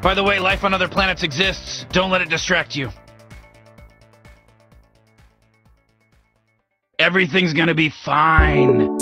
By the way, life on other planets exists. Don't let it distract you. Everything's gonna be fine.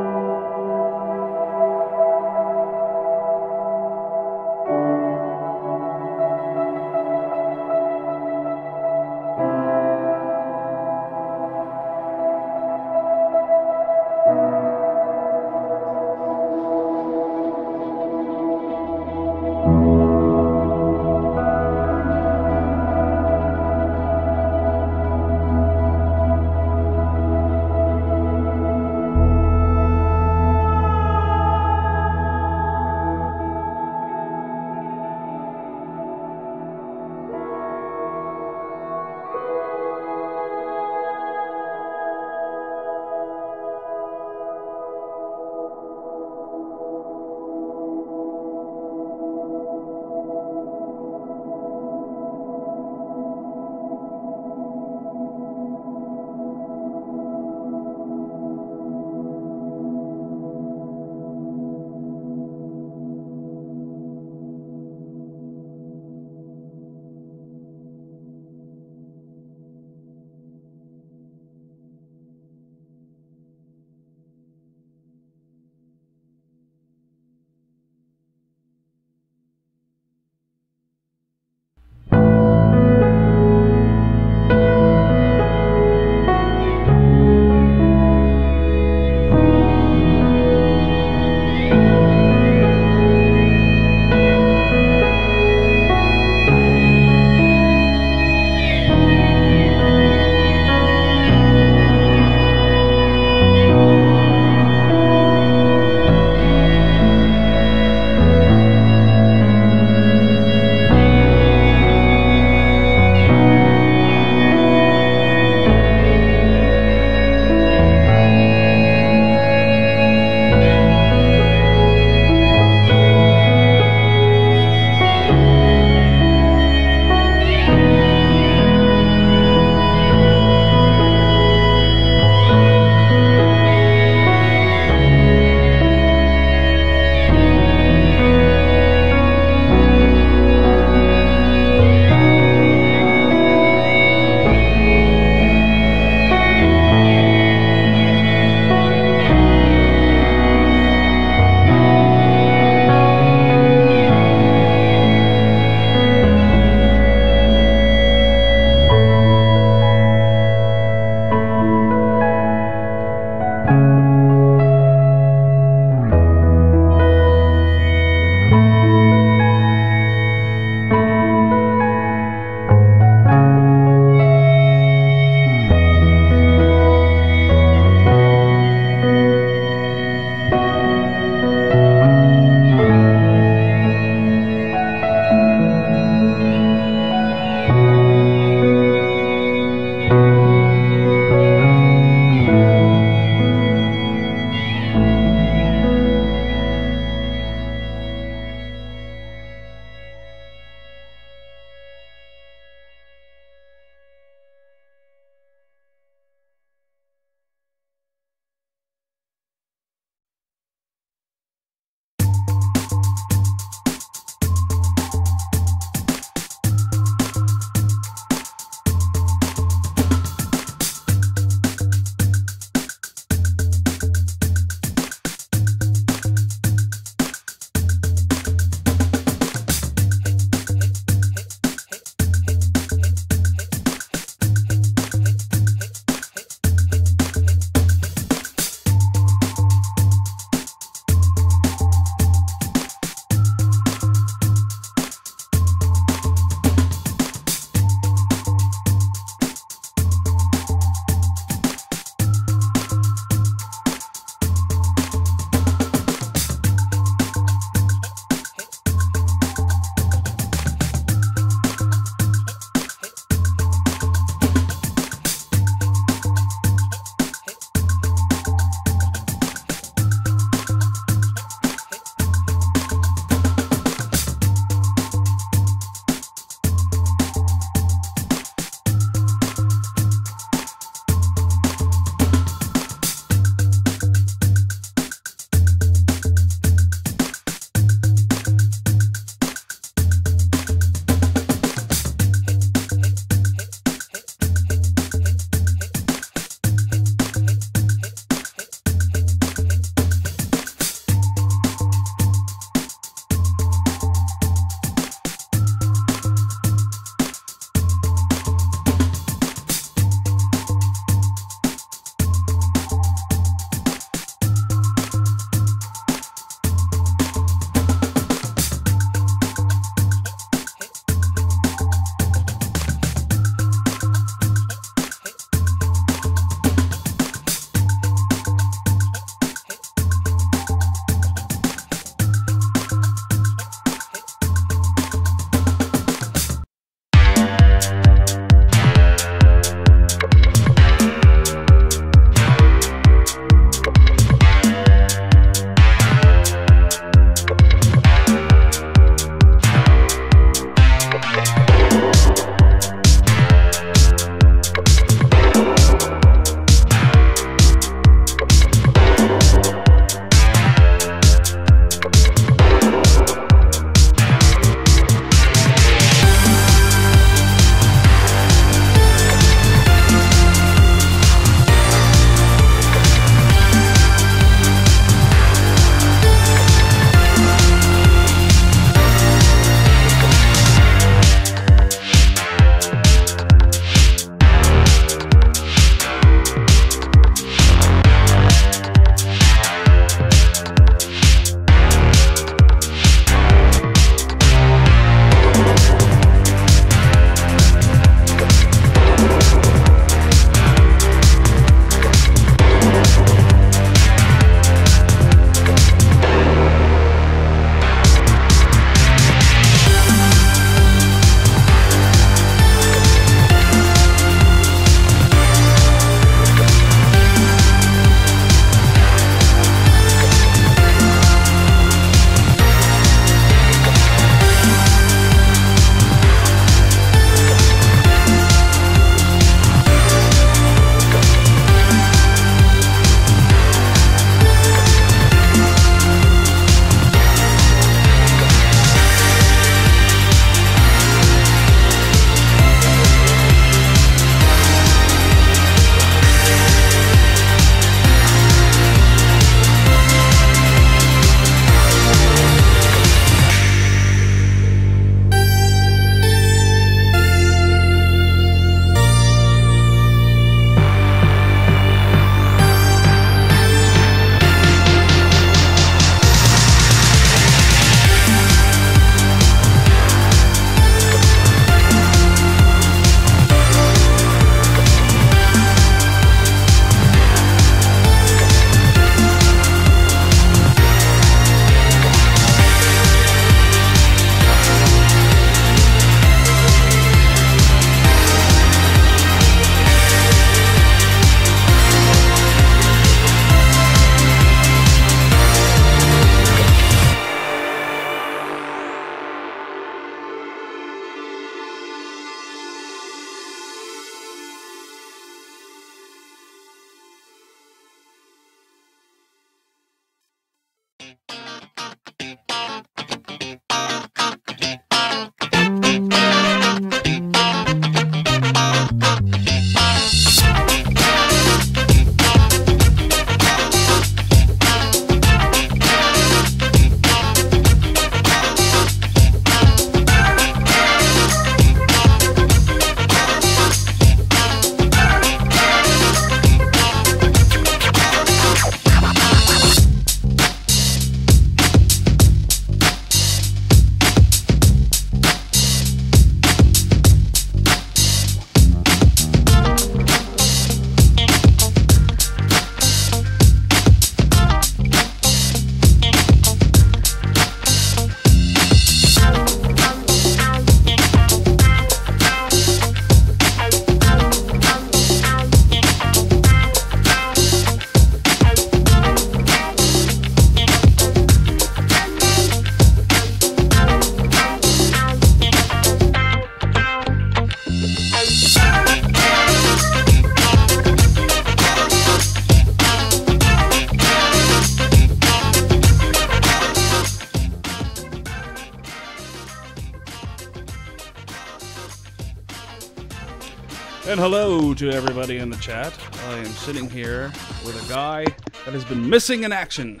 And hello to everybody in the chat. I am sitting here with a guy that has been missing in action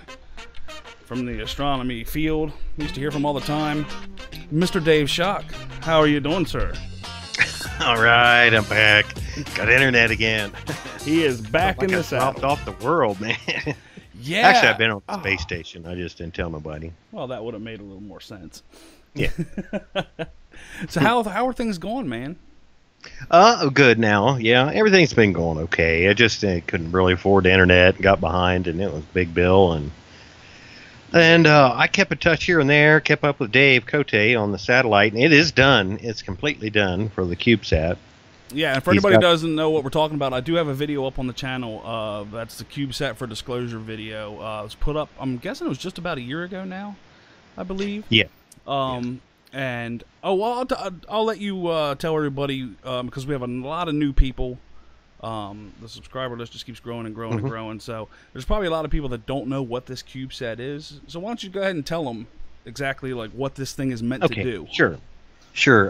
from the astronomy field. Used to hear from all the time. Mr. Dave Shock. How are you doing, sir? All right, I'm back. Got internet again. He is back in the saddle. Dropped off the world, man. Yeah. Actually, I've been on the space station. I just didn't tell nobody. Well, that would have made a little more sense. Yeah. So how are things going, man? Good now. Yeah, everything's been going okay. I just couldn't really afford the internet, got behind, and it was a big bill. And I kept in touch here and there, kept up with Dave Cote on the satellite, and it is done. It's completely done for the CubeSat. Yeah, and for anybody who doesn't know what we're talking about, I do have a video up on the channel. That's the CubeSat for Disclosure video. It was put up, I'm guessing it was just about a year ago now, I believe. Yeah. And well, I'll let you tell everybody because we have a lot of new people. The subscriber list just keeps growing and growing and growing. So there's probably a lot of people that don't know what this CubeSat is. So why don't you go ahead and tell them exactly like what this thing is meant to do? Sure.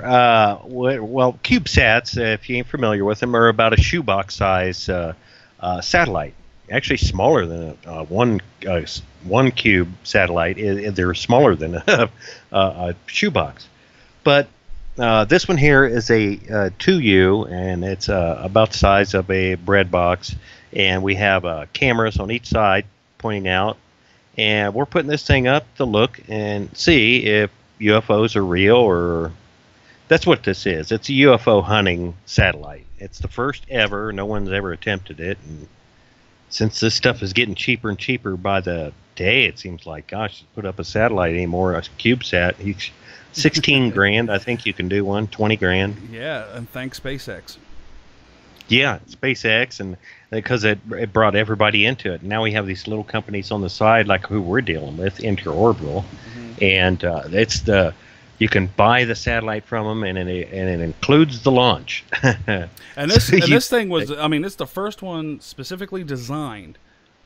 Well, CubeSats, if you ain't familiar with them, are about a shoebox size satellite. Actually, smaller than one cube satellite. They're smaller than a shoebox. But this one here is a 2U, and it's about the size of a bread box. And we have cameras on each side pointing out. And we're putting this thing up to look and see if UFOs are real, or that's what this is. It's a UFO hunting satellite. It's the first ever. No one's ever attempted it. And since this stuff is getting cheaper and cheaper by the day, it seems like, gosh, to put up a satellite anymore, a CubeSat, 16 grand. I think you can do one, 20 grand. Yeah, and thanks SpaceX. Yeah, SpaceX, and because it brought everybody into it. Now we have these little companies on the side, like who we're dealing with, Interorbital, and you can buy the satellite from them, and it includes the launch. And this thing was, I mean, it's the first one specifically designed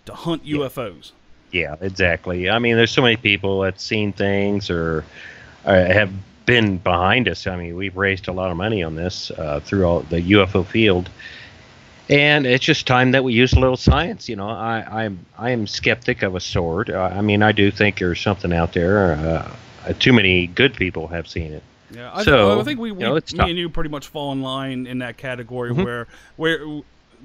to hunt UFOs. Yeah, exactly. I mean, there's so many people that's seen things or have been behind us. I mean, we've raised a lot of money on this through all the UFO field, and it's just time that we use a little science. You know, I am skeptic of a sort. I mean, I do think there's something out there. Too many good people have seen it. Yeah, I think me and you pretty much fall in line in that category where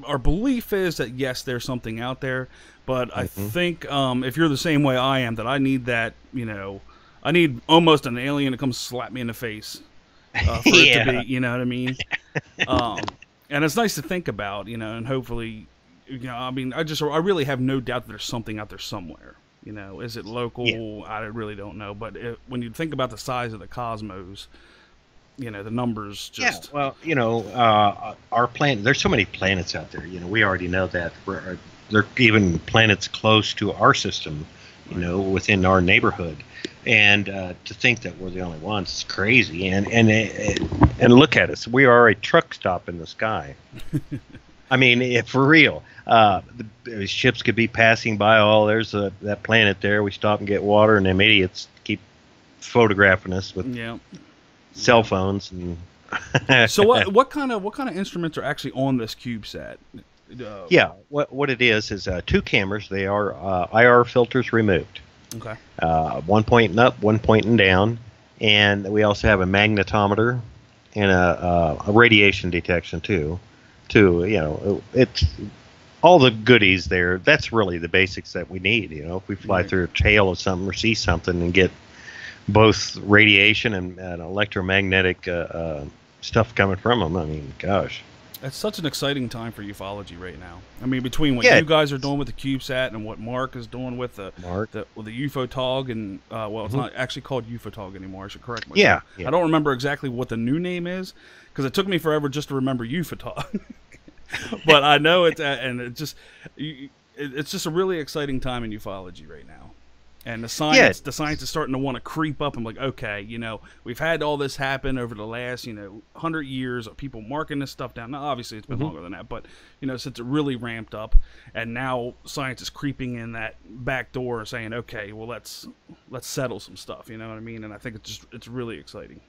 our belief is that yes, there's something out there, but I think if you're the same way I am, that I need that, I need almost an alien to come slap me in the face for it to be, you know what I mean? And it's nice to think about, and hopefully, I mean, I really have no doubt that there's something out there somewhere. Is it local? Yeah. I really don't know. But when you think about the size of the cosmos, the numbers just... Yeah, well, our planet, there's so many planets out there. We already know that. There are even planets close to our system, within our neighborhood. And to think that we're the only ones is crazy. And look at us. We are a truck stop in the sky. I mean, for real. The ships could be passing by. There's that planet there. We stop and get water, and them idiots keep photographing us with cell phones. And so what kind of instruments are actually on this CubeSat? Yeah, what it is 2 cameras. They are IR filters removed. Okay. One pointing up, one pointing down, and we also have a magnetometer and a radiation detection too. It's all the goodies there. That's really the basics that we need. If we fly through a tail of something or see something and get both radiation and electromagnetic stuff coming from them, I mean, gosh. It's such an exciting time for ufology right now. I mean, between what you guys are doing with the CubeSat and what Mark is doing with the UFOTOG, and well, it's not actually called UFOTOG anymore. I should correct myself. Yeah. I don't remember exactly what the new name is because it took me forever just to remember UFOTOG. But I know it's just a really exciting time in ufology right now. And the science is starting to want to creep up. I'm like, okay, we've had all this happen over the last, 100 years of people marking this stuff down. Now, obviously, it's been longer than that, but, since it really ramped up, and now science is creeping in that back door saying, okay, well, let's settle some stuff, you know what I mean? And I think it's really exciting.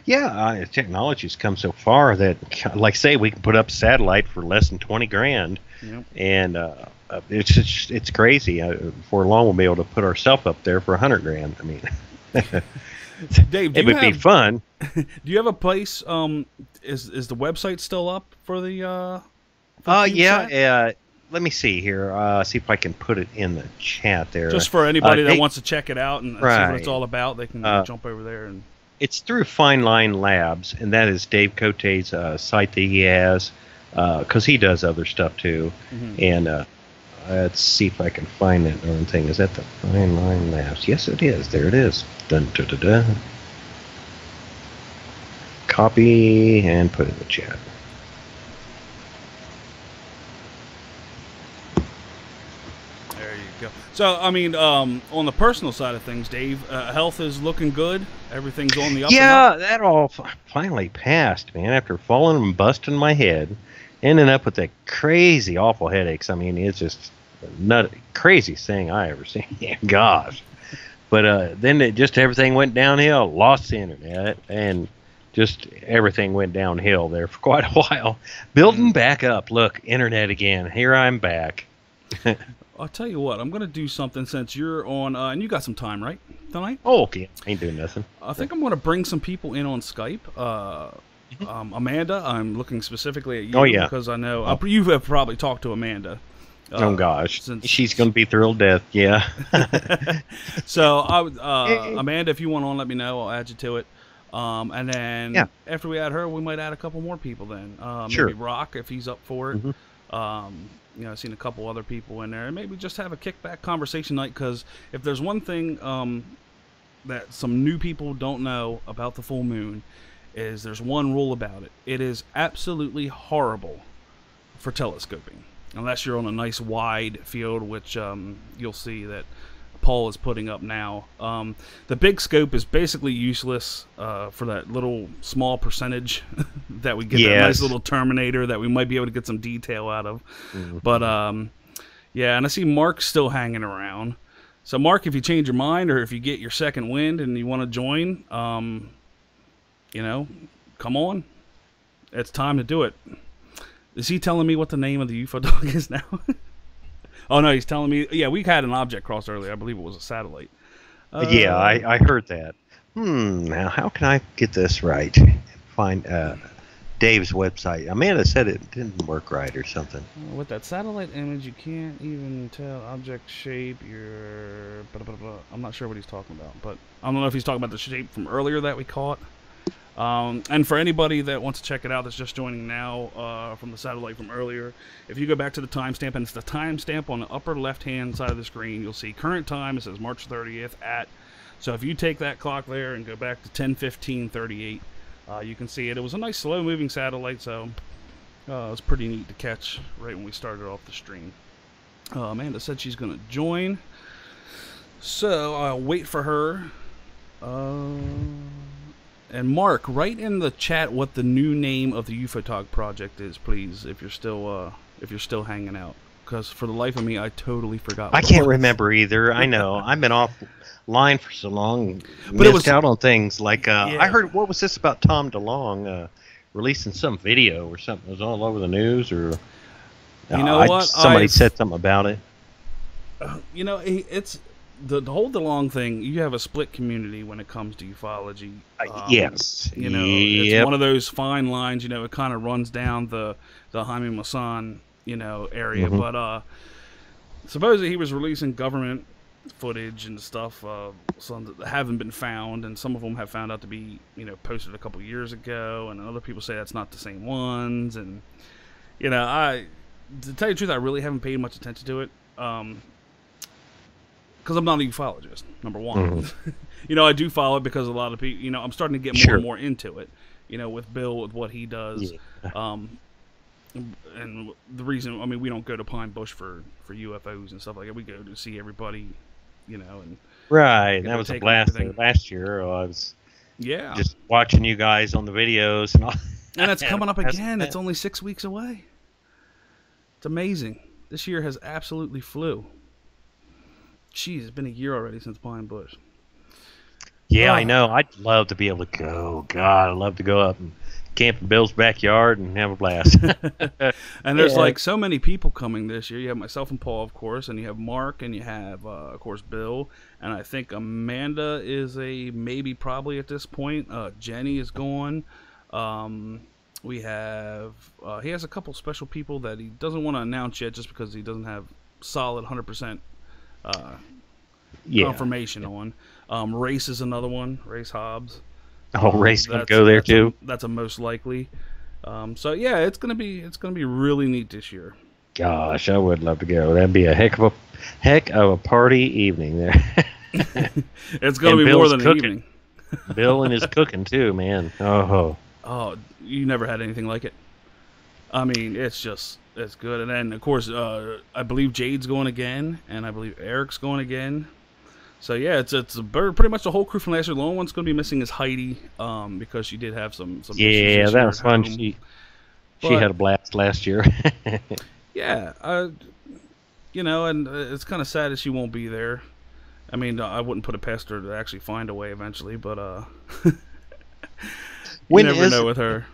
Yeah, technology's come so far that, like say, we can put up a satellite for less than 20 grand, Yep. and it's crazy. Before long, we'll be able to put ourselves up there for 100 grand. I mean, Dave, it would be fun. Do you have a place? Is the website still up for the? For Yeah. Let me see here. See if I can put it in the chat there. Just for anybody that wants to check it out and see what it's all about, they can jump over there and. It's through Fine Line Labs, and that is Dave Cote's site that he has, because he does other stuff too. Mm-hmm. And let's see if I can find that darn thing. Is that the Fine Line Labs? Yes, it is. There it is. Dun, da, da, da. Copy and put it in the chat. So, I mean, on the personal side of things, Dave, health is looking good. Everything's on the up. Yeah, that all finally passed, man. After falling and busting my head, ending up with that crazy, awful headaches. I mean, it's just not craziest thing I ever seen. Yeah, gosh. But then everything went downhill. Lost the internet, and just everything went downhill there for quite a while. Building back up. Look, internet again. Here I'm back. I'll tell you what, I'm going to do something since you're on, and you got some time, right, tonight? Oh, okay. Ain't doing nothing. I think I'm going to bring some people in on Skype. Amanda, I'm looking specifically at you because I know you have probably talked to Amanda. Oh, gosh. She's going to be thrilled to death, yeah. So, Amanda, if you want on, let me know. I'll add you to it. And then after we add her, we might add a couple more people then. Sure. Maybe Rock, if he's up for it. Mm-hmm. You know, I've seen a couple other people in there, and maybe just have a kickback conversation night. Because if there's one thing that some new people don't know about the full moon, is there's one rule about it: it is absolutely horrible for telescoping, unless you're on a nice wide field, which you'll see that Paul is putting up now. The big scope is basically useless for that little small percentage that we get, that nice little terminator that we might be able to get some detail out of. Mm-hmm. But yeah, and I see Mark's still hanging around. So Mark, if you change your mind or if you get your second wind and you want to join, you know, come on. It's time to do it. Is he telling me what the name of the UFO dog is now? Oh, no, he's telling me. Yeah, we had an object crossed earlier. I believe it was a satellite. Yeah, I heard that. Now, how can I get this right? Find Dave's website. Amanda said it didn't work right or something. With that satellite image, you can't even tell object shape. I'm not sure what he's talking about, but I don't know if he's talking about the shape from earlier that we caught. And for anybody that wants to check it out that's just joining now from the satellite from earlier, if you go back to the timestamp, and it's the timestamp on the upper left-hand side of the screen, you'll see current time. It says March 30th at. So if you take that clock there and go back to 10:15:38, you can see it. It was a nice slow-moving satellite, so it was pretty neat to catch right when we started off the stream. Amanda said she's going to join, so I'll wait for her. And Mark, write in the chat what the new name of the UFOTOG project is, please, if you're still hanging out. Because for the life of me, I totally forgot. I can't remember either. I know. I've been offline for so long, missed out on things like I heard. What was this about Tom DeLonge releasing some video or something? It was all over the news, or you know what? Somebody said something about it. You know, it's. The whole DeLonge thing, you have a split community when it comes to ufology. Yes. You know, it's one of those fine lines, you know, it kind of runs down the Jaime Maussan, you know, area. Mm-hmm. But supposedly he was releasing government footage and stuff, some that haven't been found, and some of them have found out to be, you know, posted a couple years ago, and other people say that's not the same ones. And, you know, to tell you the truth, I really haven't paid much attention to it. Because I'm not a ufologist, number one. Mm-hmm. You know, I do follow it because a lot of people, you know, I'm starting to get more and more into it, you know, with Bill, with what he does. Yeah. And the reason, I mean, we don't go to Pine Bush for UFOs and stuff like that. We go to see everybody, you know. And right, that was a blast last year. I was just watching you guys on the videos and all. And it's coming up again. It's only 6 weeks away. It's amazing. This year has absolutely flew. Jeez, it's been a year already since Pine Bush. Yeah, I know. I'd love to be able to go. God, I'd love to go up and camp in Bill's backyard and have a blast. And there's like so many people coming this year. You have myself and Paul, of course, and you have Mark, and you have, of course, Bill, and I think Amanda is a maybe probably at this point. Jenny is going. We have he has a couple special people that he doesn't want to announce yet, just because he doesn't have solid 100% confirmation on. Race is another one. Race Hobbs. Oh, Race can go there too. That's a most likely. So yeah, it's gonna be really neat this year. Gosh, I would love to go. That'd be a heck of a party evening there. It's gonna be more than an evening. Bill and his cooking too, man. Oh, you never had anything like it. I mean, it's good. And then of course, I believe Jade's going again, and I believe Eric's going again. So yeah, it's pretty much the whole crew from last year. The only one's going to be missing is Heidi, because she did have some issues that was fun. She had a blast last year. Yeah, and it's kind of sad that she won't be there. I mean, I wouldn't put it past her to actually find a way eventually, but you never know with her.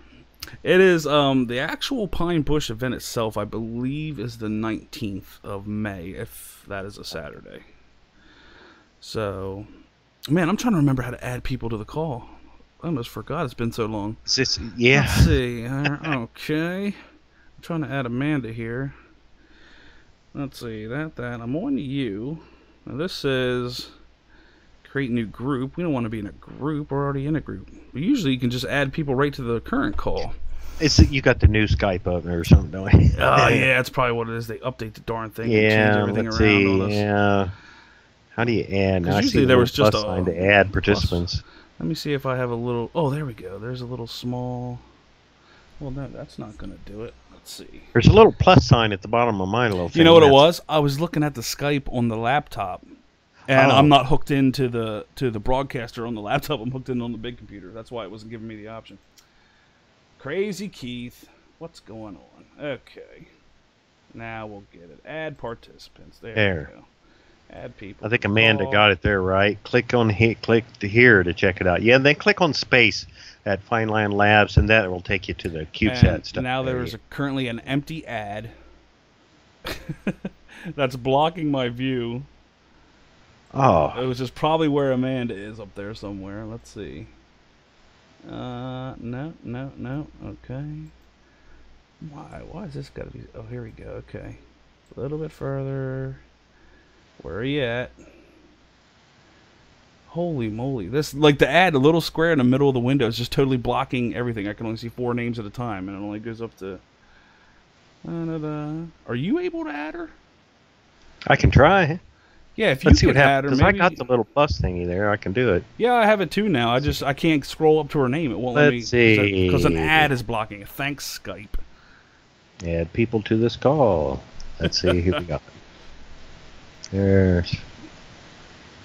It is the actual Pine Bush event itself, I believe, is the 19th of May, if that is a Saturday. So, man, I'm trying to remember how to add people to the call. I almost forgot. It's been so long. Let's see. Okay. I'm trying to add Amanda here. Let's see. That. I'm on you. Now, this says create new group. We don't want to be in a group. We're already in a group. But usually you can just add people right to the current call. You got the new Skype open or something, don't you? Yeah, that's probably what it is. They update the darn thing and change everything around on us. Yeah. How do you add? Now, usually there was just a sign to add participants. Let me see if I have a little. Oh, there we go. There's a little small. Well, no, that's not going to do it. Let's see. There's a little plus sign at the bottom of mine. You know what it was? I was looking at the Skype on the laptop, and I'm not hooked into the broadcaster on the laptop. I'm hooked in on the big computer. That's why it wasn't giving me the option. Crazy Keith, what's going on? Okay, now we'll get it. Add participants. There we go. Add people. I think Amanda got it there, right? Click here to check it out. Yeah, and then click on space at Fine Line Labs, and that will take you to the CubeSat stuff. Now there is currently an empty ad that's blocking my view. Oh. Which is probably where Amanda is, up there somewhere. Let's see. No. Okay. Why is this got to be... Oh, here we go. Okay. A little bit further... Where are you at? Holy moly. This, like, the ad, a little square in the middle of the window is just totally blocking everything. I can only see 4 names at a time, and it only goes up to... Are you able to add her? I can try. Yeah, if you can add her, because I got the little plus thingy there. I can do it. Yeah, I have it too now. I can't scroll up to her name. It won't let me. Let's see. Because an ad is blocking it. Thanks, Skype. Add people to this call. Let's see who we got. There's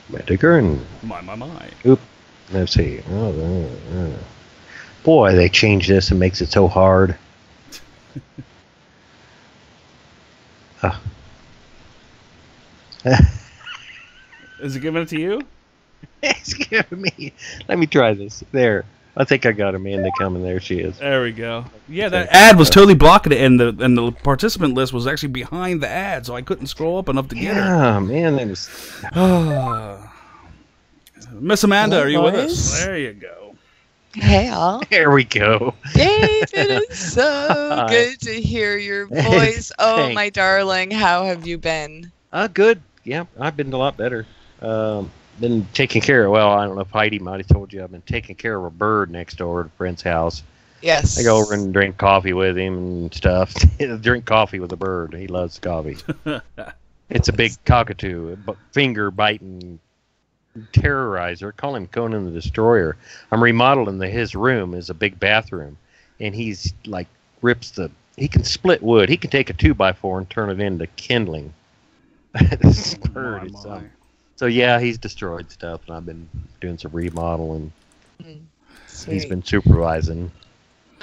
Meade. My. Oop. Let's see. Boy, they changed this and makes it so hard. Is it giving it to you? It's giving me. Let me try this. There. I think I got Amanda coming. There she is. There we go. Yeah, that ad was totally blocking it, and the participant list was actually behind the ad, so I couldn't scroll up enough to get her. Yeah, man, that was... Miss Amanda, are you with us? There you go. Hey, all. There we go. David, it's so good to hear your voice. Oh, Thanks. My darling, how have you been? Good. Yeah, I've been a lot better. Been taking care of, well, I don't know if Heidi might have told you, I've been taking care of a bird next door at a friend's house. Yes. I go over and drink coffee with him and stuff. Drink coffee with a bird. He loves coffee. It's a big cockatoo, finger-biting terrorizer. Call him Conan the Destroyer. I'm remodeling his room as a big bathroom, and he's like he can split wood. He can take a 2x4 and turn it into kindling. This bird is so yeah, he's destroyed stuff, and I've been doing some remodeling. He's been supervising.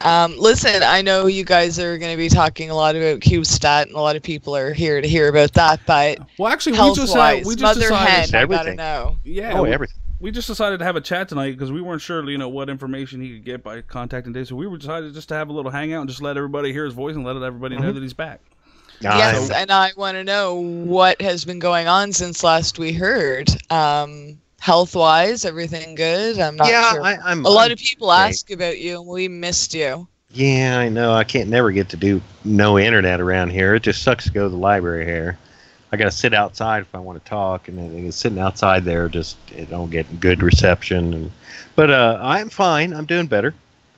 Listen, I know you guys are going to be talking a lot about CubeSat, and a lot of people are here to hear about that. But well, actually, we just Mother decided hen, I gotta know. Yeah, everything. we just decided to have a chat tonight because we weren't sure, what information he could get by contacting Dave. So we decided just to have a little hangout and just let everybody hear his voice and let everybody know that he's back. Yes, and I want to know what has been going on since last we heard. Health-wise, everything good? I'm not sure. A lot of people ask about you, and we missed you. Yeah, I know. I can't never get to do no internet around here. It just sucks to go to the library here. I got to sit outside if I want to talk, and sitting outside there it don't get good reception. But I'm fine. I'm doing better.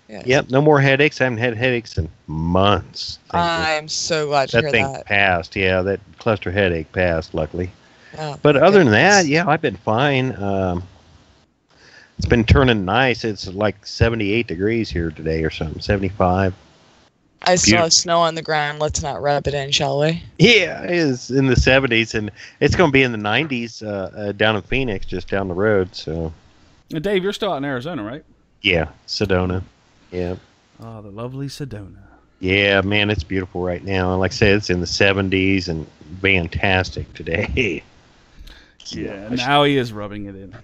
Yes. Yep, no more headaches. I haven't had headaches in months. I'm so glad to hear that. That thing passed. Yeah, that cluster headache passed, luckily. Oh, but other than that, yeah, I've been fine. It's been turning nice. It's like 78 degrees here today or something, 75. I saw snow on the ground. Let's not rub it in, shall we? Yeah, it is in the 70s, and it's going to be in the 90s down in Phoenix, just down the road. So, Dave, you're still out in Arizona, right? Yeah, Sedona. Yeah. Oh, the lovely Sedona. Yeah, man, it's beautiful right now. Like I said, it's in the 70s and fantastic today. Yeah, now he is rubbing it in.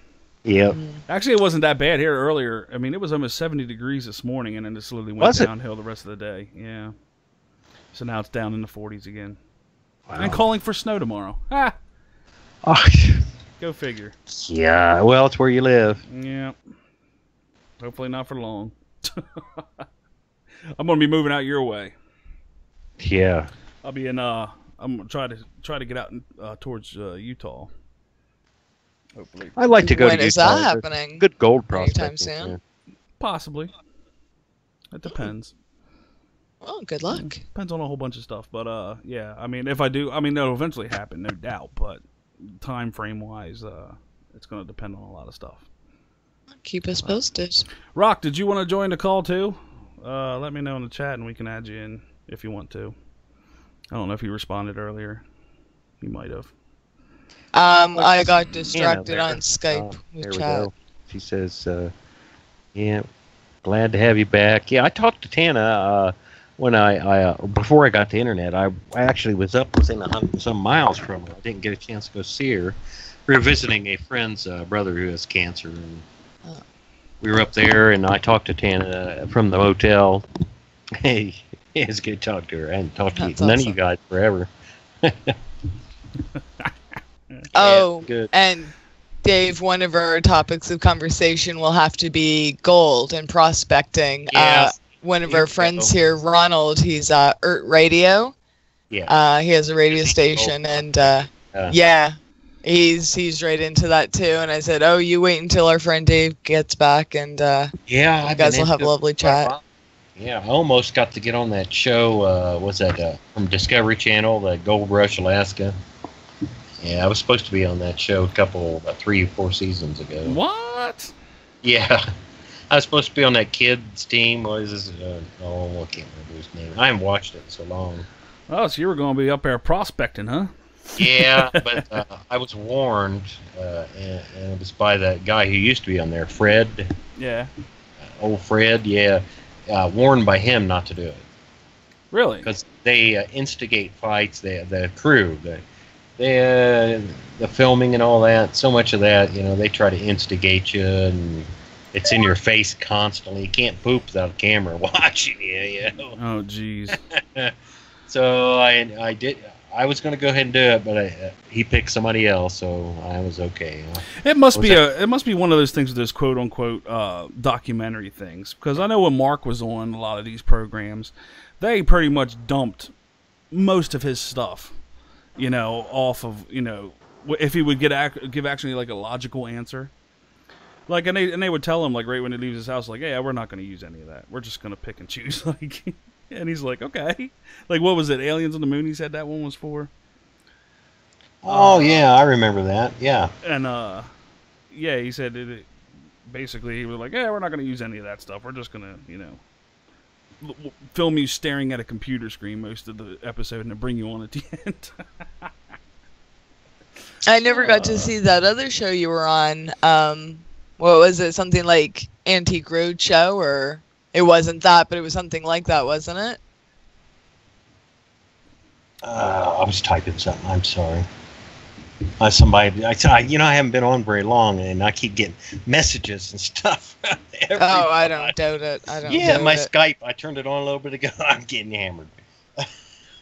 Yep. Actually, it wasn't that bad here earlier. I mean, it was almost 70 degrees this morning, and then it slowly went downhill the rest of the day. Yeah. So now it's down in the 40s again. Wow. And calling for snow tomorrow. Ah! Oh. Go figure. Yeah, well, it's where you live. Yeah. Hopefully not for long. I'm going to be moving out your way. Yeah. I'll be in, I'm going to try to get out towards Utah. Hopefully. I'd like to go to Utah. When is that happening? Good gold prospecting. Anytime soon? Yeah. Possibly. It depends. Well, good luck. Depends on a whole bunch of stuff. But, yeah, I mean, if I do, I mean, that'll eventually happen, no doubt. But time frame-wise, it's going to depend on a lot of stuff. Keep us posted. Rock, did you want to join the call, too? Let me know in the chat, and we can add you in if you want to. I don't know if you responded earlier. You might have. I got distracted on Skype with chat. Go. She says, yeah, glad to have you back. Yeah, I talked to Tana when I before I got the internet. I actually was up within 100-some miles from her. I didn't get a chance to go see her. We were visiting a friend's brother who has cancer, and we were up there, and I talked to Tana from the hotel. Hey, it's good to talk to her. I hadn't talked to none of you guys forever. Oh, good. And Dave, one of our topics of conversation will have to be gold and prospecting. Yeah. One of our friends here, Ronald, he's ERT Radio. Yeah. He has a radio station, and yeah, he's right into that too. And I said, oh, you wait until our friend Dave gets back, and you guys will have a lovely chat. Yeah, I almost got to get on that show. Was that from Discovery Channel, the Gold Rush Alaska? Yeah, I was supposed to be on that show about 3 or 4 seasons ago. What? Yeah, I was supposed to be on that kids team. What is this? I can't remember his name. I haven't watched it in so long. Oh, so you were going to be up there prospecting, huh? Yeah, but I was warned, and it was by that guy who used to be on there, Fred. Yeah. Old Fred, yeah. Warned by him not to do it. Really? Because they instigate fights. The crew, the filming and all that, so much of that, they try to instigate you, and it's in your face constantly. You can't poop without a camera watching you. Oh, jeez. So I was going to go ahead and do it, but he picked somebody else, so I was okay. It must be one of those things with those quote unquote documentary things, because I know when Mark was on a lot of these programs, they pretty much dumped most of his stuff. Off of, if he would give actually like a logical answer. Like, and they would tell him, like, right when he leaves his house, like, yeah, we're not going to use any of that. We're just going to pick and choose. Like, and he's like, okay. Like, what was it? Aliens on the Moon, he said that one was for? Oh, yeah, I remember that. Yeah. And, yeah, he said, basically, he was like, yeah, we're not going to use any of that stuff. We're just going to, film you staring at a computer screen most of the episode and then bring you on at the end. I never got to see that other show you were on. What was it? Something like Antique Roadshow, or it wasn't that, but it was something like that, wasn't it? I was typing something. I'm sorry. somebody, I haven't been on very long, and I keep getting messages and stuff. I don't doubt it. My Skype, I turned it on a little bit ago. I'm getting hammered.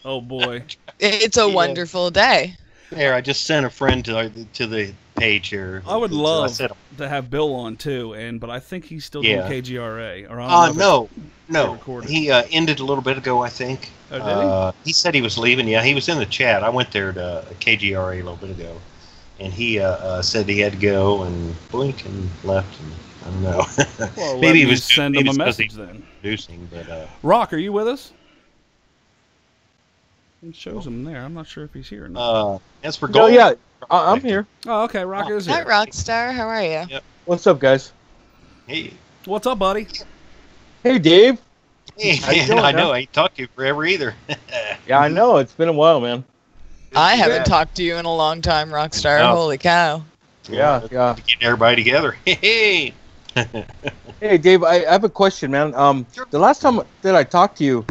Oh boy, it's a wonderful day. There, I just sent a friend to the page here. I would love to have Bill on too, but I think he's still doing KGRA. No. He ended a little bit ago, I think. Oh, did he said he was leaving. Yeah, he was in the chat. I went there to KGRA a little bit ago, and he said he had to go and blink and left. And I don't know. Well, maybe he was send him a message then. Producing, but Rock, are you with us? It shows him there. I'm not sure if he's here or not. As for gold, yeah, I'm here. Oh, okay. Rock is here. Hi, Rockstar. How are you? Yep. What's up, guys? Hey. What's up, buddy? Hey, Dave. Hey, I know. I ain't talked to you forever either. Yeah, I know. It's been a while, man. I haven't talked to you in a long time, Rockstar. Oh. Holy cow. Yeah. Getting everybody together. Hey. Hey, Dave. I have a question, man. Sure. The last time that I talked to you,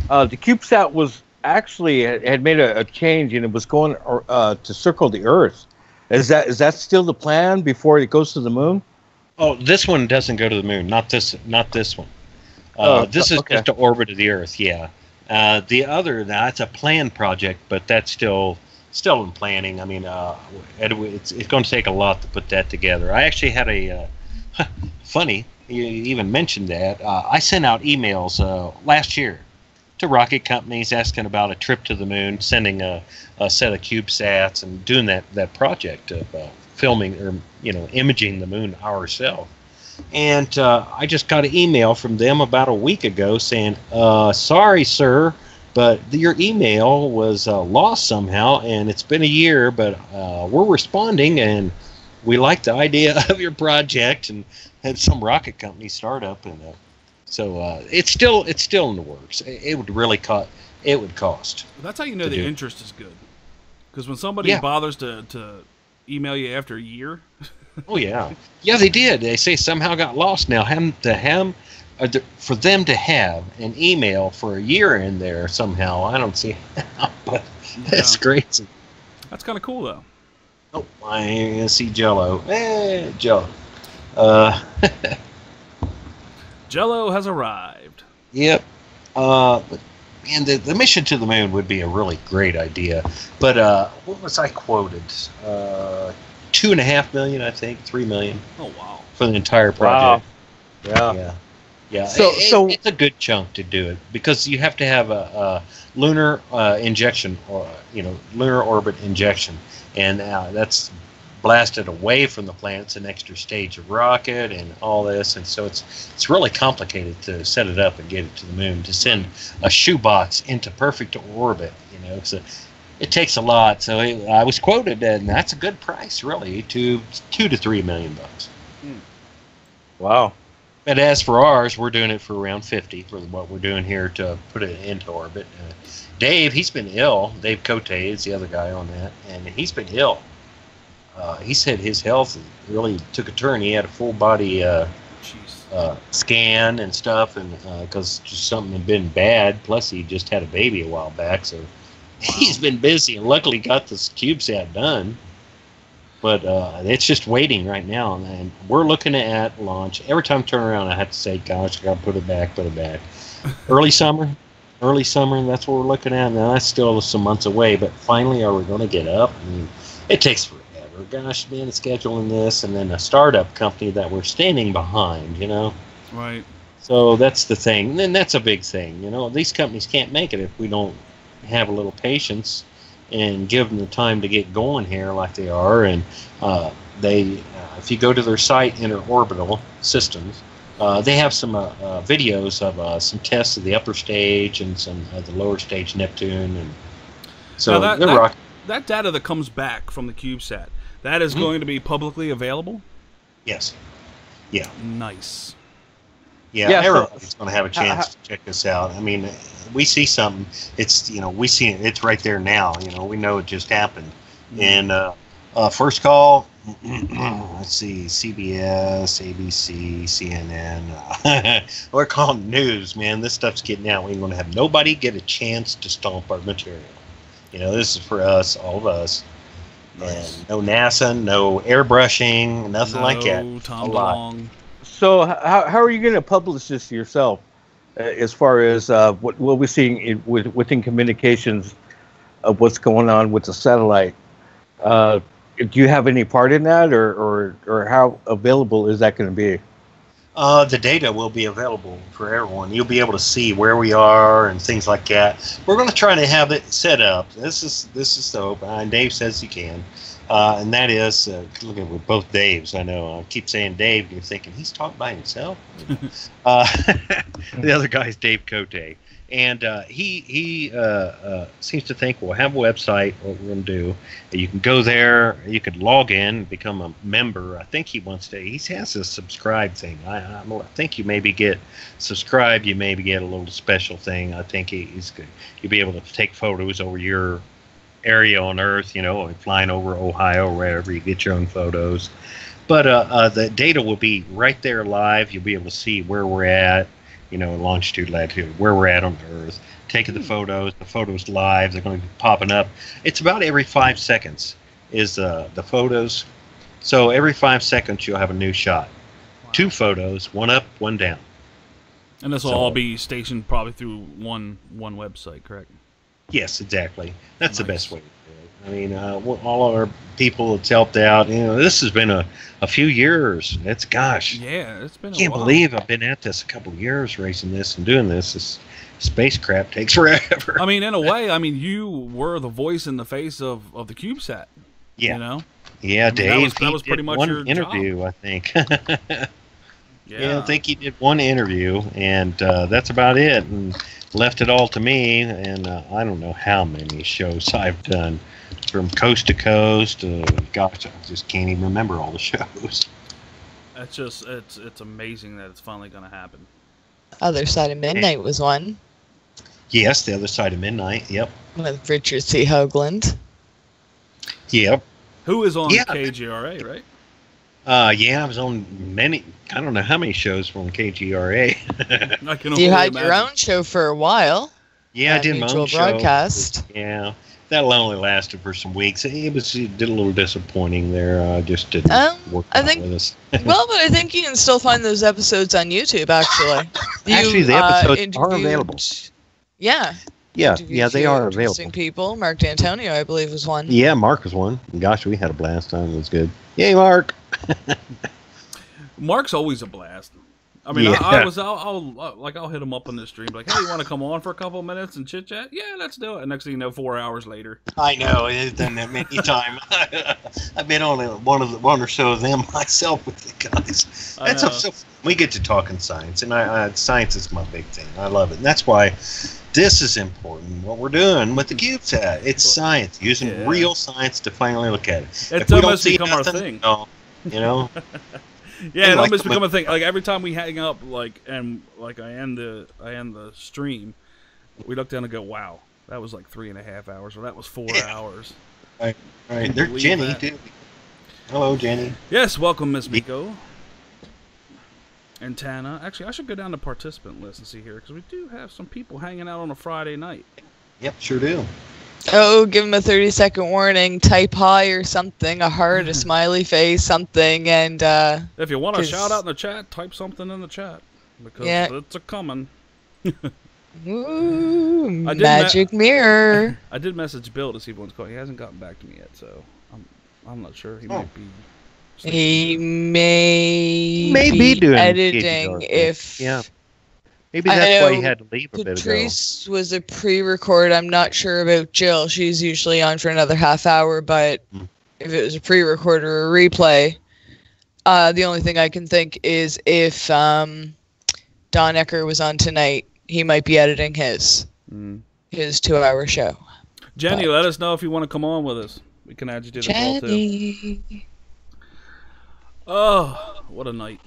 the CubeSat was actually had made a change, and it was going to circle the Earth. Is that still the plan before it goes to the moon? Oh, this one doesn't go to the moon. Not this one. This is just to orbit of the Earth. Yeah. The other, that's a planned project, but that's still in planning. I mean, it's going to take a lot to put that together. I actually had a funny. You even mentioned that. I sent out emails last year to rocket companies asking about a trip to the moon, sending a set of CubeSats, and doing that project of filming or imaging the moon ourselves. And I just got an email from them about a week ago saying, sorry, sir, but your email was lost somehow, and it's been a year, but we're responding, and we like the idea of your project, and had some rocket company startup, and so it's still in the works. It would really cost. It would cost. That's how you know the interest is good, because when somebody bothers to email you after a year. Oh yeah, they did. They say somehow got lost. Now for them to have an email for a year in there somehow, I don't see how, but that's great. That's kind of cool though. Oh, I see Jello. Jello. Jello has arrived. Yep. But man, the mission to the moon would be a really great idea. But what was I quoted? $2.5 million, I think, $3 million. Oh wow! For the entire project. Wow. Yeah. So it's a good chunk to do it, because you have to have a lunar injection, or lunar orbit injection, and that's blasted away from the planet. It's an extra stage of rocket and all this, and so it's really complicated to set it up and get it to the moon, to send a shoebox into perfect orbit. So it takes a lot. So I was quoted, and that's a good price, really, $2 to $3 million. Wow. And as for ours, we're doing it for around 50 for what we're doing here to put it into orbit. Dave, he's been ill. Dave Cote is the other guy on that, and he's been ill. He said his health really took a turn. He had a full body scan and stuff, and because just something had been bad. Plus, he just had a baby a while back, so he's been busy. And luckily, got this CubeSat done. But it's just waiting right now, and we're looking at launch. Every time I turn around, I have to say, "Gosh, I got to put it back." Early summer. That's what we're looking at. Now that's still some months away, but finally, are we going to get up? I mean, it takes forever. Gosh, man, scheduling this, and then a startup company that we're standing behind. Right. So that's the thing. And then that's a big thing. These companies can't make it if we don't have a little patience and give them the time to get going here like they are. And if you go to their site, Interorbital Systems, they have some videos of some tests of the upper stage and some of the lower stage Neptune. And so that data that comes back from the CubeSat, that is going to be publicly available? Yes. Yeah. Nice. Yeah, everybody's going to have a chance to check this out. I mean, we see something. It's we see it. It's right there now. We know it just happened. And first call. Let's see, CBS, ABC, CNN. We're calling news, man. This stuff's getting out. We ain't going to have nobody get a chance to stomp our material. This is for us, all of us. Nice. And no NASA, no airbrushing, nothing like that. Tom DeLonge. So how are you going to publish this yourself, as far as what we're seeing within communications of what's going on with the satellite? Do you have any part in that, or how available is that going to be? The data will be available for everyone. You'll be able to see where we are and things like that. We're going to try to have it set up. This is the hope, and Dave says he can. And that is, look at with both Daves. I know I keep saying Dave, and you're thinking he's talking by himself. The other guy's Dave Cote, and he seems to think we'll have a website. What we're going to do, you can go there. You could log in, become a member. I think he wants to. He has a subscribe thing. I think you maybe get subscribed. You maybe get a little special thing. I think he's good. You'll be able to take photos over your area on Earth, flying over Ohio or wherever, you get your own photos. But the data will be right there live. You'll be able to see where we're at, longitude, latitude, where we're at on Earth. Taking the photos live. They're going to be popping up. It's about every 5 seconds is the photos. So every 5 seconds you'll have a new shot. Wow. 2 photos, one up, one down. And this will all be stationed probably through one website, correct? Yes, exactly. That's the best way to do it. I mean, all our people that's helped out, this has been a few years. It's it's been. I can't believe I've been at this a couple of years, racing this and doing this. This space crap takes forever. I mean, in a way, you were the voice in the face of the CubeSat. Yeah. Yeah, Dave. That was pretty much your interview, job. I think. Yeah, I think he did one interview, and that's about it. And left it all to me, and I don't know how many shows I've done, from coast to coast. Gosh, I just can't even remember all the shows. It's just it's amazing that it's finally going to happen. Other Side of Midnight was one. Yes, The Other Side of Midnight. Yep. With Richard C. Hoagland. Yep. Who is on KGRA, right? Yeah, I was on many. I don't know how many shows from KGRA. You had your own show for a while. Yeah, I did my own broadcast. Yeah, that only lasted for some weeks. It did a little disappointing there. Just didn't work out with us. Well, but I think you can still find those episodes on YouTube. Actually, the episodes are available. Yeah. Yeah, they are available. Interesting people. Mark D'Antonio, I believe, was one. Yeah, Mark was one. Gosh, we had a blast time. It was good. Yay, Mark! Mark's always a blast. I mean, I'll hit him up on the stream, like, hey, you want to come on for a couple of minutes and chit chat? Yeah, let's do it. And next thing you know, 4 hours later. I know it's done that many times. I've been on one or so of them myself with the guys. We get to talking science, and science is my big thing. I love it, and that's why this is important. What we're doing with the CubeSat, it's science, using real science to finally look at it. It's almost become our thing. Yeah, it almost become a thing. Like every time we hang up, I end the stream, we look down and go, "Wow, that was like 3.5 hours, or that was 4 hours." Right. There's Jenny too. Hello, Jenny. Yes, welcome, Miss Miko. And Tana. Actually, I should go down the participant list and see here, because we do have some people hanging out on a Friday night. Yep, sure do. Oh, give them a 30-second warning. Type hi or something, a heart, a smiley face, something, and if you want to shout out in the chat, type something in the chat, because it's a coming. Ooh, magic mirror. I did message Bill to see if one's calling. He hasn't gotten back to me yet, so I'm not sure. He might be. He may be doing editing if. Yeah. Maybe that's why he had to leave a bit ago. Patrice was a pre-record. I'm not sure about Jill. She's usually on for another half hour, but if it was a pre-record or a replay, the only thing I can think is if Don Ecker was on tonight, he might be editing his 2-hour show. Jenny, let us know if you want to come on with us. We can add you to the call too. Oh, what a night.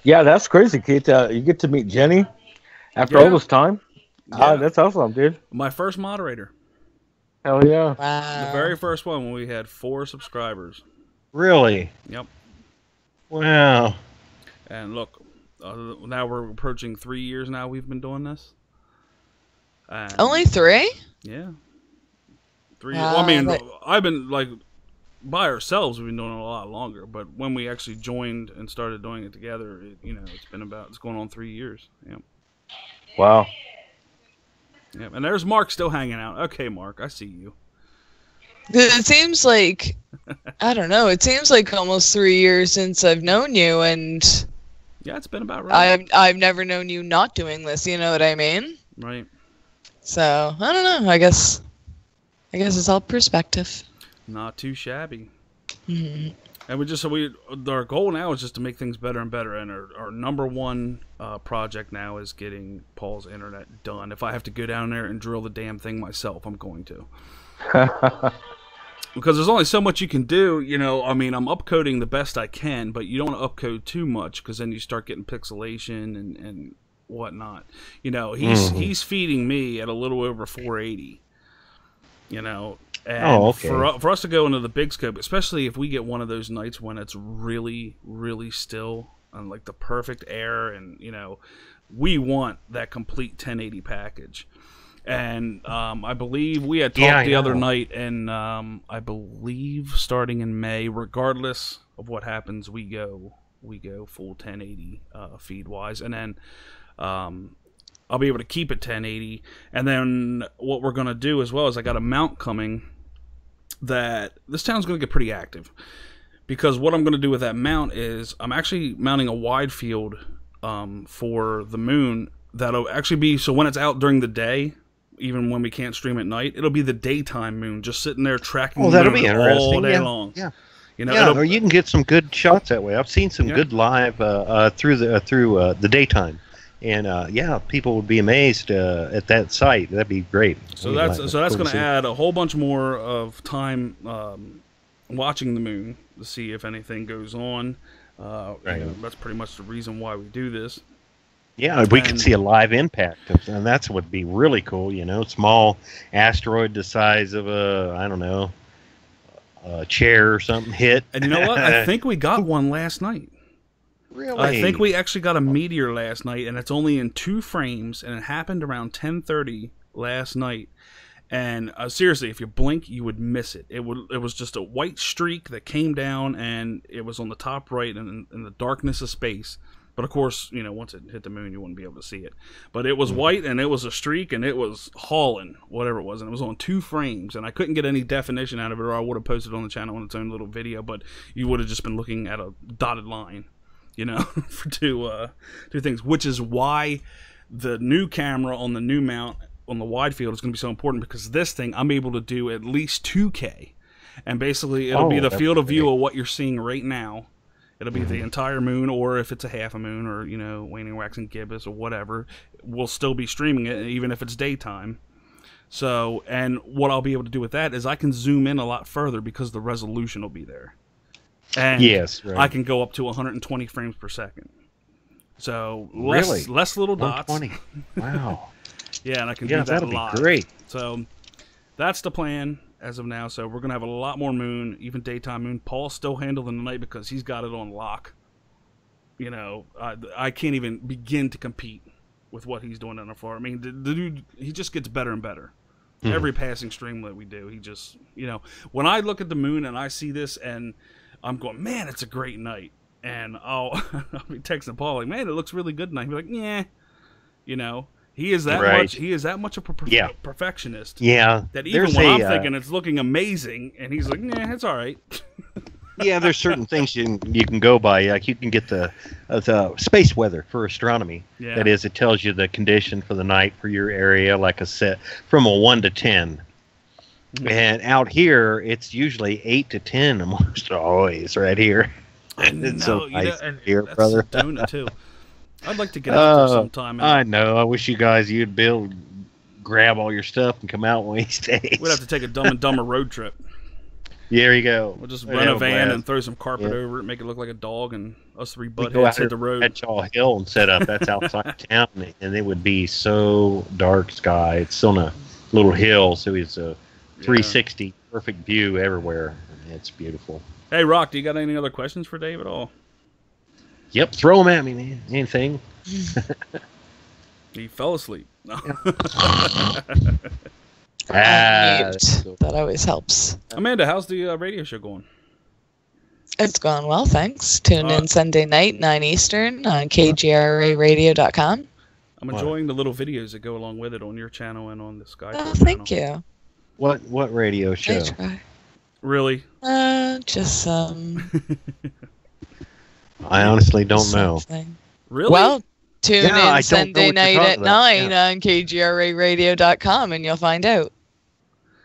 Yeah, that's crazy, Keith. You get to meet Jenny after all this time. Yeah. That's awesome, dude. My first moderator. Hell yeah. Wow. The very first one when we had 4 subscribers. Really? Yep. Wow. And look, now we're approaching 3 years now we've been doing this. And only 3? Yeah. 3 years. Well, I mean, I've been by ourselves, we've been doing it a lot longer. But when we actually joined and started doing it together, it's going on 3 years. Yeah. Wow. Yeah, and there's Mark still hanging out. Okay, Mark, I see you. It seems like, I don't know, it seems like almost 3 years since I've known you, and yeah, it's been about right. I've never known you not doing this, you know what I mean? Right. So, I don't know, I guess it's all perspective. Not too shabby. Mm-hmm. And our goal now is just to make things better and better, and our number one project now is getting Paul's internet done. If I have to go down there and drill the damn thing myself, I'm going to. Because there's only so much you can do, I mean, I'm upcoding the best I can, but you don't want to upcode too much because then you start getting pixelation and whatnot. He's feeding me at a little over 480. And okay. for us to go into the big scope, especially if we get one of those nights when it's really, really still and like the perfect air, and we want that complete 1080 package. And I believe we had talked the other night, and I believe starting in May, regardless of what happens, we go full 1080 feed wise, and then I'll be able to keep it 1080. And then what we're gonna do as well is I got a mount coming that this town's gonna get pretty active, because what I'm gonna do with that mount is I'm actually mounting a wide field for the moon that'll actually be, so when it's out during the day, even when we can't stream at night, it'll be the daytime moon just sitting there tracking the that'll moon be interesting. all day long. Yeah. Or you can get some good shots that way. I've seen some good live through the daytime, and people would be amazed at that site. That'd be great. So that's going to add a whole bunch more of time watching the moon to see if anything goes on. That's pretty much the reason why we do this. Yeah, we could see a live impact, and that's what would be really cool. Small asteroid the size of a chair or something hit. And you know what? I think we got one last night. Really? I think we actually got a meteor last night, and it's only in 2 frames, and it happened around 10:30 last night. And seriously, if you blink, you would miss it. It was just a white streak that came down, and it was on the top right in the darkness of space. But of course, once it hit the moon, you wouldn't be able to see it. But it was white, and it was a streak, and it was hauling, whatever it was. And it was on 2 frames, and I couldn't get any definition out of it, or I would have posted it on the channel in its own little video. But you would have just been looking at a dotted line, for two things. Which is why the new camera on the new mount on the wide field is going to be so important, because this thing, I'm able to do at least 2K. And basically, it'll be the field of view of what you're seeing right now. It'll be the entire moon, or if it's a half a moon, or, waning, waxing gibbous, or whatever, we'll still be streaming it, even if it's daytime. So, and what I'll be able to do with that is I can zoom in a lot further because the resolution will be there. And I can go up to 120 frames per second. So, less little dots. 120. Wow. Yeah, and I can do that that'll live. be great. So, that's the plan as of now. So we're going to have a lot more moon, even daytime moon. Paul's still handling the night because he's got it on lock. I can't even begin to compete with what he's doing on the floor. I mean, the dude, he just gets better and better. Every passing stream that we do, he just, when I look at the moon and I see this and I'm going, man, it's a great night. And I'll be texting Paul like, man, it looks really good tonight. He'll be like, yeah, He is that much. He is that much of a perfectionist. Yeah. That even when I'm thinking it's looking amazing, and he's like, "Nah, it's all right." Yeah, there's certain things you can go by. Like you can get the space weather for astronomy. Yeah. That is, it tells you the condition for the night for your area, like a set from a 1 to 10. Mm-hmm. And out here, it's usually 8 to 10 almost always right here. It's so nice here, brother. Doing it too. I'd like to get out there sometime. I know. I wish you'd be able to grab all your stuff and come out one of these days. We'd have to take a Dumb and Dumber road trip. Yeah, there you go. We'll just rent a van and throw some carpet over it, make it look like a dog, and us 3 buttheads hit the road. At Shaw Hill and set up. That's outside town, and it would be so dark sky. It's on a little hill, so it's a 360, perfect view everywhere. It's beautiful. Hey, Rock, do you got any other questions for Dave at all? Yep, throw them at me, man. Anything. He fell asleep. No. That always helps. Amanda, how's the radio show going? It's going well, thanks. Tune in Sunday night, 9 Eastern on kgraradio.com. I'm enjoying the little videos that go along with it on your channel and on the Sky channel. Thank you. What radio show? Really? Just some. I honestly don't know. Really? Well, tune in Sunday night at 9 on kgraradio.com and you'll find out.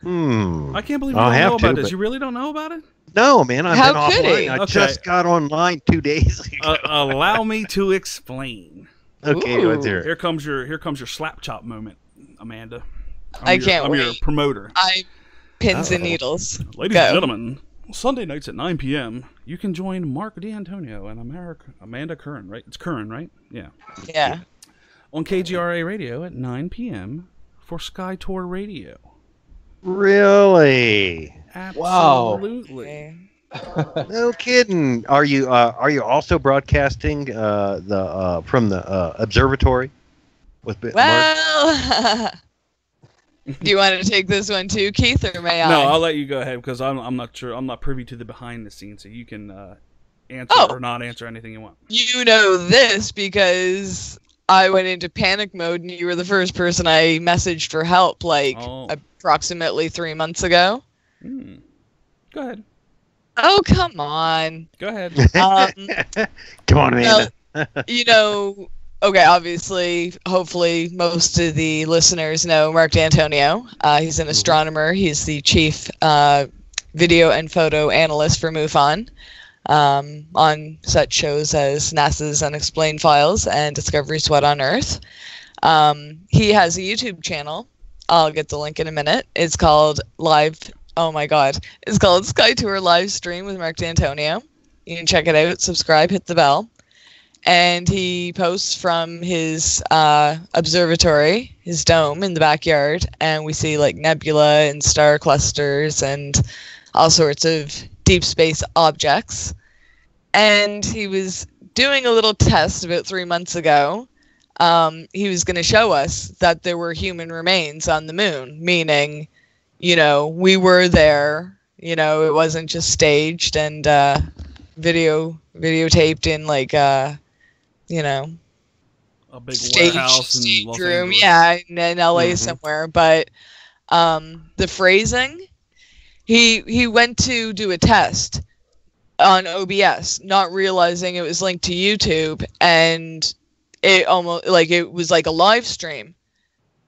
I can't believe you don't know about this. You really don't know about it? No, man. I've been offline. I Okay. just got online 2 days ago. Allow me to explain. Okay, let's hear it. Here comes your slap chop moment, Amanda. I can't wait. I'm your promoter. Pins and needles. Ladies and gentlemen, Sunday nights at 9 p.m., you can join Mark D'Antonio and Amanda Curran, right? It's Curran, right? Yeah. Yeah. On KGRA Radio at 9 p.m. for Sky Tour Radio. Really? Absolutely. Wow. No kidding. Are you also broadcasting from the observatory with Mark? Do you want to take this one too, Keith, or may I? No, I'll let you go ahead because I'm not sure. I'm not privy to the behind the scenes, so you can answer or not answer anything you want. You know this because I went into panic mode, and you were the first person I messaged for help, approximately 3 months ago. Go ahead. Oh, come on. Go ahead. Come on, Amanda. Okay, obviously, hopefully, most of the listeners know Mark D'Antonio. He's an astronomer. He's the chief video and photo analyst for MUFON on such shows as NASA's Unexplained Files and Discovery's What on Earth. He has a YouTube channel. I'll get the link in a minute. It's called it's called Sky Tour Live Stream with Mark D'Antonio. You can check it out, subscribe, hit the bell. And he posts from his observatory, his dome in the backyard, and we see like nebula and star clusters and all sorts of deep space objects. And he was doing a little test about 3 months ago. He was going to show us that there were human remains on the moon, meaning, we were there. It wasn't just staged and videotaped in a big warehouse in Los Angeles. Yeah, in LA somewhere. But the phrasing, he went to do a test on OBS, not realizing it was linked to YouTube, and it almost it was like a live stream,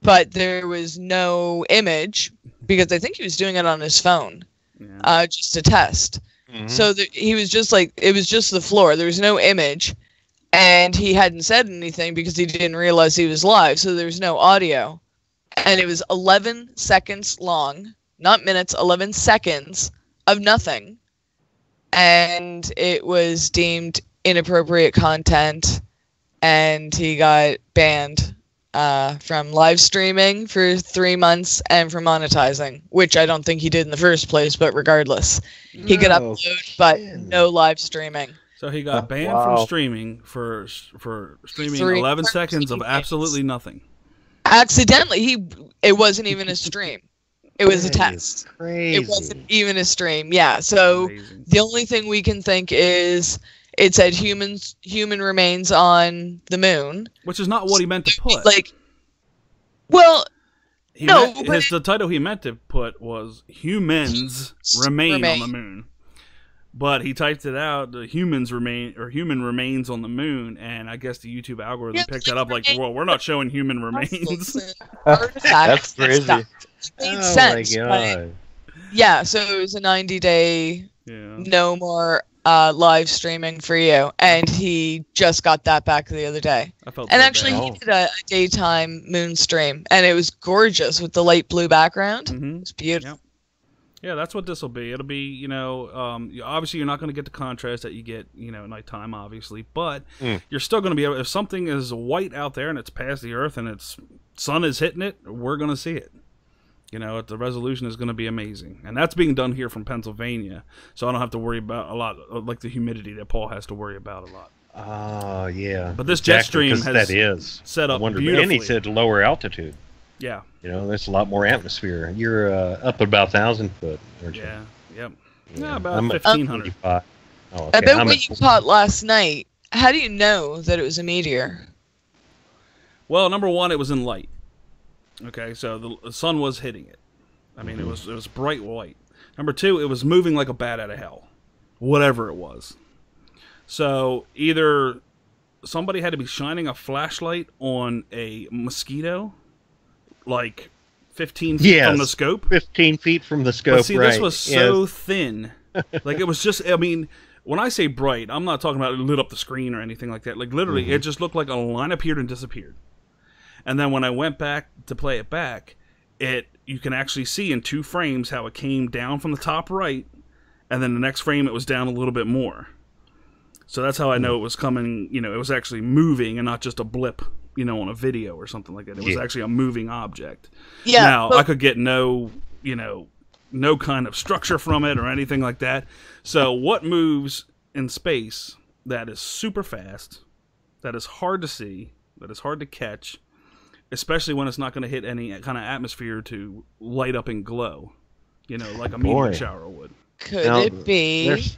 but there was no image because I think he was doing it on his phone, just a test. So he was just it was just the floor. There was no image. And he hadn't said anything because he didn't realize he was live, so there was no audio. And it was 11 seconds long, not minutes, 11 seconds of nothing. And it was deemed inappropriate content, and he got banned from live streaming for 3 months and from monetizing, which I don't think he did in the first place, but regardless. He could upload, but no live streaming. So he got banned from streaming for streaming 11 seconds of absolutely nothing. Accidentally, it wasn't even a stream. It was a test. Crazy. It wasn't even a stream. Yeah. So the only thing we can think is it said human remains on the moon, which is not what he meant to put. The title he meant to put was "Humans Remain on the Moon." But he typed it out, the human remains on the moon, and I guess the YouTube algorithm picked that up well, we're not showing human remains. That's crazy. It made sense. Oh my God. Yeah, so it was a 90-day, no more live streaming for you, and he just got that back the other day. He did a daytime moon stream, and it was gorgeous with the light blue background. It was beautiful. Yep. Yeah, that's what this will be. It'll be, obviously you're not going to get the contrast that you get, nighttime, obviously, but you're still going to be able, if something is white out there and it's past the Earth and its sun is hitting it, we're going to see it. The resolution is going to be amazing. And that's being done here from Pennsylvania, so I don't have to worry about a lot, like the humidity that Paul has to worry about a lot. Oh, yeah. But this jet stream has set up beautifully. And he said lower altitude. Yeah. You know, there's a lot more atmosphere. You're up about 1,000 foot, aren't you? Yeah. Yep. Yeah, about 1,500. Oh, okay. I bet what you caught last night. How do you know that it was a meteor? Well, number one, it was in light. Okay, so the sun was hitting it. I mean, it was bright white. Number two, it was moving like a bat out of hell, whatever it was. So either somebody had to be shining a flashlight on a mosquito, like 15 feet from the scope. 15 feet from the scope, but see, this was so thin. Like, it was just, I mean, when I say bright, I'm not talking about it lit up the screen or anything like that. Like, literally, it just looked like a line appeared and disappeared. And then when I went back to play it back, you can actually see in 2 frames how it came down from the top right, and then the next frame it was down a little bit more. So that's how I know it was coming, you know, it was actually moving and not just a blip, you know, on a video or something like that. It was actually a moving object. Yeah. Now, I could get no kind of structure from it or anything like that. So what moves in space that is super fast, that is hard to see, that is hard to catch, especially when it's not going to hit any kind of atmosphere to light up and glow, you know, like a meteor shower would. Could it be...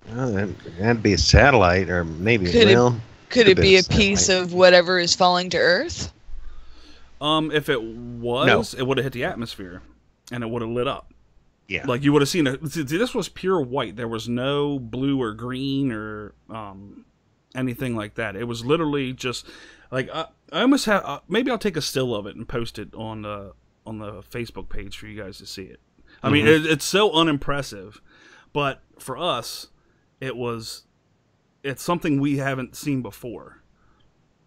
that'd be a satellite, or maybe could it be a piece of whatever is falling to Earth? If it was, it would have hit the atmosphere, and it would have lit up. Yeah, like you would have seen it. See, this was pure white. There was no blue or green or anything like that. It was literally just like I almost have. Maybe I'll take a still of it and post it on the Facebook page for you guys to see it. I mean, it's so unimpressive, but for us, it's something we haven't seen before.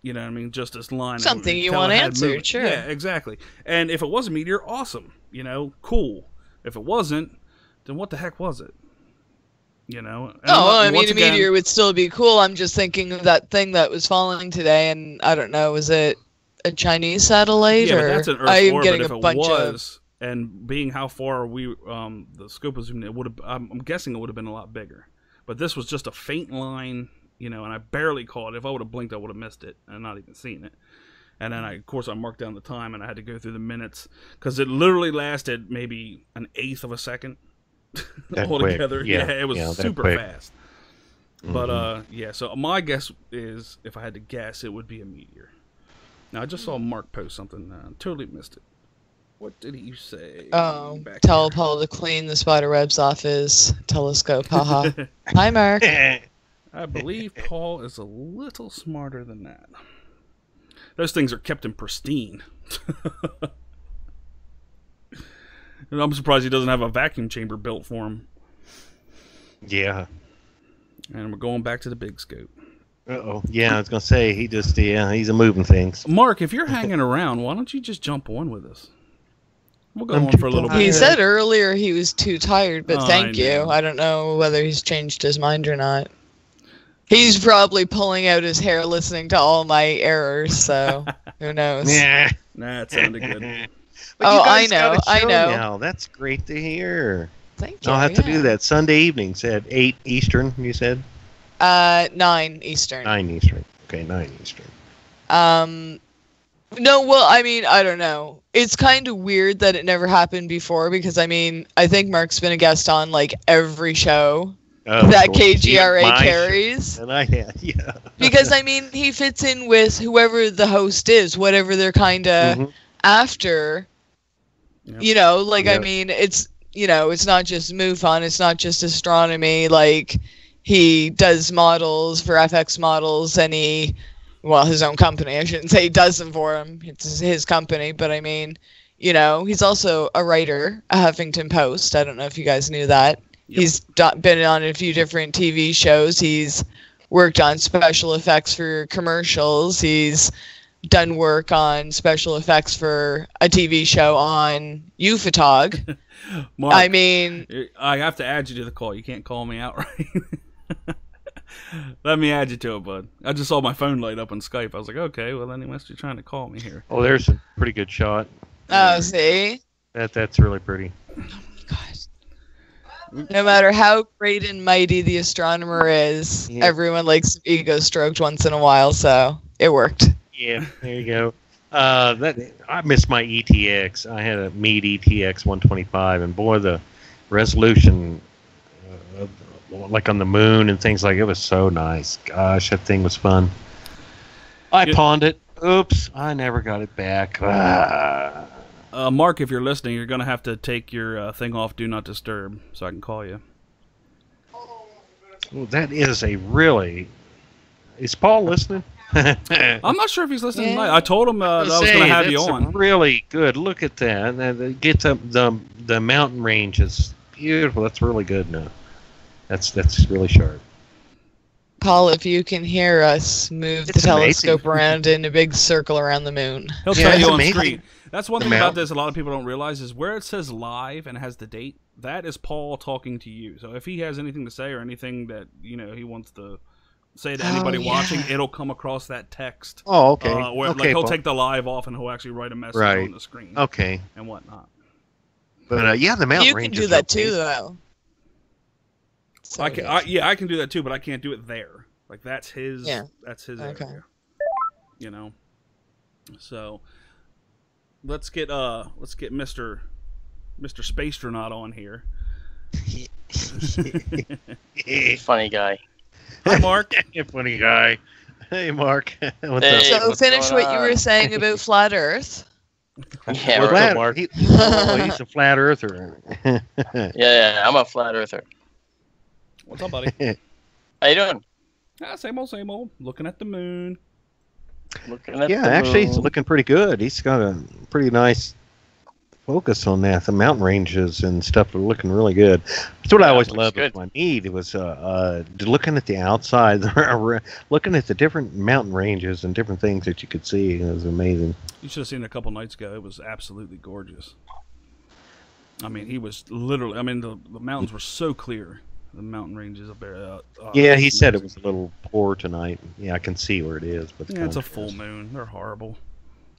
You know what I mean? Just this line. Something you want answered, sure. Yeah, exactly. And if it was a meteor, awesome. You know, cool. If it wasn't, then what the heck was it? You know? And I mean, a meteor would still be cool. I'm just thinking of that thing that was falling today, and I don't know, was it a Chinese satellite? Yeah, or but that's an Earth orbit. If it was, and being how far the scope was, I'm guessing it would have been a lot bigger. But this was just a faint line, you know, and I barely caught it. If I would have blinked, I would have missed it and not even seen it. And then, of course, I marked down the time, and I had to go through the minutes because it literally lasted maybe an eighth of a second altogether. Yeah, it was super fast. But, so my guess is, if I had to guess, it would be a meteor. Now, I just saw Mark post something. Totally missed it. What did he say? Oh, tell Paul to clean the spider webs off his telescope. Haha. Hi, Mark. I believe Paul is a little smarter than that. Those things are kept in pristine. And I'm surprised he doesn't have a vacuum chamber built for him. Yeah. And we're going back to the big scope. Uh-oh. Yeah, I was going to say, he's a moving things. Mark, if you're hanging around, why don't you just jump on with us? We'll go on for a little bit. He said earlier he was too tired, but thank you. I don't know whether he's changed his mind or not. He's probably pulling out his hair listening to all my errors, so who knows? Yeah. Nah, it sounded good. I know. Now. That's great to hear. Thank you. I'll have to do that Sunday evenings at 8 Eastern, you said? 9 Eastern. 9 Eastern. Okay, 9 Eastern. No, well, I mean, I don't know. It's kind of weird that it never happened before because, I mean, I think Mark's been a guest on, like, every show that KGRA carries. And I had, yeah. Because, I mean, he fits in with whoever the host is, whatever they're kind of after. Yep. You know, like, I mean, it's, you know, it's not just MUFON, it's not just astronomy. Like, he does models for FX Models, and his own company. I shouldn't say he does them for him. It's his company. But, I mean, you know, he's also a writer at Huffington Post. I don't know if you guys knew that. Yep. He's been on a few different TV shows. He's worked on special effects for commercials. He's done work on special effects for a TV show on Ufotog. Mark, I mean, I have to add you to the call. You can't call me outright. Let me add you to it, bud. I just saw my phone light up on Skype. I was like, okay, well, then he must be trying to call me here. Oh, there's a pretty good shot. Oh, see? That's really pretty. Oh, my God. No matter how great and mighty the astronomer is, everyone likes ego stroked once in a while, so it worked. Yeah, there you go. I missed my ETX. I had a Meade ETX 125, and boy, the resolution, like on the moon and things like it was so nice. Gosh, that thing was fun. I pawned it. Oops, I never got it back. Mark, if you're listening, you're going to have to take your thing off Do Not Disturb so I can call you. Well, that is a really... Is Paul listening? I'm not sure if he's listening tonight. I told him that I was going to have you on. Really good. Look at that. Get the mountain range is beautiful. That's really good now. That's really sharp. Paul, if you can hear us move the telescope around in a big circle around the moon. He'll tell you on screen. That's one thing about this a lot of people don't realize is where it says live and has the date, that is Paul talking to you. So if he has anything to say or anything that he wants to say to anybody watching, it'll come across that text. Oh, okay. Like he'll take the live off and he'll actually write a message on the screen. Okay. And whatnot. But the mountain range. You can do that too, though. I can do that too, but I can't do it there. Like that's his. Yeah. That's his area. So let's get Mr. Spacetronaut on here. Funny guy. Hi, Mark. Funny guy. Hey, Mark. What's up? So finish what you were saying about flat Earth. Yeah, Mark. He's a flat earther. Yeah, I'm a flat earther. What's up, buddy? How you doing? Same old. Looking at the moon. He's looking pretty good. He's got a pretty nice focus on that. The mountain ranges and stuff are looking really good. That's what I always loved with my Meade. It was looking at the outside, looking at the different mountain ranges and different things that you could see. It was amazing. You should have seen it a couple nights ago. It was absolutely gorgeous. I mean, he was literally. I mean, the mountains were so clear. The mountain ranges up there. He said it was a little poor tonight. Yeah, I can see where it is, but it's a full moon. They're horrible.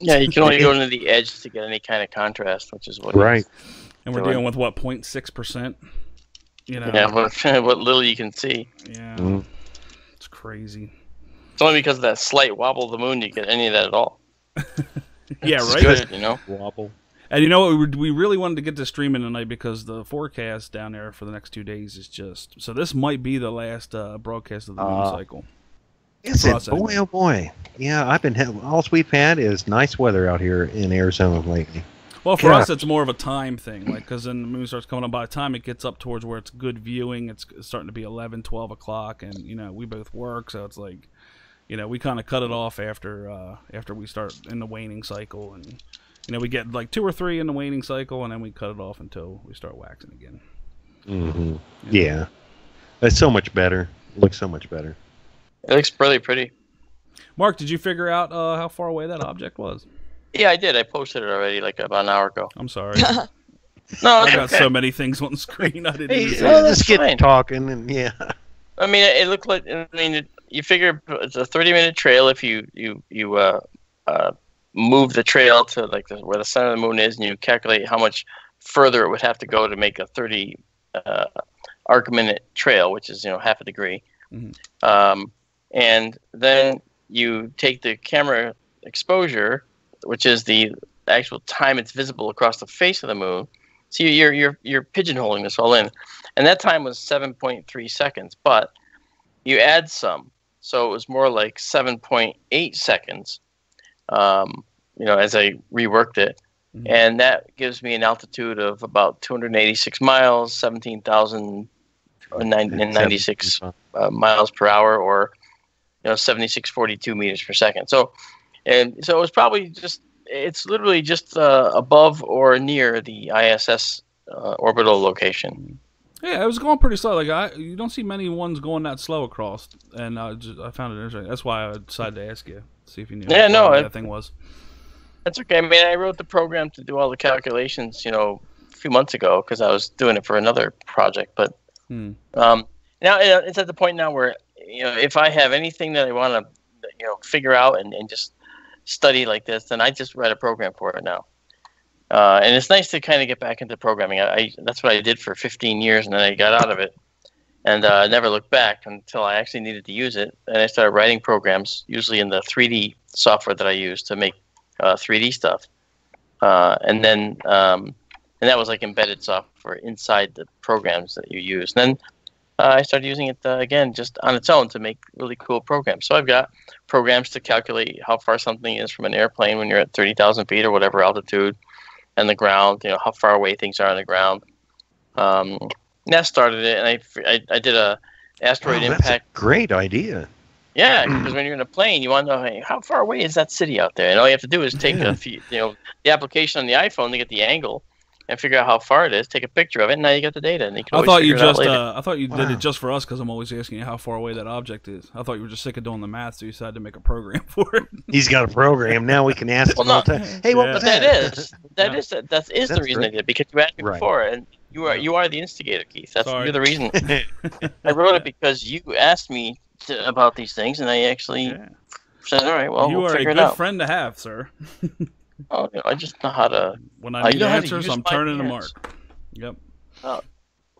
Yeah, you can only go into the edge to get any kind of contrast, which is what. Right. And we're dealing with what 0.6%. Yeah, what little you can see. Yeah, it's crazy. It's only because of that slight wobble of the moon you get any of that at all. Yeah, right. Good, wobble. And you know what? We really wanted to get this streaming tonight because the forecast down there for the next 2 days is just... So this might be the last broadcast of the moon cycle. Is it? Boy, oh boy. Yeah, all we've had is nice weather out here in Arizona lately. Well, for us, it's more of a time thing. Like, because then the moon starts coming up. By the time it gets up towards where it's good viewing, it's starting to be 11, 12 o'clock. And, we both work, so it's like, we kind of cut it off after we start in the waning cycle. And... we get like 2 or 3 in the waning cycle, and then we cut it off until we start waxing again. Mm-hmm. Yeah. It's so much better. It looks so much better. It looks really pretty. Mark, did you figure out how far away that object was? Yeah, I did. I posted it already like about an hour ago. I'm sorry. No, I got so many things on the screen. I didn't even let's get talking. And I mean, it looked like. I mean, you figure it's a 30-minute trail if you move the trail to like where the center of the moon is, and you calculate how much further it would have to go to make a 30 arc minute trail, which is half a degree. Mm-hmm. And then you take the camera exposure, which is the actual time it's visible across the face of the moon. So you're pigeonholing this all in, and that time was 7.3 seconds. But you add some, so it was more like 7.8 seconds. As I reworked it. Mm-hmm. And that gives me an altitude of about 286 miles, 17,096 miles per hour, or 7642 meters per second. So it was probably it's literally just above or near the ISS orbital location. Yeah, it was going pretty slow. Like you don't see many ones going that slow across, and I found it interesting. That's why I decided to ask you, see if you knew what that thing was. That's okay. I mean, I wrote the program to do all the calculations, a few months ago because I was doing it for another project. But now it's at the point now where if I have anything that I want to figure out and just study like this, then I just write a program for it now. And it's nice to kind of get back into programming. That's what I did for 15 years, and then I got out of it. And I never looked back until I actually needed to use it. And I started writing programs, usually in the 3D software that I use to make 3D stuff, and that was like embedded software inside the programs that you use. And then I started using it again just on its own to make really cool programs. So I've got programs to calculate how far something is from an airplane when you're at 30,000 feet or whatever altitude, and the ground. How far away things are on the ground. That started it, and I did a asteroid impact. That's a great idea. Yeah, because when you're in a plane, you want to know, hey, how far away is that city out there? And all you have to do is take the application on the iPhone to get the angle and figure out how far it is. Take a picture of it, and now you get the data. And you can I thought you did it just for us because I'm always asking you how far away that object is. I thought you were just sick of doing the math, so you decided to make a program for it. He's got a program now. We can ask him all the time. Hey, what was that? That is the reason I did it, because you asked me before, and you are the instigator, Keith. You're the reason. I wrote it because you asked me about these things, and I actually said, all right, well, we'll figure it out. You are a good friend to have, sir. Oh, I just know how to. When I need answers, I'm turning to Mark. Yep.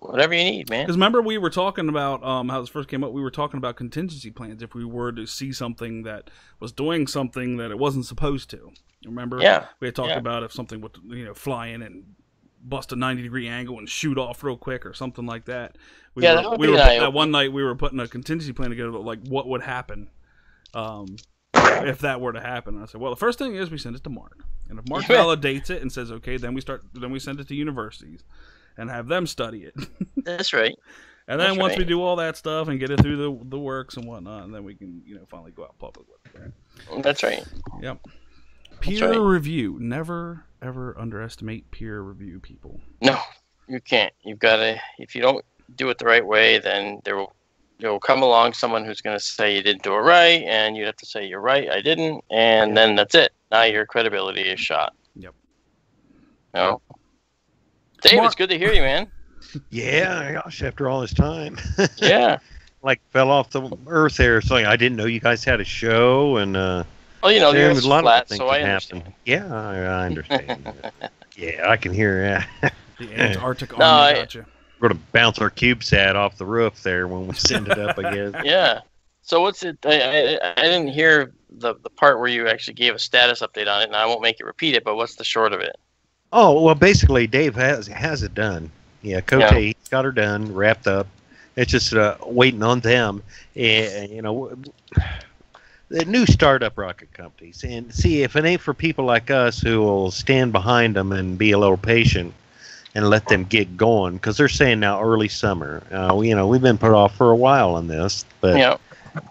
Whatever you need, man. Because remember, we were talking about how this first came up. We were talking about contingency plans if we were to see something that was doing something that it wasn't supposed to. Remember? Yeah. We had talked about if something would fly in and bust a 90-degree angle and shoot off real quick or something like that. One night we were putting a contingency plan together, like what would happen if that were to happen. And I said, well, the first thing is we send it to Mark, and if Mark validates it and says okay, then we send it to universities and have them study it. That's right. And then once we do all that stuff and get it through the works and whatnot, and then we can finally go out public with it. That's right. Yep. Peer review. Never ever underestimate peer review people. No, you can't. You've got to. If you don't do it the right way, then there will come along someone who's going to say you didn't do it right, and you have to say you're right, I didn't, and then that's it. Now your credibility is shot. Yep. No. Dave, it's good to hear you, man. Yeah, gosh, after all this time. Yeah. Like fell off the earth there. So I didn't know you guys had a show, and the earth's flat, so I understand. Happen. Yeah, I understand. Yeah, I can hear the Antarctic Army got you. We're going to bounce our CubeSat off the roof there when we send it up, I guess. Yeah. So what's it? I didn't hear the part where you actually gave a status update on it, and I won't make you repeat it, but what's the short of it? Oh, well, basically, Dave has it done. Yeah, Cote got her done, wrapped up. It's just waiting on them. The new startup rocket companies. And see, if it ain't for people like us who will stand behind them and be a little patient and let them get going, because they're saying now early summer. We've been put off for a while on this, but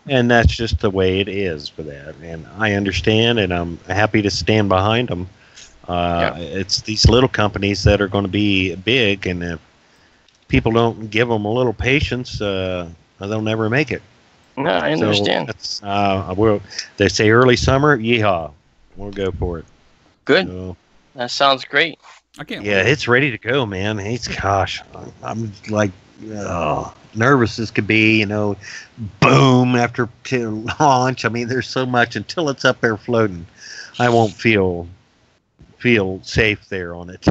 and that's just the way it is for that. And I understand, and I'm happy to stand behind them. It's these little companies that are going to be big, and if people don't give them a little patience, they'll never make it. No, I understand. They say early summer, yeehaw, we'll go for it. Good. That sounds great. I can't. Yeah, it's ready to go, man. I'm like nervous as could be. Boom after launch. I mean, there's so much until it's up there floating. I won't feel safe there on it.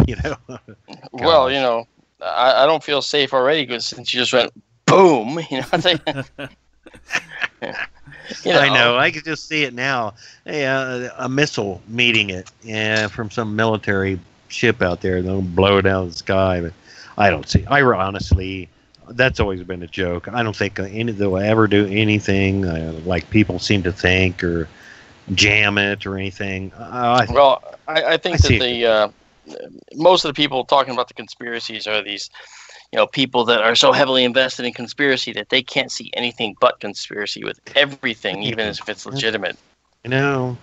Well, I don't feel safe already because since you just went boom. I know. I can just see it now. A missile meeting it, from some military ship out there. They'll blow it out of the sky. But I don't see. Honestly, that's always been a joke. I don't think they'll ever do anything like people seem to think, or jam it or anything. I think that most of the people talking about the conspiracies are these. People that are so heavily invested in conspiracy that they can't see anything but conspiracy with everything, even if it's legitimate. So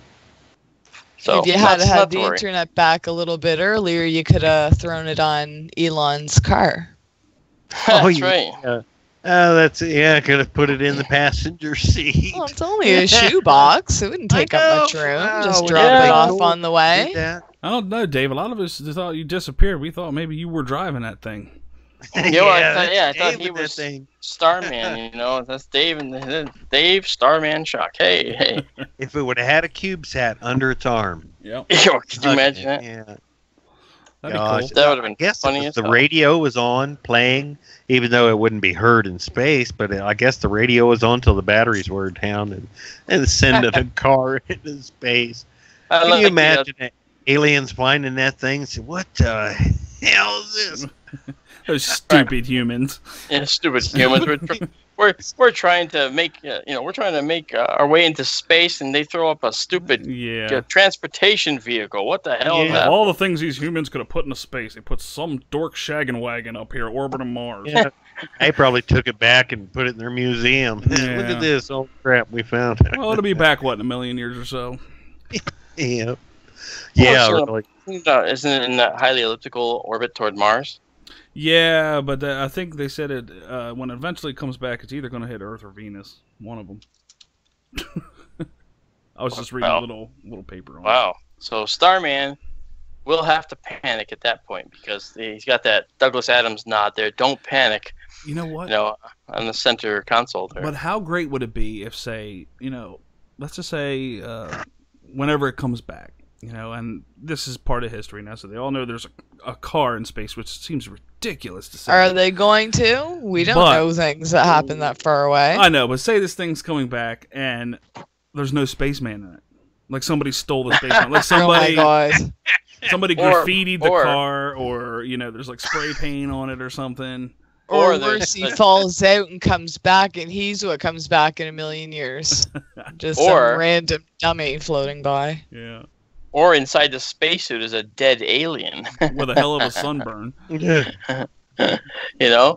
if you had the internet back a little bit earlier, you could have thrown it on Elon's car. That's right. I could have put it in the passenger seat. Well, it's only a shoebox. It wouldn't take up much room. Just drop it off on the way. I don't know, Dave. A lot of us thought you disappeared. We thought maybe you were driving that thing. I thought he was Starman, that's Dave and Dave Starman Shock. Hey. If it would have had a CubeSat under its arm. Yep. Could you imagine that? Yeah. That'd be cool. That would have been funny. The radio was on, playing, even though it wouldn't be heard in space, but I guess the radio was on till the batteries were down and sending a car into space. Can you imagine aliens flying in that thing? Say, what the hell is this? Those stupid humans. Yeah, stupid humans. We're trying to make we're trying to make our way into space, and they throw up a stupid transportation vehicle. What the hell? Yeah. All the things these humans could have put into space, they put some dork shaggin' wagon up here orbiting Mars. Yeah. They probably took it back and put it in their museum. Yeah. Look at this old crap we found. Well, it'll be back in a million years or so. Yeah. Yeah, really. Isn't it in that highly elliptical orbit toward Mars? Yeah, but I think they said it when it eventually comes back, it's either going to hit Earth or Venus. One of them. I was just reading a little paper on it. Wow. So Starman will have to panic at that point because he's got that Douglas Adams nod there. Don't panic. You know what? On the center console there. But how great would it be if, say, let's just say whenever it comes back, and this is part of history now, so they all know there's a car in space, which seems ridiculous to say. Are they going to? We don't know things that happen that far away. I know, but say this thing's coming back and there's no spaceman in it. Like somebody stole the spaceman. Like somebody, oh my God. Somebody graffitied the car, or there's like spray paint on it or something. Or worse, he falls out and comes back, and he's what comes back in a million years. Just some random dummy floating by. Yeah. Or inside the spacesuit is a dead alien. With a hell of a sunburn. Or the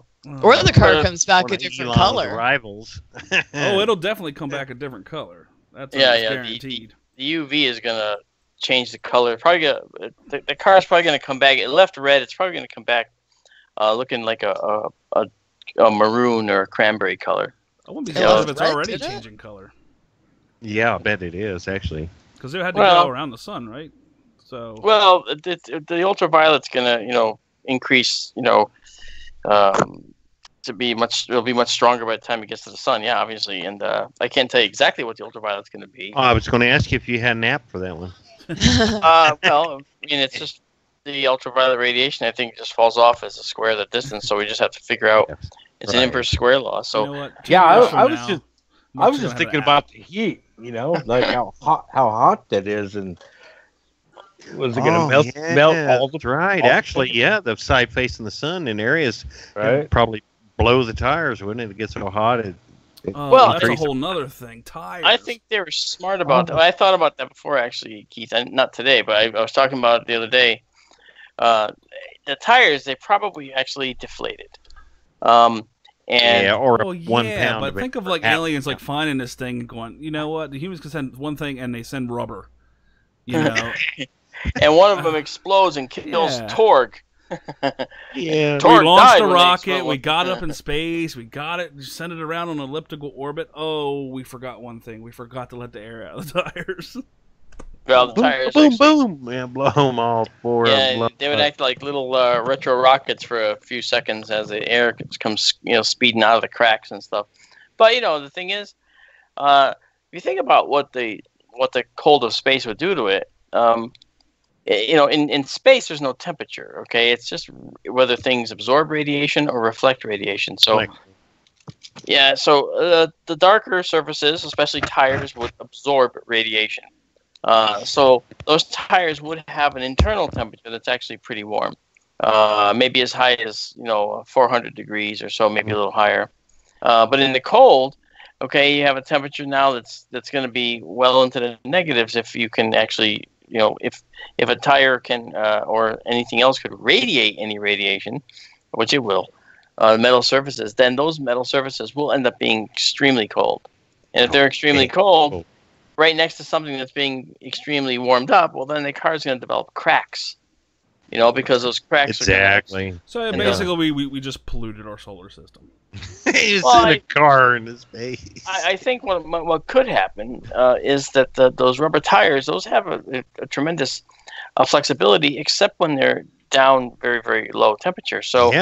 car comes back a different color. Rivals. Oh, it'll definitely come back a different color. That's guaranteed. The UV is going to change the color. Probably the car's probably going to come back. It left red. It's probably going to come back looking like a maroon or a cranberry color. I wouldn't be surprised if it's already changing color. Yeah, I bet it is, actually. Because it had to go around the sun, right? So. Well, the ultraviolet's gonna, increase, it'll be much stronger by the time it gets to the sun. Yeah, obviously, and I can't tell you exactly what the ultraviolet's gonna be. Oh, I was going to ask you if you had an app for that one. Well, it's just the ultraviolet radiation. I think just falls off as a square of the distance. So we just have to figure out. It's an inverse square law. So I was just thinking about the heat. Like how hot that is, and was it going to melt all the right? Actually, the side facing the sun in areas probably blow the tires, wouldn't it? It gets so hot. That's a whole nother thing. Tires. I think they were smart about that. I thought about that before, actually, Keith. Not today, but I was talking about it the other day. The tires, they probably actually deflated. One pound. But think of aliens finding this thing and going, you know what? The humans can send one thing and they send rubber. And one of them explodes and kills Torg. We launched the rocket. We got up in space. We got it. Sent it around on an elliptical orbit. Oh, we forgot one thing. We forgot to let the air out of the tires. Well, the tires boom. Yeah, blow them all four. Yeah, they would act like little retro rockets for a few seconds as the air comes, speeding out of the cracks and stuff. But the thing is, if you think about what the cold of space would do to it, in space there's no temperature. Okay, it's just whether things absorb radiation or reflect radiation. So, the darker surfaces, especially tires, would absorb radiation. So those tires would have an internal temperature that's actually pretty warm, maybe as high as 400 degrees or so, maybe a little higher. But in the cold, you have a temperature now that's going to be well into the negatives if you can actually, if a tire can or anything else could radiate any radiation, which it will, metal surfaces, then those metal surfaces will end up being extremely cold. And if they're extremely cold, right next to something that's being extremely warmed up, well, then the car's going to develop cracks, because those cracks are So basically, we just polluted our solar system. You sent a car into space. I think what could happen is that those rubber tires, those have a tremendous flexibility, except when they're down very, very low temperature. So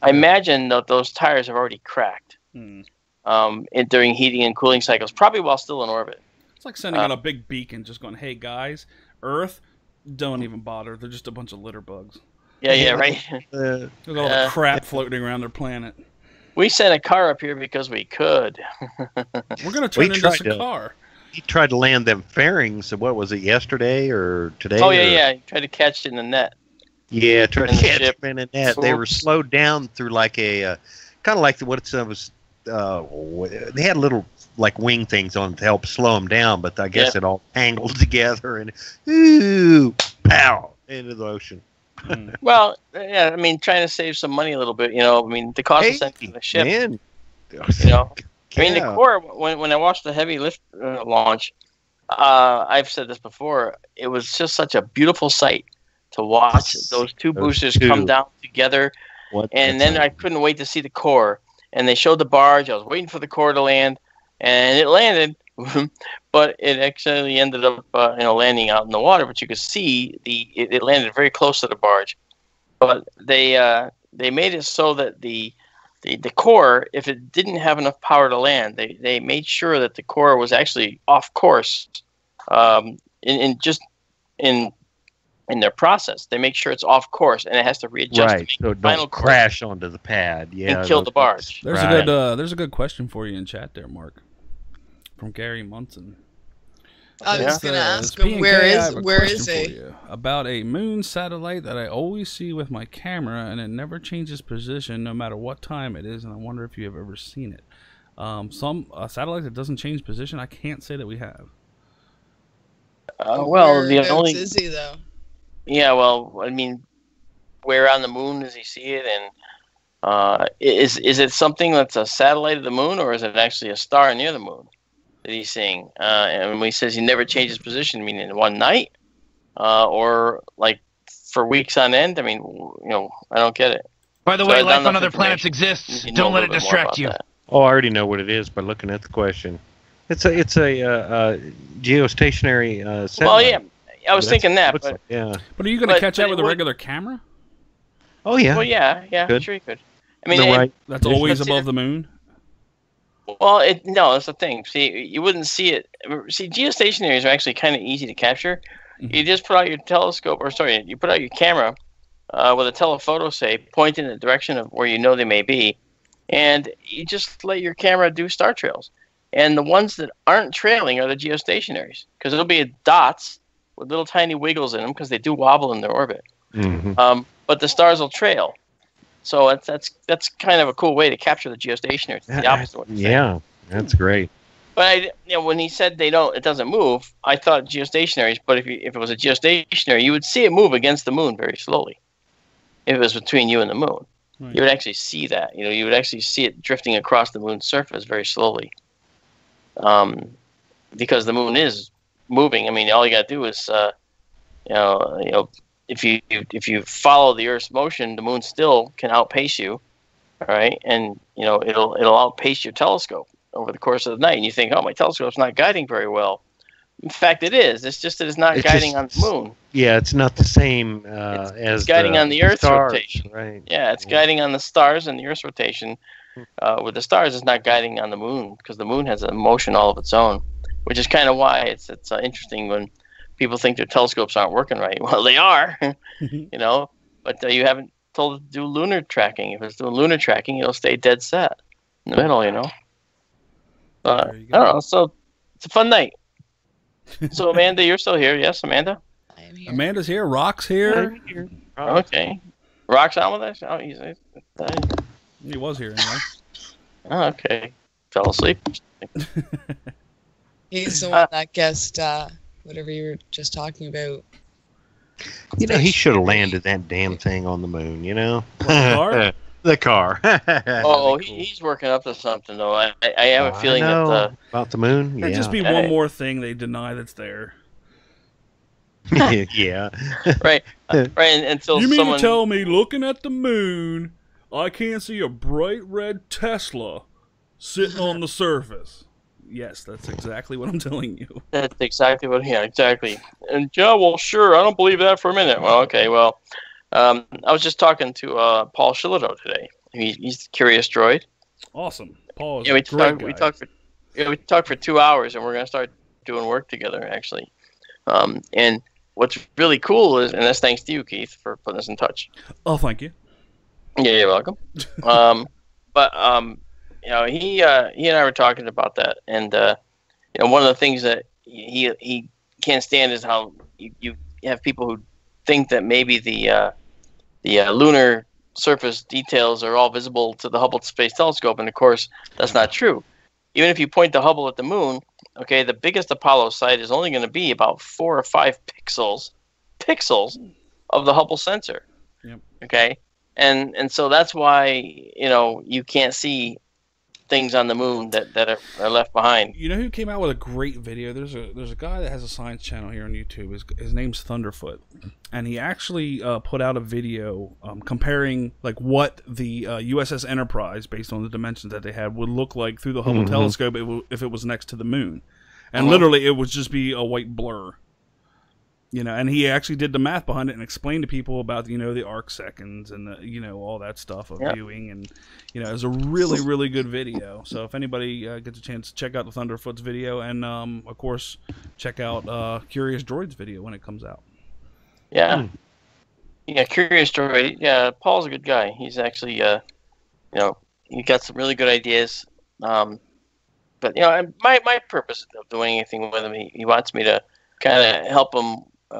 I imagine that those tires have already cracked during heating and cooling cycles, probably while still in orbit. It's like sending out a big beacon, just going, "Hey guys, Earth, don't even bother. They're just a bunch of litter bugs." Yeah, right. There's all the crap floating around their planet. We sent a car up here because we could. We're gonna turn into a car. he tried to land them fairings. What was it, yesterday or today? Oh yeah. He tried to catch it in the net. Yeah, tried to catch them in the net. They were slowed down through like a kind of like what it was. They had little like wing things on to help slow them down, but I guess it all tangled together and pow into the ocean. Well, yeah, I mean, trying to save some money a little bit, I mean, the cost of sending the ship, man. I mean, the core, when I watched the heavy lift launch, I've said this before, it was just such a beautiful sight to watch those two boosters come down together, and then I couldn't wait to see the core, and they showed the barge. I was waiting for the core to land, and it landed, but it actually ended up, landing out in the water. But you could see it landed very close to the barge. But they made it so that the core, if it didn't have enough power to land, they made sure that the core was actually off course. In their process, they make sure it's off course and it has to readjust to make so the final crash onto the pad. Yeah, and kill the barge. There's a good question for you in chat there, Mark, from Gary Munson. I was going to ask him, where is he? About a moon satellite that I always see with my camera, and it never changes position no matter what time it is, and I wonder if you have ever seen it. A satellite that doesn't change position, I can't say that we have. The only is he though? Yeah, well, I mean, where on the moon does he see it, and is it something that's a satellite of the moon, or is it actually a star near the moon that he's seeing? And when he says he never changes position, meaning in one night, or like for weeks on end. I mean, I don't get it. By the way, life on other planets exists. Don't let it distract you. Oh, I already know what it is by looking at the question. It's a geostationary satellite. Well, yeah. I was thinking that, but yeah. But are you going to catch that with a regular camera? Oh yeah. Well, yeah, sure you could. I mean, that's always above the moon. Well, no, that's the thing. See, you wouldn't see it. See, geostationaries are actually kind of easy to capture. Mm-hmm. You just put out your you put out your camera with a telephoto, say, point in the direction of where you know they may be, and you just let your camera do star trails. And the ones that aren't trailing are the geostationaries, because it'll be dots with little tiny wiggles in them, because they do wobble in their orbit. Mm-hmm. But the stars will trail. So that's kind of a cool way to capture the geostationary. It's the opposite of what you're saying. That's great. But when he said it doesn't move, I thought geostationaries. But if it was a geostationary, you would see it move against the moon very slowly. If it was between you and the moon, you would actually see that. You would actually see it drifting across the moon's surface very slowly. Because the moon is moving. I mean, all you got to do is, if you follow the Earth's motion, the moon still can outpace you, all right? And it'll outpace your telescope over the course of the night. And you think, oh, my telescope's not guiding very well. In fact, it is. It's just that it's not guiding on the moon. Yeah, it's not the same as it's guiding on the Earth's stars, rotation. Right. Yeah, it's guiding on the stars and the Earth's rotation. With the stars, it's not guiding on the moon, because the moon has a motion all of its own, which is kind of why it's interesting when people think their telescopes aren't working right. Well, they are, but you haven't told it to do lunar tracking. If it's doing lunar tracking, it'll stay dead set in the middle, I don't know. So it's a fun night. So, Amanda, you're still here. Yes, Amanda? I am here. Amanda's here. Rock's here. Okay. Rock's on with us? Oh, he was here anyway. Oh, okay. Fell asleep. He's the one that guessed whatever you were just talking about. He should have landed that damn thing on the moon, The car? The car. He's working up to something, though. I have a feeling that... about the moon? There'd just be one more thing they deny that's there. Yeah. Right. Until you mean someone... to tell me, looking at the moon, I can't see a bright red Tesla sitting on the surface? Yes, that's exactly what I'm telling you. That's exactly what... Yeah, exactly. And, well, sure, I don't believe that for a minute. Well, okay, well... I was just talking to Paul Shillito today. He's the Curious Droid. Awesome. Paul is we talked for 2 hours, and we're going to start doing work together, actually. And what's really cool is, and that's thanks to you, Keith, for putting us in touch. Oh, thank you. Yeah, you're welcome. He and I were talking about that, and one of the things that he can't stand is how you have people who think that maybe the lunar surface details are all visible to the Hubble Space Telescope, and of course that's not true. Even if you point the Hubble at the moon, okay, the biggest Apollo site is only going to be about 4 or 5 pixels of the Hubble sensor. Yep. Okay, and so that's why you can't see things on the moon that are left behind. You know who came out with a great video? There's a guy that has a science channel here on YouTube. His name's Thunderfoot, and he actually put out a video comparing like what the USS Enterprise, based on the dimensions that they had, would look like through the Hubble telescope if it was next to the moon, and literally it would just be a white blur. And he actually did the math behind it and explained to people about, the arc seconds and all that stuff of viewing, and it was a really, really good video. So if anybody gets a chance, check out the Thunderfoot's video, and of course check out Curious Droid's video when it comes out. Yeah, Curious Droid. Yeah, Paul's a good guy. He's actually he got some really good ideas. But my purpose of doing anything with him, he wants me to kind of help him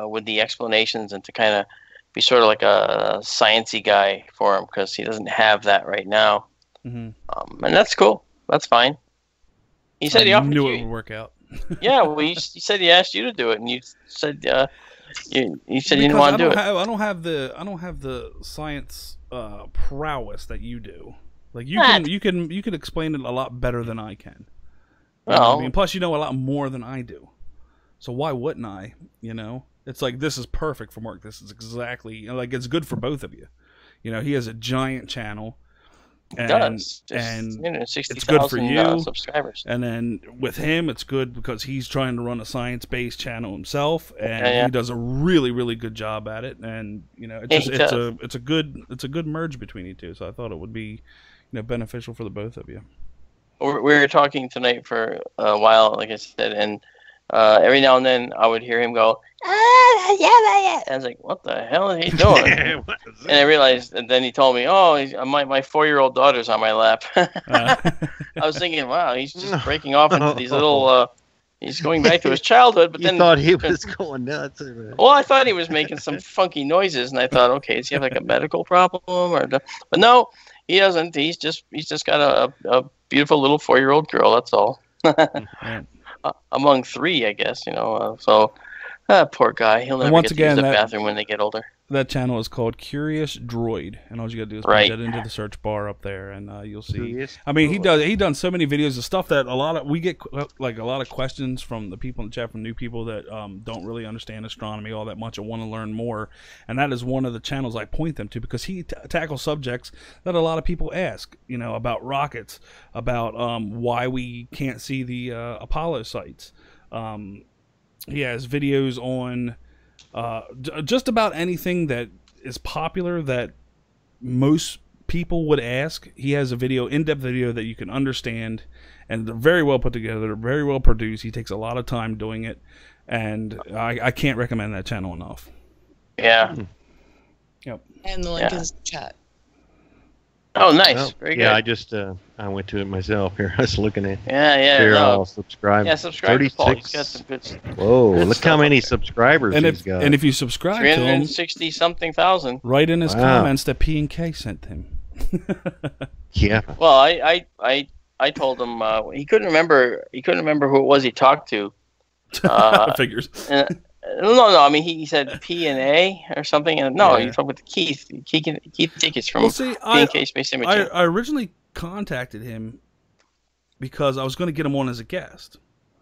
with the explanations, and to kind of be sort of like a sciencey guy for him, because he doesn't have that right now. And that's cool. That's fine. He said he offered knew it would work out. Yeah, well, he said he asked you to do it, and you said you said you didn't want to do it. I don't have the science prowess that you do. Like you can explain it a lot better than I can. Well, I mean, plus you know a lot more than I do. So why wouldn't I? It's like, this is perfect for Mark. This is exactly it's good for both of you. He has a giant channel, and it's good for you. Subscribers. And then with him, it's good because he's trying to run a science-based channel himself, and he does a really, really good job at it. And it's a good merge between you two. So I thought it would be beneficial for the both of you. We were talking tonight for a while, like I said, and every now and then I would hear him go, I was like, what the hell is he doing? And I realized, and then he told me, my 4-year-old daughter's on my lap. I was thinking, wow, he's just breaking off into these little, he's going back to his childhood. But then thought he was going nuts. Well, I thought he was making some funky noises, and I thought, okay, does he have like a medical problem? But no, he doesn't. He's just got a beautiful little 4-year-old girl, that's all. Among 3, I guess, so poor guy. He'll never get to use the bathroom when they get older. That channel is called Curious Droid, and all you gotta do is put that into the search bar up there, and you'll see. I mean, he done so many videos of stuff that we get like a lot of questions from the people in the chat, from new people that don't really understand astronomy all that much and want to learn more, and that is one of the channels I point them to, because he tackles subjects that a lot of people ask, about rockets, about why we can't see the Apollo sites. He has videos on just about anything that is popular that most people would ask. He has a in-depth video that you can understand, and they're very well put together. They're very well produced. He takes a lot of time doing it, and I can't recommend that channel enough. Yeah. Yep. And the link is in the chat. Oh, nice. Very good. Yeah, I just I went to it myself here. I was looking at. Yeah. They're all subscribed. Yeah, subscribe to Paul. He's got some good. Whoa! Look how many subscribers he's got. And if you subscribe to him, 360-something thousand. Write in his comments that P&K sent him. Yeah. Well, I told him he couldn't remember who it was he talked to. Figures. No. I mean, he said P and A or something, and no, you talked with Keith. Keith Tickets from P&K Space Imaging. I originally contacted him because I was going to get him on as a guest.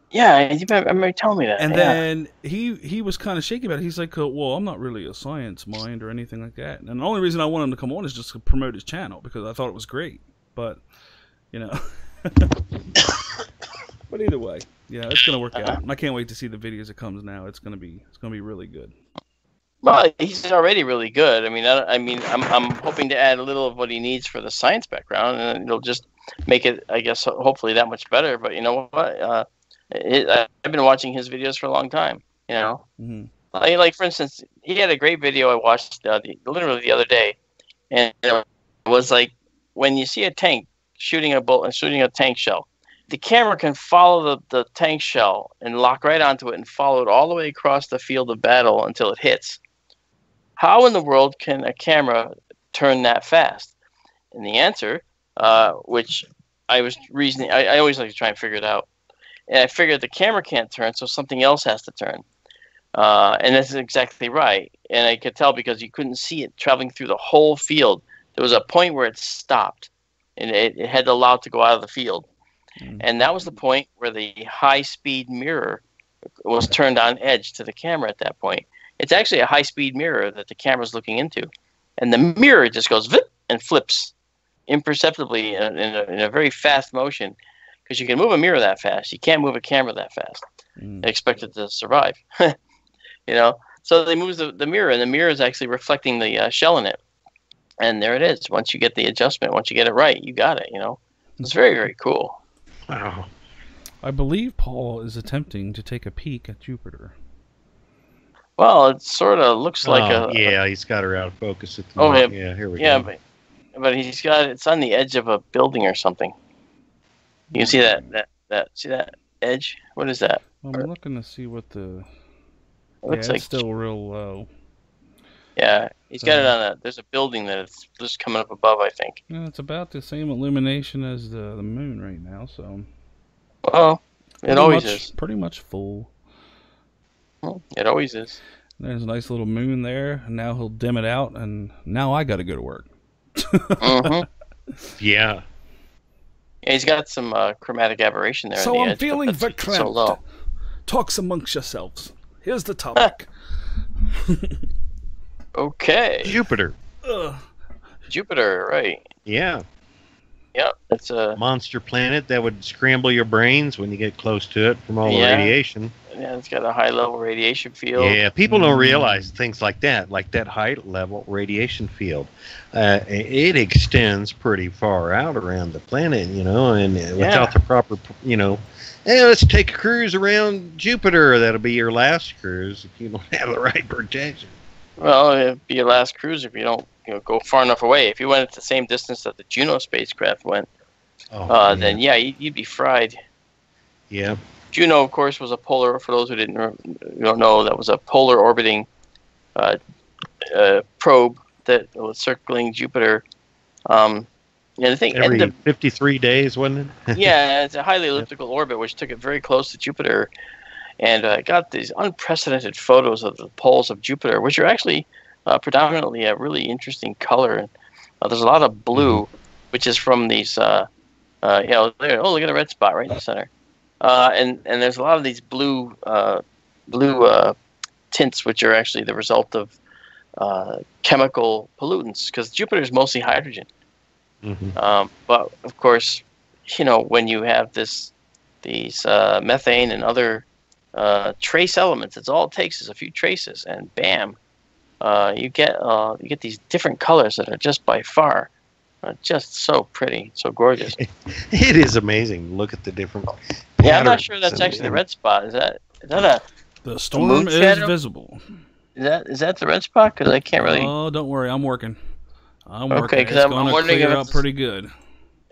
Yeah, you remember telling me that. And then he was kind of shaky about it. He's like, well, I'm not really a science mind or anything like that. And the only reason I wanted him to come on is just to promote his channel, because I thought it was great. But, but either way, yeah, it's gonna work out. I can't wait to see the videos that comes now. It's gonna be really good. Well, he's already really good. I mean, I'm hoping to add a little of what he needs for the science background, and it'll just make it, I guess, hopefully that much better. But you know what? I've been watching his videos for a long time. Like for instance, he had a great video I watched literally the other day, and it was like, when you see a tank shooting a bullet and shooting a tank shell, the camera can follow the tank shell and lock right onto it and follow it all the way across the field of battle until it hits. How in the world can a camera turn that fast? And the answer, which I was reasoning, I always like to try and figure it out. And I figured the camera can't turn, so something else has to turn. And that's exactly right. And I could tell because you couldn't see it traveling through the whole field. There was a point where it stopped, and it had to allow it to go out of the field. And that was the point where the high-speed mirror was turned on edge to the camera at that point. It's actually a high-speed mirror that the camera's looking into. And the mirror just goes vip and flips imperceptibly in a very fast motion. Because you can move a mirror that fast. You can't move a camera that fast and expect it to survive. So they move the mirror, and the mirror is actually reflecting the shell in it. And there it is. Once you get the adjustment, once you get it right, you got it, It's very, very cool. Wow. I believe Paul is attempting to take a peek at Jupiter. Well, it sort of looks like he's got her out of focus at the moment. Yeah, here we go. Yeah, but it's on the edge of a building or something. You can see that edge? What is that? I'm looking to see what the... It looks like it's still real low. Yeah, he's got it on there's a building that it's just coming up above, I think. Yeah, it's about the same illumination as the moon right now, so... Well, it always is. Pretty much full. Well, it always is. There's a nice little moon there, and now he'll dim it out, and now I gotta go to work. Yeah. Yeah, he's got some chromatic aberration there. So in the I'm edge, feeling verklempt. so low. Talks amongst yourselves. Here's the topic. Okay. Jupiter. Jupiter, right. Yeah. Yep, it's a monster planet that would scramble your brains when you get close to it from all the radiation. Yeah, it's got a high-level radiation field. Yeah, people don't realize things like that high-level radiation field. It extends pretty far out around the planet, and without the proper, hey, let's take a cruise around Jupiter. That'll be your last cruise if you don't have the right protection. Well, it'd be your last cruise if you don't go far enough away. If you went at the same distance that the Juno spacecraft went, then you'd be fried. Yeah. Juno, of course, was a polar. For those who don't know, that was a polar orbiting probe that was circling Jupiter. And I think every 53 days, wasn't it? Yeah, it's a highly elliptical orbit, which took it very close to Jupiter, and got these unprecedented photos of the poles of Jupiter, which are actually predominantly a really interesting color. There's a lot of blue, which is from these. Look at the red spot right in the center. And there's a lot of these blue tints, which are actually the result of chemical pollutants, because Jupiter is mostly hydrogen. But of course, when you have these methane and other trace elements, it's all it takes is a few traces, and bam, you get these different colors that are just by far just so pretty, so gorgeous. It is amazing. Look at the different. Yeah, I'm not sure that's actually the red spot. Is that the storm is visible? Is that the red spot? Because I can't really. Oh, don't worry, I'm working. Okay, because I'm wondering if it's pretty good.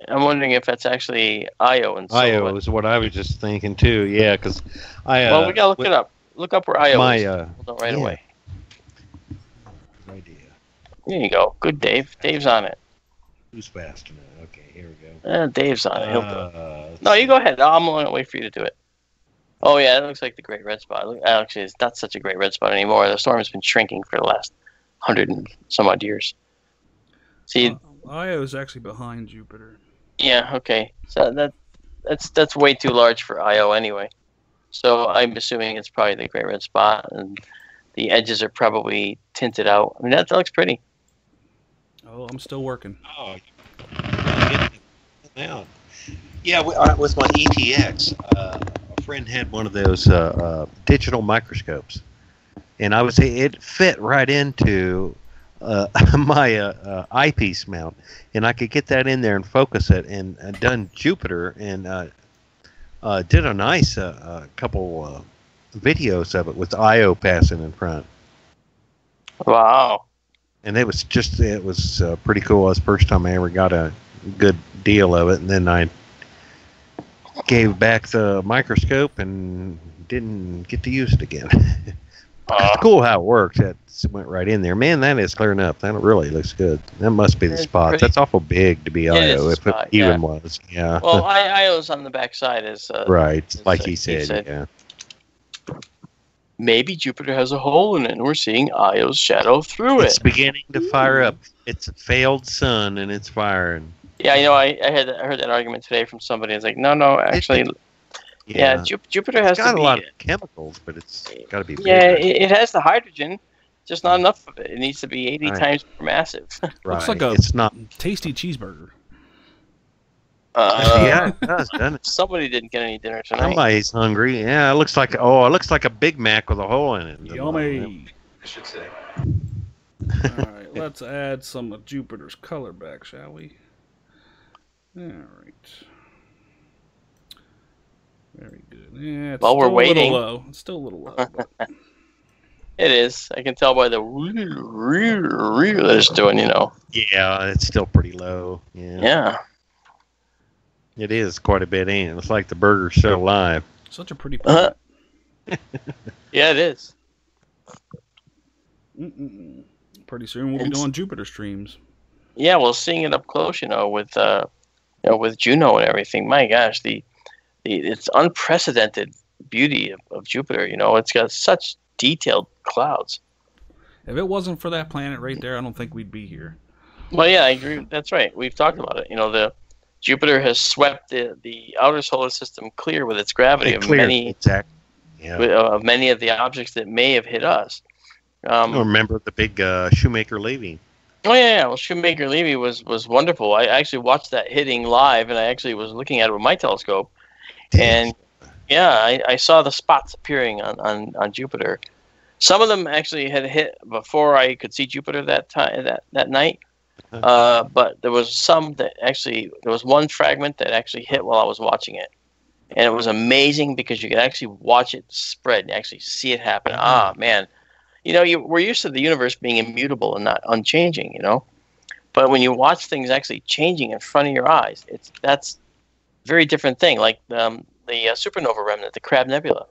I'm wondering if that's actually Io and Io is what I was just thinking too. Yeah, because well, we gotta look it up. Look up where Io is. Hold on, away. Idea. There you go. Good, Dave. Dave's on it. Who's fast enough? Okay, here we go. Dave's on it. He'll do it. No, you go ahead. I'm going to wait for you to do it. Oh, yeah, it looks like the great red spot. Actually, it's not such a great red spot anymore. The storm has been shrinking for the last 100 and some odd years. See, Io is actually behind Jupiter. Yeah, okay. So that's way too large for Io anyway. So I'm assuming it's probably the great red spot, and the edges are probably tinted out. I mean, that looks pretty. Oh, I'm still working. Oh, yeah. With my ETX, a friend had one of those digital microscopes, and I would say it fit right into my eyepiece mount, and I could get that in there and focus it, and done Jupiter, and did a nice couple videos of it with Io passing in front. Wow. And it was pretty cool. It was the first time I ever got a good deal of it, and then I gave back the microscope and didn't get to use it again. It's cool how it works. That went right in there. Man, that is clearing up. That really looks good. That must be the spots. That's awful big to be IO. If it even was, yeah. Well, IO's on the back side is right, like he said, yeah. Maybe Jupiter has a hole in it, and we're seeing Io's shadow through it. It's beginning to fire up. It's a failed sun, and it's firing. Yeah, I heard that argument today from somebody. It's like, no, actually, Jupiter has got a lot of chemicals, but it's got to be bigger. Yeah, it has the hydrogen, just not enough of it. It needs to be 80 times more massive. Right. Looks like a tasty cheeseburger. Yeah, it does, doesn't it? Somebody didn't get any dinner tonight. Somebody's hungry. Yeah, it looks like a Big Mac with a hole in it. Yummy. I should say. All right, let's add some of Jupiter's color back, shall we? All right. Very good. Yeah, it's while we're waiting, it's still a little low. It is. I can tell by the that it's doing. Yeah, it's still pretty low. Yeah. It is quite a bit, ain't it? It's like the burger's still alive. Such a pretty planet. Yeah, it is. Pretty soon we'll be doing Jupiter streams. Yeah, well, seeing it up close, with Juno and everything. My gosh, it's unprecedented beauty of Jupiter. It's got such detailed clouds. If it wasn't for that planet right there, I don't think we'd be here. Well, yeah, I agree. That's right. We've talked about it. The Jupiter has swept the outer solar system clear with its gravity of many of the objects that may have hit us. Remember the big Shoemaker-Levy? Oh yeah. Well, Shoemaker-Levy was wonderful. I actually watched that hitting live, and I actually was looking at it with my telescope, and I saw the spots appearing on Jupiter. Some of them actually had hit before I could see Jupiter that night. But there was one fragment that actually hit while I was watching it, and it was amazing because you could actually watch it spread and actually see it happen. Ah, man, we're used to the universe being immutable and not unchanging, but when you watch things actually changing in front of your eyes, that's a very different thing. Like the supernova remnant, the Crab Nebula.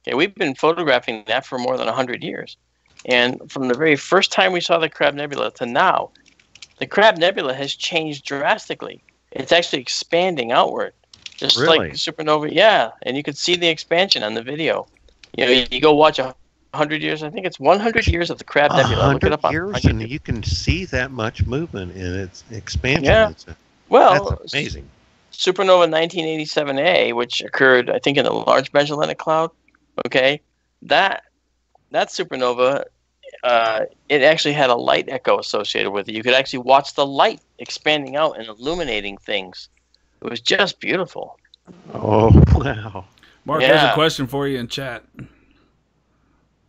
Okay, we've been photographing that for more than 100 years, and from the very first time we saw the Crab Nebula to now, the Crab Nebula has changed drastically. It's actually expanding outward, just like the supernova. Yeah, and you can see the expansion on the video. You go watch 100 years. I think it's 100 years of the Crab Nebula. Look it up on years, and you can see that much movement in its expansion. Yeah. That's amazing. Supernova 1987A, which occurred, I think, in the Large Magellanic Cloud. Okay, that supernova. It actually had a light echo associated with it. You could actually watch the light expanding out and illuminating things. It was just beautiful. Oh, wow. Mark has a question for you in chat.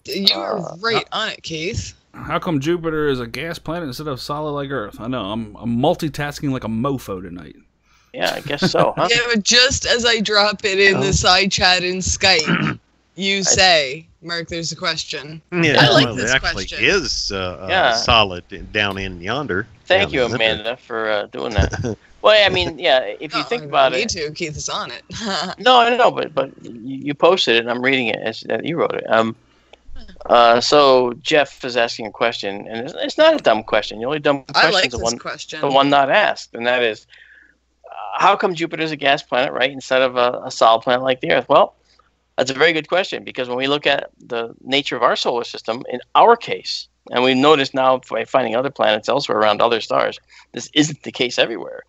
You were right on it, Keith. How come Jupiter is a gas planet instead of solid like Earth? I know, I'm multitasking like a mofo tonight. Yeah, I guess so, huh? Yeah, but just as I drop it in the side chat in Skype, you say, Mark, there's a question. Yeah, I like this actually question. Is solid down in yonder. Thank you, Amanda, for doing that. Well, I mean, if you think about it. Me too. Keith is on it. No, but you posted it, and I'm reading it as you wrote it. So Jeff is asking a question, and it's not a dumb question. The only dumb question is the one not asked, and that is, how come Jupiter is a gas planet, right, instead of a solid planet like the Earth? Well, that's a very good question, because when we look at the nature of our solar system, in our case, and we've noticed now by finding other planets elsewhere around other stars, this isn't the case everywhere.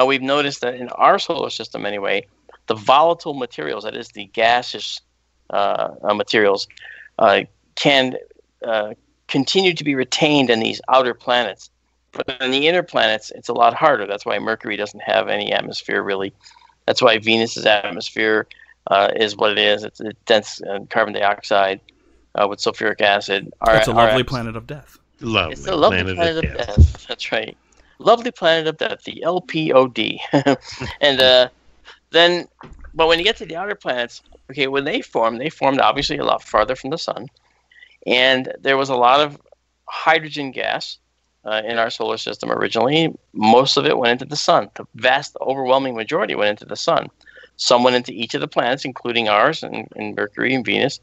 We've noticed that in our solar system anyway, the volatile materials, that is the gaseous materials, can continue to be retained in these outer planets. But in the inner planets, it's a lot harder. That's why Mercury doesn't have any atmosphere, really. That's why Venus's atmosphere is what it is. It's dense carbon dioxide with sulfuric acid. It's a lovely planet of death. It's a lovely planet of death. That's right. Lovely planet of death, the LPOD. And but when you get to the outer planets, okay, when they formed obviously a lot farther from the sun. And there was a lot of hydrogen gas in our solar system originally. Most of it went into the sun. The vast, overwhelming majority went into the sun. Some went into each of the planets, including ours and Mercury and Venus.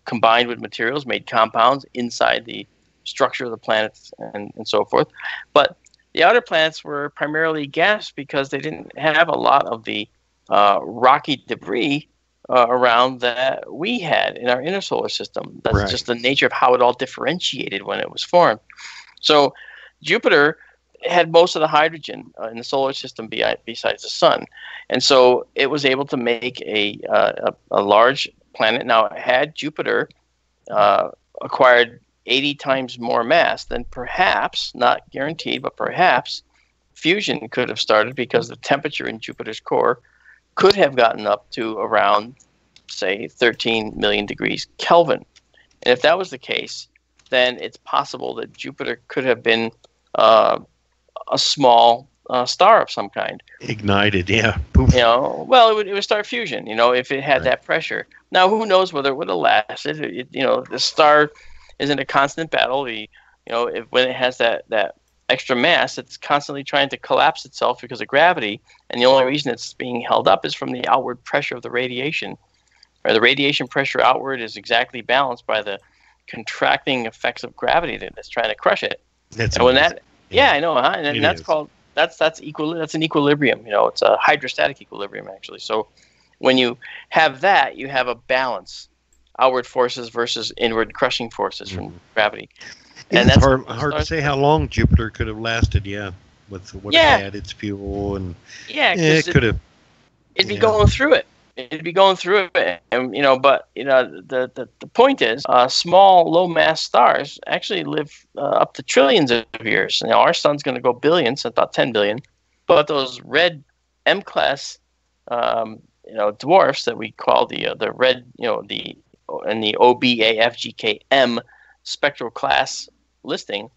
Combined with materials, made compounds inside the structure of the planets and so forth. But the outer planets were primarily gas because they didn't have a lot of the rocky debris around that we had in our inner solar system. That's just the nature of how it all differentiated when it was formed. So Jupiter had most of the hydrogen in the solar system besides the sun. And so it was able to make a large planet. Now, had Jupiter acquired 80 times more mass, then perhaps, not guaranteed, but perhaps fusion could have started, because the temperature in Jupiter's core could have gotten up to around, say, 13 million degrees Kelvin. And if that was the case, then it's possible that Jupiter could have been a small star of some kind. Ignited, yeah. Poof. It would start fusion, if it had that pressure. Now, who knows whether it would have lasted. The star is in a constant battle. When it has that extra mass, it's constantly trying to collapse itself because of gravity, and the only reason it's being held up is from the outward pressure of the radiation. Or the radiation pressure outward is exactly balanced by the contracting effects of gravity that's trying to crush it. I know, huh? And that's called that's an equilibrium. It's a hydrostatic equilibrium, actually. So when you have that, you have a balance, outward forces versus inward crushing forces from gravity. And that's hard to say how long Jupiter could have lasted. With what it had, its fuel, and it could have. It'd be going through it. It'd be going through it, and the point is, small, low mass stars actually live up to trillions of years. Now our sun's going to go billions, about 10 billion, but those red M-class, dwarfs that we call the red, the OBAFGKM spectral class listing,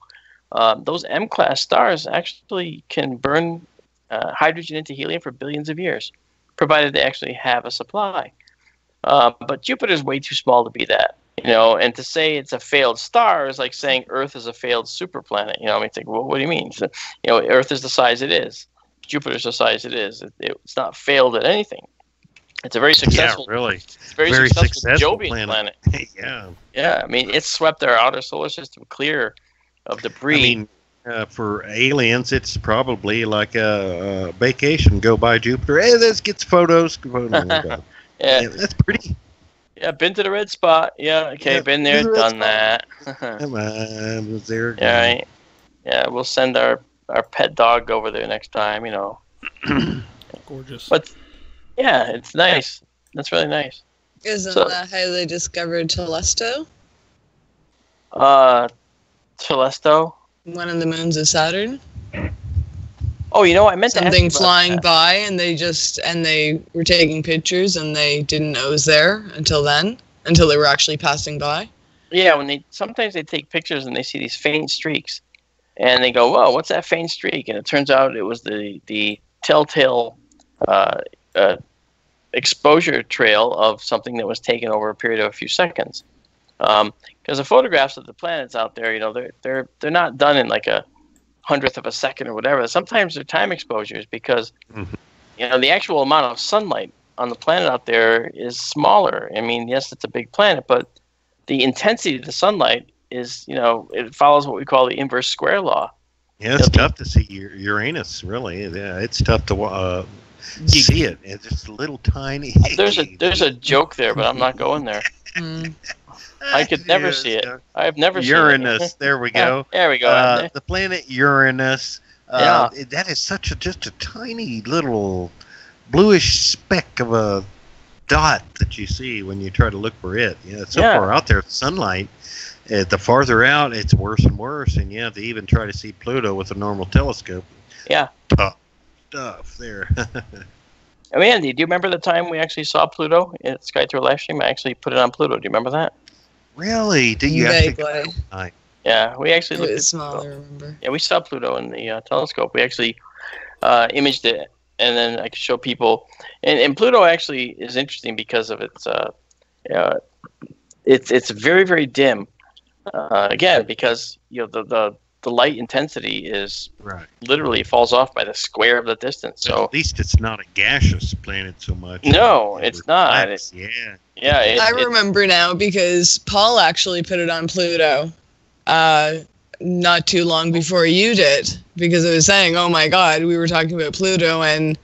those M-class stars actually can burn hydrogen into helium for billions of years, provided they actually have a supply. But Jupiter's way too small to be that, and to say it's a failed star is like saying Earth is a failed superplanet. Well, what do you mean? So, Earth is the size it is. Jupiter's the size it is. It's not failed at anything. It's a very successful, It's very successful Jovian planet. Yeah. It's swept our outer solar system clear of debris. For aliens, it's probably like a vacation. Go by Jupiter. Hey, let's get some photos. That's pretty. Yeah, been to the red spot. Yeah, okay, been there, done that. Come on, was there? Yeah, we'll send our pet dog over there next time. Gorgeous. But yeah, it's nice. That's really nice. Isn't that how they discovered Telesto? Telesto? One of the moons of Saturn. Oh, I meant something flying by, and they were taking pictures, and they didn't know it was there until they were actually passing by. Yeah, sometimes they take pictures and they see these faint streaks, and they go, "Whoa, what's that faint streak?" And it turns out it was the telltale exposure trail of something that was taken over a period of a few seconds. Because the photographs of the planets out there, they're not done in like a 100th of a second or whatever. Sometimes they're time exposures because, the actual amount of sunlight on the planet out there is smaller. Yes, it's a big planet, but the intensity of the sunlight is, it follows what we call the inverse square law. Yeah, it's tough to see Uranus, really. Yeah, it's tough to see it. It's just a little tiny. There's a joke there, but I'm not going there. I could never see it. I have never seen Uranus. There we go. There we go. The planet Uranus. That is just a tiny little bluish speck of a dot that you see when you try to look for it. It's so far out there. Sunlight. The farther out, it's worse and worse. And to even try to see Pluto with a normal telescope. Yeah. Tough stuff there. Andy, do you remember the time we actually saw Pluto in Sky Tour live stream? I actually put it on Pluto. Do you remember that? Really? Did you actually? Yeah, we actually looked at small, I remember. Yeah, we saw Pluto in the telescope. We actually imaged it, and then I could show people. And Pluto actually is interesting because of it's very, very dim. Again, because the the light intensity is literally falls off by the square of the distance. So at least it's not a gaseous planet so much. No, it's not. Yeah. I remember now because Paul actually put it on Pluto not too long before you did, because it was saying, oh my God, we were talking about Pluto and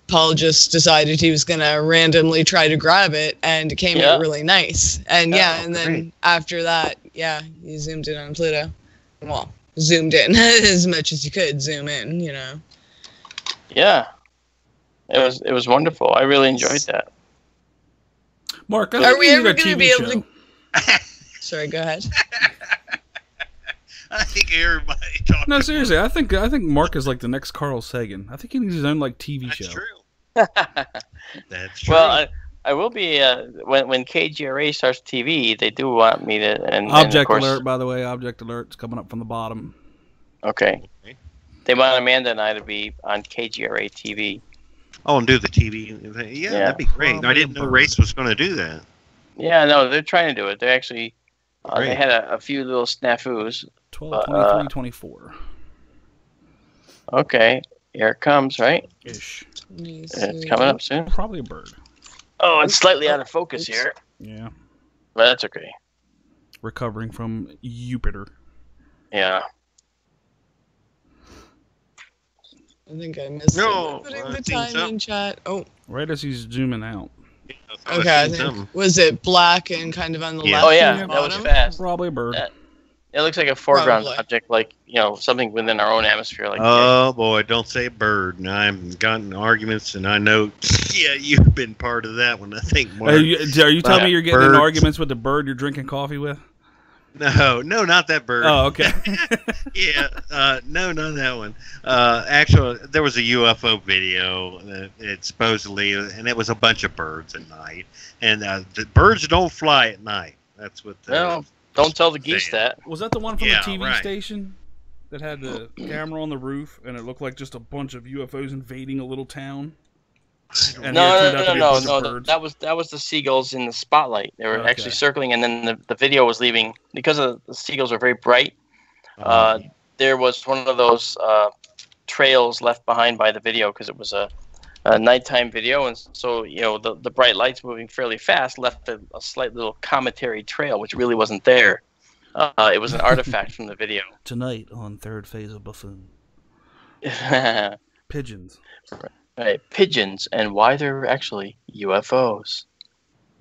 Paul just decided he was going to randomly try to grab it, and it came out really nice. And and then after that, you zoomed in on Pluto. Well, zoomed in as much as you could zoom in, you know. Yeah. It was wonderful. I really enjoyed that. Mark, are we ever going to be able to... Sorry, go ahead. I think everybody talking. No, seriously, I think Mark is like the next Carl Sagan. I think he needs his own like TV show. That's true. Well, I will be when KGRA starts TV. They do want me to. And Object and of course, alert, by the way. Object alert's coming up from the bottom. Okay. They want Amanda and I to be on KGRA TV. Oh, and do the TV. Yeah, that'd be great. I didn't know Race was going to do that. Yeah, no, they're trying to do it. They actually they had a few little snafus. 12/23/24. Okay, here it comes, right? Ish. It's coming up soon. Probably a bird. Oh, it's slightly out of focus here. Yeah. But that's okay. Recovering from Jupiter. Yeah. I think I missed putting the time in chat. Oh. Right as he's zooming out. Okay, I think, was it black and kind of on the left? Oh yeah, that was fast. Probably a bird. It looks like a foreground object, like something within our own atmosphere. Like oh boy, don't say bird. And I've gotten arguments, and I know. Yeah, you've been part of that one. I think. Mark, are you telling me you're getting in arguments with the bird you're drinking coffee with? No, not that bird. Oh, okay. No, not that one. Actually, there was a UFO video that it supposedly, and it was a bunch of birds at night. And the birds don't fly at night. That's what. Don't tell the geese that. Was that the one from the TV station that had the camera on the roof, and it looked like just a bunch of UFOs invading a little town? No. That was the seagulls in the spotlight. They were actually circling, and then the video was leaving because the seagulls are very bright. There was one of those trails left behind by the video because it was a nighttime video, and so the bright lights moving fairly fast left a slight little cometary trail, which really wasn't there. It was an artifact from the video. Tonight on Third Phase of Buffoon. Pigeons. Right, pigeons, and why they're actually UFOs.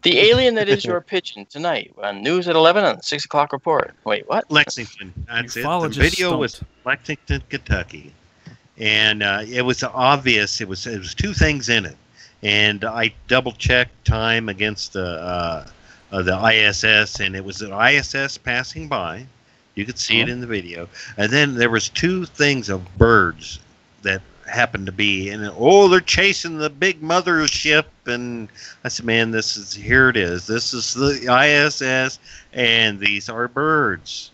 The alien that is your pigeon tonight on News at 11 on the 6 o'clock report. Wait, what? Lexington. That's it. The video was Lexington, Kentucky. And it was obvious. It was two things in it, and I double checked time against the ISS, and it was an ISS passing by. You could see it in the video, and then there was two things of birds that happened to be, and they're chasing the big mothership, and I said, man, here it is. This is the ISS, and these are birds.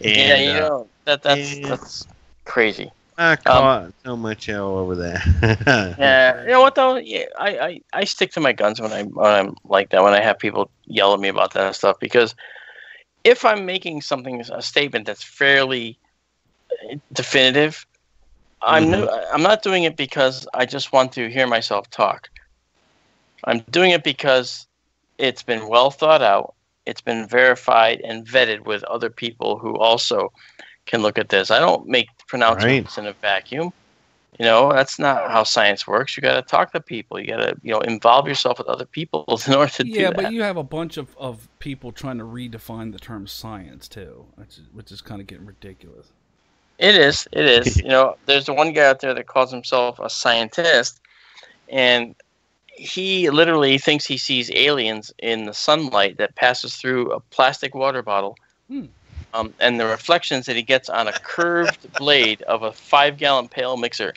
And, that's crazy. I caught so much hell over that. Yeah, you know what though? Yeah, I stick to my guns when I'm like that. When I have people yell at me about that stuff, because if I'm making a statement that's fairly definitive, I'm not doing it because I just want to hear myself talk. I'm doing it because it's been well thought out. It's been verified and vetted with other people who also can look at this. I don't make pronouncements in a vacuum. That's not how science works. You got to talk to people. You got to, involve yourself with other people in order to do that. Yeah, but you have a bunch of people trying to redefine the term science too, which is kind of getting ridiculous. It is. There's the one guy out there that calls himself a scientist, and he literally thinks he sees aliens in the sunlight that passes through a plastic water bottle. And the reflections that he gets on a curved blade of a 5-gallon pail mixer.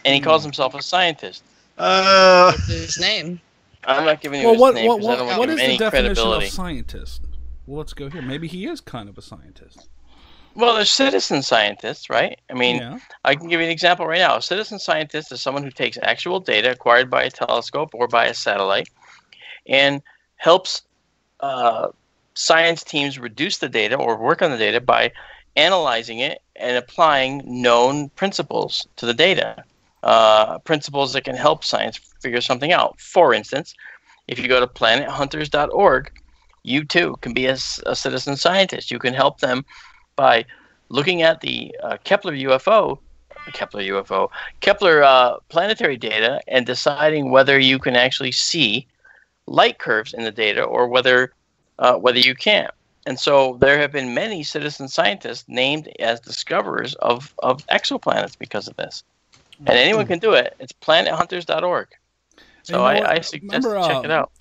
And he calls himself a scientist. What's his name? I'm not giving you his name because I don't want to give him any credibility. Of scientist? Well, let's go here. Maybe he is kind of a scientist. Well, there's citizen scientists, right? I mean, I can give you an example right now. A citizen scientist is someone who takes actual data acquired by a telescope or by a satellite and helps science teams reduce the data or work on the data by analyzing it and applying known principles to the data, principles that can help science figure something out. For instance, if you go to planethunters.org, you too can be a citizen scientist. You can help them by looking at the Kepler planetary data and deciding whether you can actually see light curves in the data or whether you can't. And so there have been many citizen scientists named as discoverers of exoplanets because of this. And anyone can do it. It's planethunters.org. So I suggest check it out.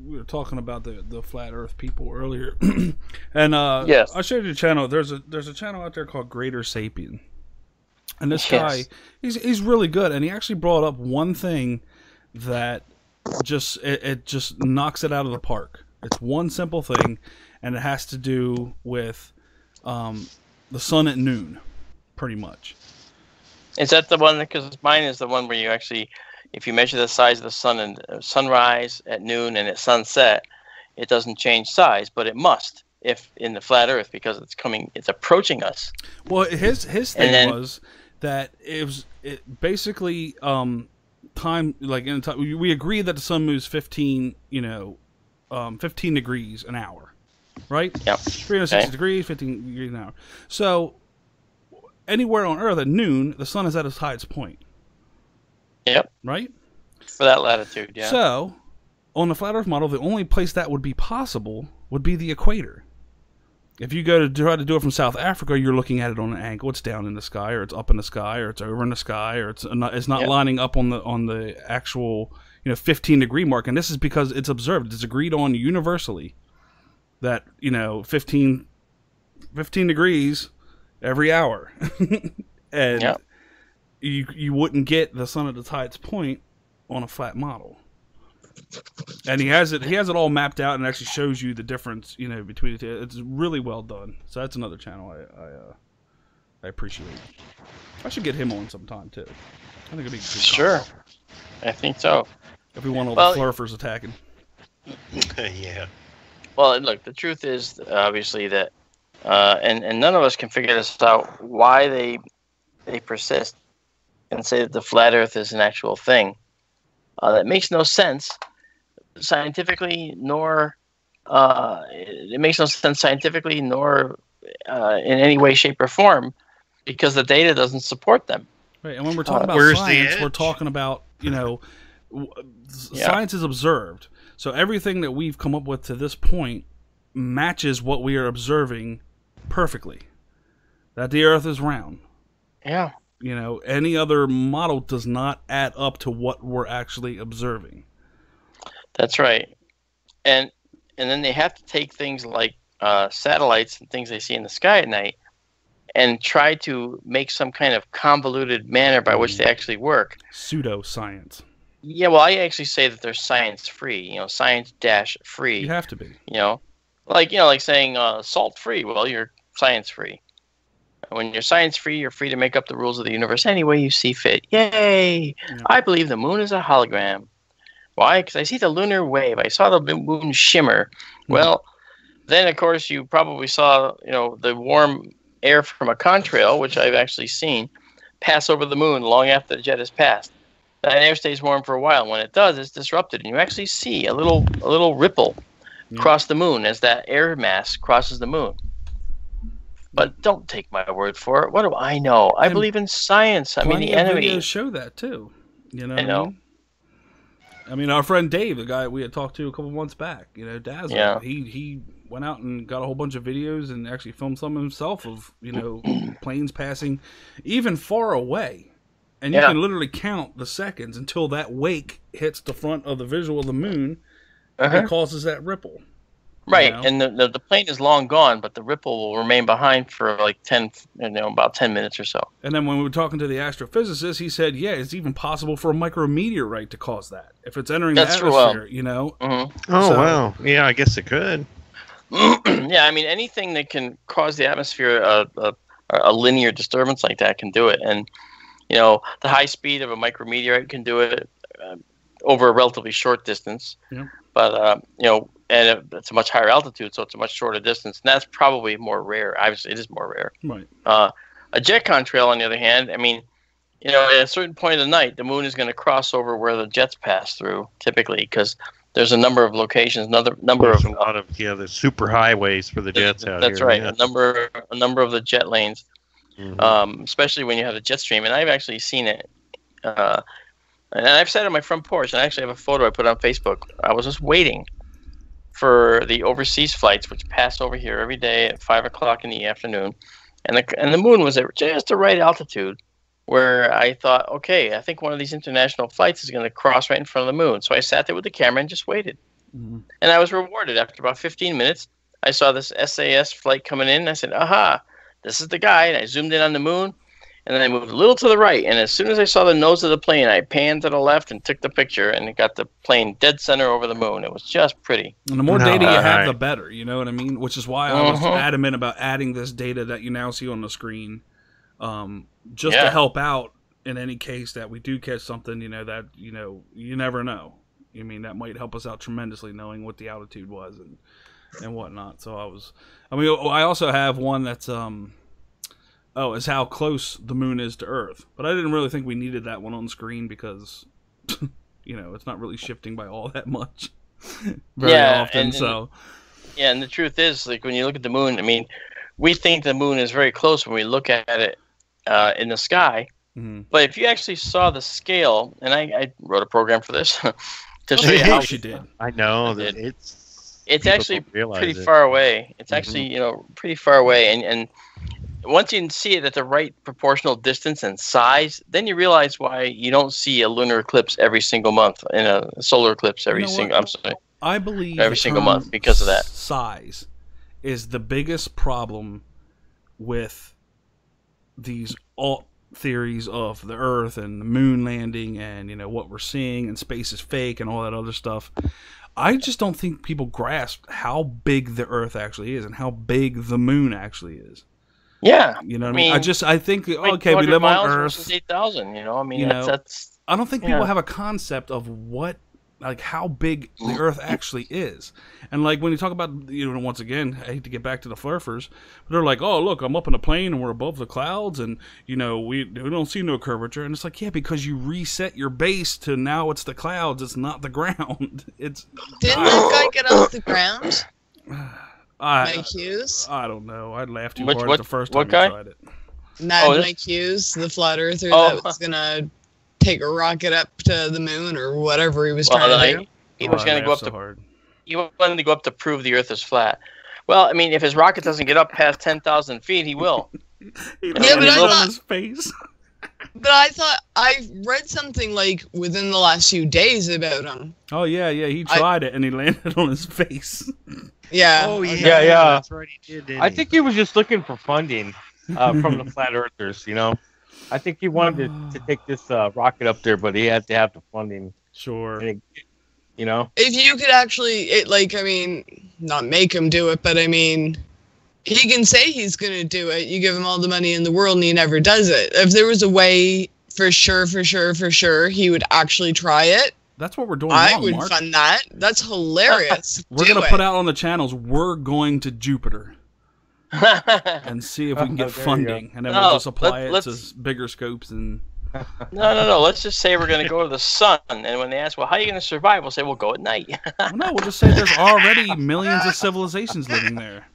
We were talking about the flat Earth people earlier, and yes. I showed you a channel. There's a channel out there called Greater Sapien, and this guy, he's really good, and he actually brought up one thing that just knocks it out of the park. It's one simple thing, and it has to do with the sun at noon, pretty much. Is that the one? Because mine is the one where you actually, if you measure the size of the sun and sunrise at noon and at sunset, it doesn't change size, but it must if in the flat Earth because it's approaching us. Well, his thing was that it basically time, like in time. We agree that the sun moves 15 degrees an hour, right? Yep. 360 degrees, 15 degrees an hour. So anywhere on Earth at noon, the sun is at its highest point. Yep. Right? For that latitude, yeah. So, on the flat Earth model, the only place that would be possible would be the equator. If you go to try to do it from South Africa, you're looking at it on an angle. It's down in the sky, or it's up in the sky, or it's over in the sky, or it's not lining up on the actual 15-degree mark. And this is because it's observed. It's agreed on universally that 15 degrees every hour, and you wouldn't get the sun at its highest point on a flat model. And he has it all mapped out and actually shows you the difference, between the two. It's really well done. So that's another channel I appreciate. I should get him on sometime too. I think it'd be good. Sure. I think so. If we want all the flurfers attacking. Yeah. Well, look, the truth is obviously that and none of us can figure this out why they persist and say that the flat Earth is an actual thing. That makes no sense scientifically, nor in any way, shape, or form, because the data doesn't support them. Right, and when we're talking about science, we're talking about science is observed. So everything that we've come up with to this point matches what we are observing perfectly. That the Earth is round. Yeah. Any other model does not add up to what we're actually observing. That's right. And then they have to take things like satellites and things they see in the sky at night and try to make some kind of convoluted manner by which they actually work. Pseudoscience. Yeah, well, I actually say that they're science-free, science-free. You have to be. Like saying salt-free. Well, you're science-free. When you're science-free, you're free to make up the rules of the universe any way you see fit. Yay! Yeah. I believe the moon is a hologram. Why? Because I see the lunar wave. I saw the moon shimmer. Mm-hmm. Well, then, of course, you probably saw, the warm air from a contrail, which I've actually seen, pass over the moon long after the jet has passed. That air stays warm for a while. When it does, it's disrupted, and you actually see a little ripple cross the moon as that air mass crosses the moon. But don't take my word for it. What do I know? I believe in science. I mean, the enemy. Videos show that too. I know. I mean, our friend Dave, the guy we had talked to a couple months back, Dazzle, he went out and got a whole bunch of videos and actually filmed some himself of, planes passing even far away. And you can literally count the seconds until that wake hits the front of the visual of the moon and causes that ripple. Right, and the plane is long gone, but the ripple will remain behind for like about 10 minutes or so. And then when we were talking to the astrophysicist, he said, it's even possible for a micrometeorite to cause that if it's entering the atmosphere, Mm-hmm. Oh, wow. Yeah, I guess it could. Yeah, I mean, anything that can cause the atmosphere a linear disturbance like that can do it. And, the high speed of a micrometeorite can do it over a relatively short distance. Yeah. But, and it's a much higher altitude, so it's a much shorter distance, and that's probably more rare. Obviously, it is more rare. Right. A jet contrail, on the other hand, I mean, at a certain point of the night, the moon is going to cross over where the jets pass through, typically, because there's a number of locations, a lot of the super highways for the jets out here. That's right, a number of the jet lanes, especially when you have the jet stream, and I've actually seen it. And I've sat on my front porch, and I actually have a photo I put on Facebook. I was just waiting for the overseas flights, which pass over here every day at 5 o'clock in the afternoon, and the moon was at just the right altitude, where I thought, okay, I think one of these international flights is going to cross right in front of the moon. So I sat there with the camera and just waited. And I was rewarded. After about 15 minutes, I saw this SAS flight coming in, and I said, aha, this is the guy. And I zoomed in on the moon, and then I moved a little to the right. And as soon as I saw the nose of the plane, I panned to the left and took the picture, and it got the plane dead center over the moon. It was just pretty. And the more data you have, the better. You know what I mean? Which is why I was adamant about adding this data that you now see on the screen. Just to help out in any case that we do catch something, that, you never know. I mean, that might help us out tremendously, knowing what the altitude was and whatnot. So I also have one that's, is how close the moon is to Earth. But I didn't really think we needed that one on screen because, it's not really shifting by all that much very often. And the truth is, like, when you look at the moon, I mean, we think the moon is very close when we look at it in the sky, but if you actually saw the scale, and I wrote a program for this to show you how she did. I know that it's actually pretty far away. It's actually pretty far away, and once you see it at the right proportional distance and size, then you realize why you don't see a lunar eclipse every single month and a solar eclipse every single. I'm sorry. I believe every single month because of that. Size is the biggest problem with these alt theories of the Earth and the moon landing and what we're seeing and space is fake and all that other stuff. I just don't think people grasp how big the Earth actually is and how big the moon actually is. Yeah, you know what I mean. I think okay, we live on Earth. 8,000. I mean, that's. I don't think people have a concept of how big the Earth actually is. And like when you talk about, once again, I hate to get back to the furfers, but they're like, oh, look, I'm up in a plane and we're above the clouds and, we don't see no curvature. And it's like, yeah, because you reset your base to now it's the clouds, it's not the ground. Didn't that guy get off the ground? Mike Hughes? I don't know. I laughed too hard the first time he tried it. Mike Hughes, the flat earther that was going to take a rocket up to the moon or whatever he was trying to do. He was going to go up he wanted to go up to prove the Earth is flat. Well, I mean, if his rocket doesn't get up past 10,000 feet, he will. But on his face. But I thought I read something like within the last few days about him. Oh yeah, he tried it and he landed on his face. Yeah. Oh yeah. That's right, he did. I think he was just looking for funding from the flat earthers. I think he wanted to take this rocket up there, but he had to have the funding. Sure. And if you could actually, not make him do it, but I mean, he can say he's going to do it. You give him all the money in the world and he never does it. If there was a way for sure, he would actually try it. That's what we're doing. I would fund that. That's hilarious. We're going to put out on the channels, we're going to Jupiter. And see if we can get funding. And then we'll just apply it to bigger scopes and... No. Let's just say we're going to go to the sun, and when they ask, well, how are you going to survive? We'll say, we'll go at night. We'll just say there's already millions of civilizations living there.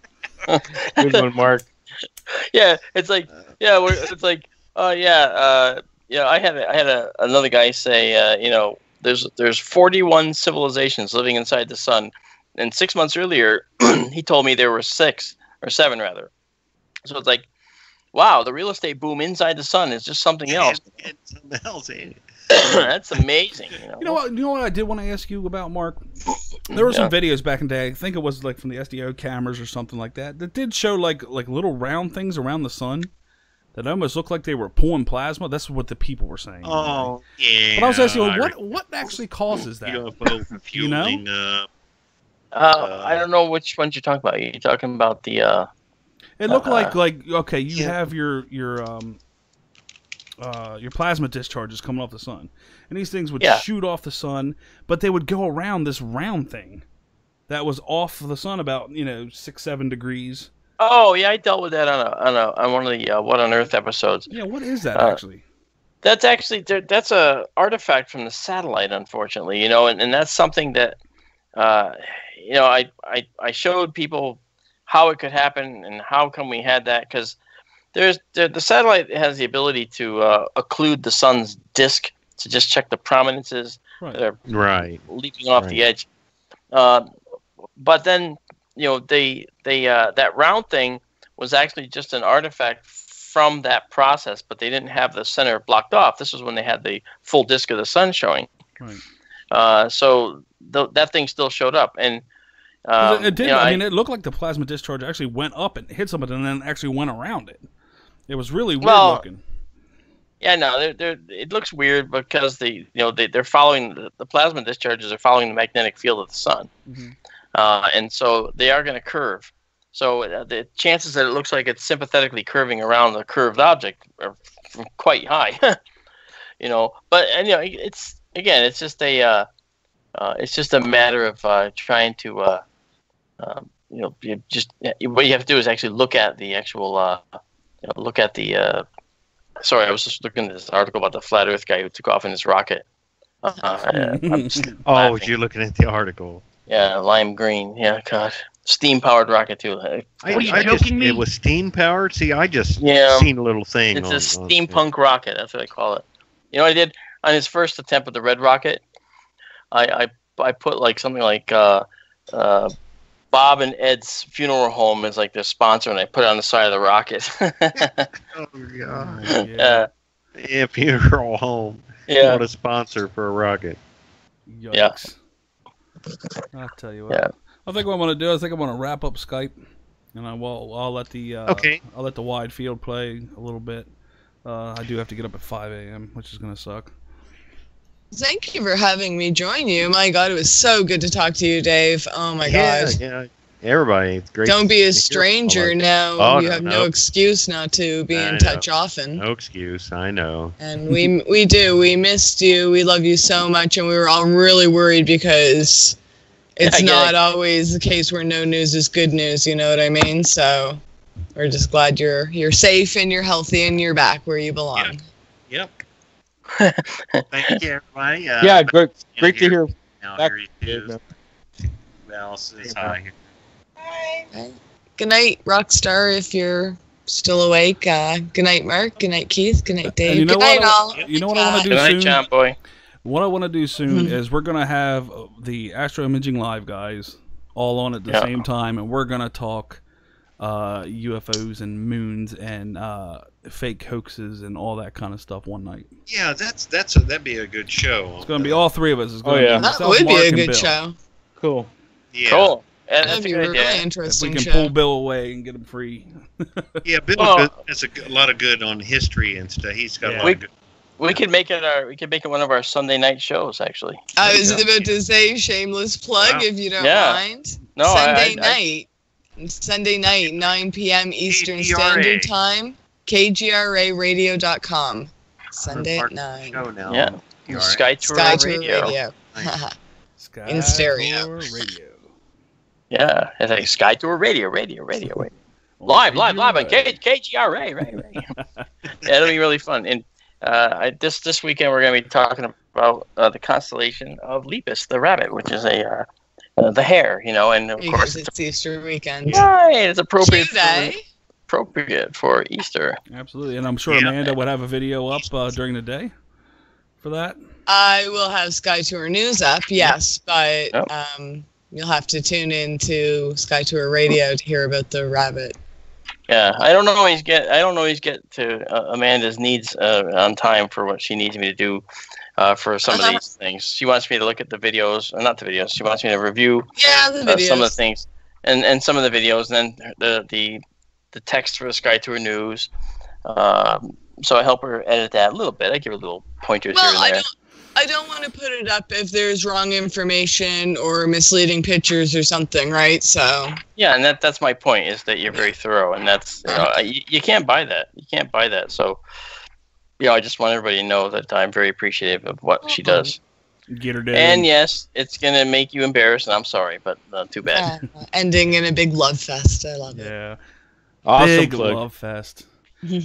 Good one, Mark. Yeah, it's like, I had another guy say, there's 41 civilizations living inside the sun, and 6 months earlier, he told me there were 6 or 7 rather. So it's like, wow, the real estate boom inside the sun is just something else. It's something else, ain't it? That's amazing. You know what I did want to ask you about, Mark? There were some videos back in the day. I think it was like from the SDO cameras or something like that. That did show like little round things around the sun that almost looked like they were pulling plasma. That's what the people were saying. Oh, yeah. But I was asking, what actually causes that? I don't know which ones you're talking about. You're talking about the. It looked like okay, you have your plasma discharges coming off the sun, and these things would shoot off the sun, but they would go around this round thing. that was off the sun about 6-7 degrees. Oh yeah, I dealt with that on one of the What on Earth episodes. Yeah, what is that actually? That's a artifact from the satellite, unfortunately. And that's something that I showed people how it could happen and how come we had that, because the satellite has the ability to occlude the sun's disk to just check the prominences that are leaping off the edge. But then that round thing was actually just an artifact from that process, but they didn't have the center blocked off. This was when they had the full disk of the sun showing. Right. So that thing still showed up, and it did. It looked like the plasma discharge actually went up and hit something, and then actually went around it. It was really weird looking. Yeah, no, it looks weird because they're following the plasma discharges are following the magnetic field of the sun, and so they are going to curve. So the chances that it looks like it's sympathetically curving around the curved object are quite high. But it's just a matter of trying to what you have to do is actually look at the actual sorry, I was just looking at this article about the flat Earth guy who took off in his rocket. You're looking at the article. Yeah, lime green. Yeah, God. Steam-powered rocket, too. What are you joking me? It was steam-powered? See, I just seen a little thing. It's a steampunk rocket. That's what I call it. You know what I did? On his first attempt with the red rocket, I put like something like Bob and Ed's Funeral Home as like their sponsor, and I put it on the side of the rocket. Oh, God. Yeah, Funeral Home. Yeah. What a sponsor for a rocket. Yikes. Yeah. I'll tell you what. Yeah. I think what I'm going to do is I'm going to wrap up Skype, and I'll let the I'll let the wide field play a little bit. I do have to get up at 5 a.m., which is going to suck. Thank you for having me join you. My God, it was so good to talk to you, Dave. Oh my God. Yeah, everybody. It's great. Don't be a stranger now. Oh, you have no excuse not to be in touch often. No excuse. I know. And we do. We missed you. We love you so much, and we were all really worried because it's not always the case where no news is good news. You know what I mean? So we're just glad you're safe and you're healthy and you're back where you belong. Yep. Thank you, everybody. Great to hear. Now here he is. Val says hi. Hi. Good night, Rockstar, if you're still awake. Good night, Mark. Good night, Keith. Good night, Dave. Good night, all. You know what I want to do soon? Good night, John Boy. What I want to do soon is we're going to have the Astro Imaging Live guys all on at the same time, and we're going to talk UFOs and moons and fake hoaxes and all that kind of stuff one night. Yeah, that'd be a good show. It's going to be all three of us. It's be that would be a good show. Cool. Yeah. Cool. That'd be a really interesting show. If we can pull Bill away and get him free. Yeah, Bill has a lot of good on history and stuff. He's got a lot of good. We could make it one of our Sunday night shows, actually. I was about to say shameless plug if you don't mind. No, Sunday night, 9 p.m. Eastern Standard Time, kgraradio.com. Sunday at 9. Yeah. Sky Tour Radio. In stereo. Radio. Yeah, it's like Sky Tour Radio. Live on KGRA. Right. Yeah, it'll be really fun. And this weekend we're going to be talking about the constellation of Lepus, the rabbit, which is the hare, and of course it's Easter weekend. Right, it's appropriate for Easter. Absolutely, and I'm sure Amanda would have a video up during the day for that. I will have Sky Tour News up, yes, but you'll have to tune in to Sky Tour Radio to hear about the rabbit. Yeah, I don't always get to Amanda's needs on time for what she needs me to do for some of these things. She wants me to look at the videos, not the videos. She wants me to review the videos. Some of the things, and some of the videos, and then the text for the Sky Tour News. So I help her edit that a little bit. I give her little pointers here and there. I don't want to put it up if there's wrong information or misleading pictures or something, right? So yeah, and that's my point, is that you're very thorough, and that's you can't buy that. You can't buy that. So I just want everybody to know that I'm very appreciative of what she does. Get her dead. And yes, it's gonna make you embarrassed, and I'm sorry, but too bad. Ending in a big love fest. I love it. Yeah. Awesome big plug. love fest.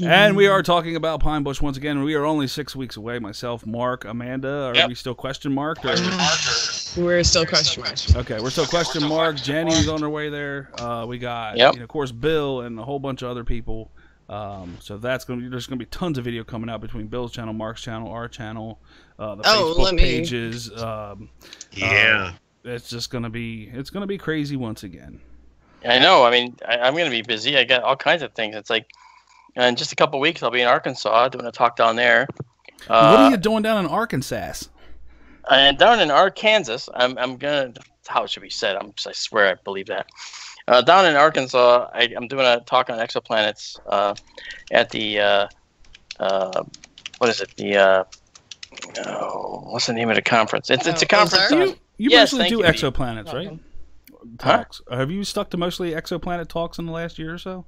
And we are talking about Pine Bush once again. We are only 6 weeks away. Myself, Mark, Amanda. Are we still question marked? We're still question marked. Okay, we're still question marked. Jenny's on her way there. We got, of course, Bill and a whole bunch of other people. So that's gonna be, there's gonna be tons of video coming out between Bill's channel, Mark's channel, our channel, the Facebook pages. It's just gonna be crazy once again. I know. I mean, I'm gonna be busy. I got all kinds of things. It's like. In just a couple of weeks, I'll be in Arkansas doing a talk down there. What are you doing down in Arkansas? And down in Arkansas, I'm gonna. How it should be said? I swear I believe that. Down in Arkansas, I'm doing a talk on exoplanets at the what is it? The what's the name of the conference? It's a conference. You mostly do exoplanets, right? Talks. Have you stuck to mostly exoplanet talks in the last year or so?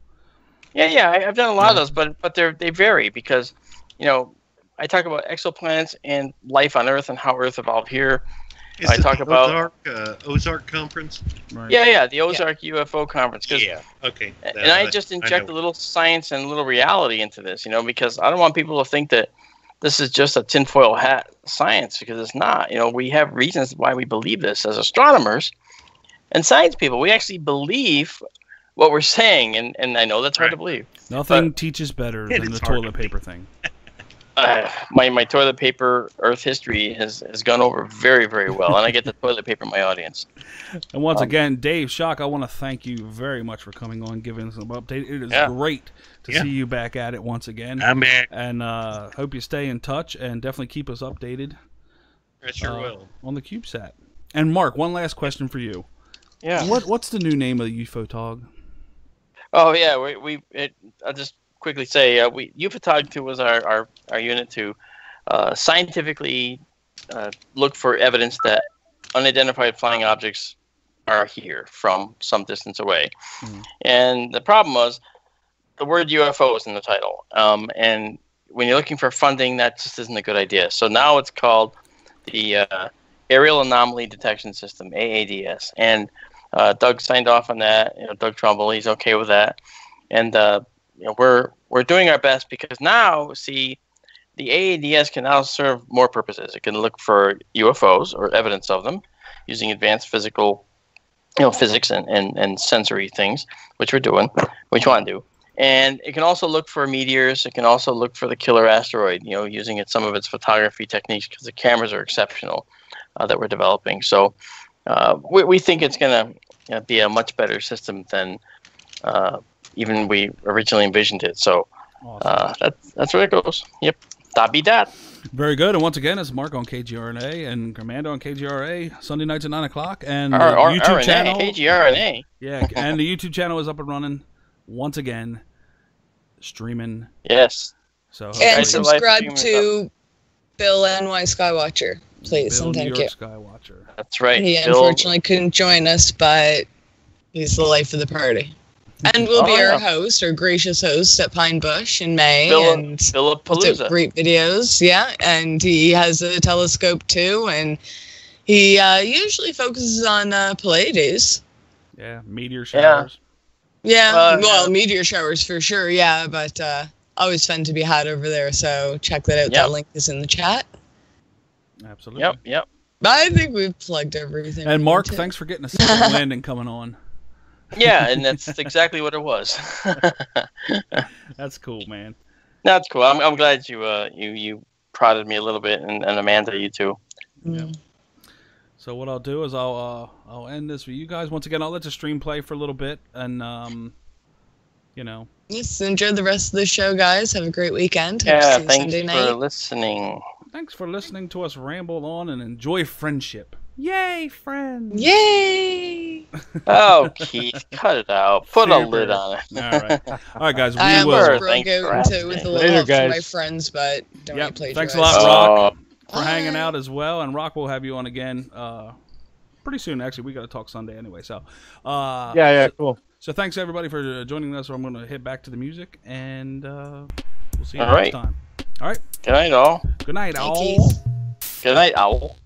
Yeah, I've done a lot of those, but they vary because, I talk about exoplanets and life on Earth and how Earth evolved here. I talk about Ozark conference. Right. Yeah, the Ozark UFO conference. Okay. And I just inject a little science and a little reality into this, because I don't want people to think that this is just a tinfoil hat science, because it's not. We have reasons why we believe this as astronomers and science people. We actually believe what we're saying, and I know that's hard to believe. Nothing teaches better than the toilet paper thing. My toilet paper Earth history has gone over very, very well, and I get the toilet paper in my audience. And once again, Dave Shock, I want to thank you very much for coming on, giving us an update. It is great to see you back at it once again. I'm back. And hope you stay in touch and definitely keep us updated. I sure will. On the CubeSat. And Mark, one last question for you. Yeah. What's the new name of the UFOTOG? Oh yeah, I'll just quickly say UFOTOG 2 was our unit to scientifically look for evidence that unidentified flying objects are here from some distance away. And the problem was the word UFO is in the title, and when you're looking for funding, that just isn't a good idea. So now it's called the Aerial Anomaly Detection System, AADS, and Doug signed off on that. Doug Trumbull, he's okay with that, and we're doing our best, because now, see, the AADS can now serve more purposes. It can look for UFOs or evidence of them using advanced physics and sensory things, which we're doing, which we want to do. And it can also look for meteors. It can also look for the killer asteroid, using some of its photography techniques, because the cameras are exceptional that we're developing. So we think it's going to be a much better system than even we originally envisioned it. So that's where it goes. Yep. That be that. Very good. And once again, it's Mark on KGRNA and Commando on KGRA Sunday nights at 9 o'clock. And the YouTube channel. KGRNA. Yeah, and the YouTube channel is up and running once again, streaming. Yes. So and subscribe to Bill NY Skywatcher, please. Bill and thank New York you. Skywatcher. That's right. He unfortunately couldn't join us, but he's the life of the party. And we'll be our host, our gracious host at Pine Bush in May. And Philipalooza. Great videos, yeah. And he has a telescope too, and he usually focuses on Pleiades. Yeah, meteor showers. Yeah, well, meteor showers for sure, yeah, but always fun to be had over there, so check that out. That link is in the chat. Absolutely. Yep. I think we've plugged everything. And Mark, thanks for getting a second landing coming on. Yeah, and that's exactly what it was. That's cool, man. That's cool. I'm glad you prodded me a little bit, and Amanda, you too. Yeah. So what I'll do is I'll end this with you guys. Once again, I'll let the stream play for a little bit, and Yes, enjoy the rest of the show, guys. Have a great weekend. Yeah, thanks for listening. Thanks for listening to us ramble on and enjoy friendship. Yay, friends! Yay! Oh, Keith, cut it out. Put a lid on it. All right, guys. I almost broke out with a little help from my friends, but don't plagiarize. Thanks a lot, Rock, for hanging out as well. And Rock, we'll have you on again pretty soon. Actually, we got to talk Sunday anyway. So, cool. So thanks everybody for joining us. I'm going to hit back to the music, and we'll see you next time. All right. Good night, all. Good night, all. Good night, owl.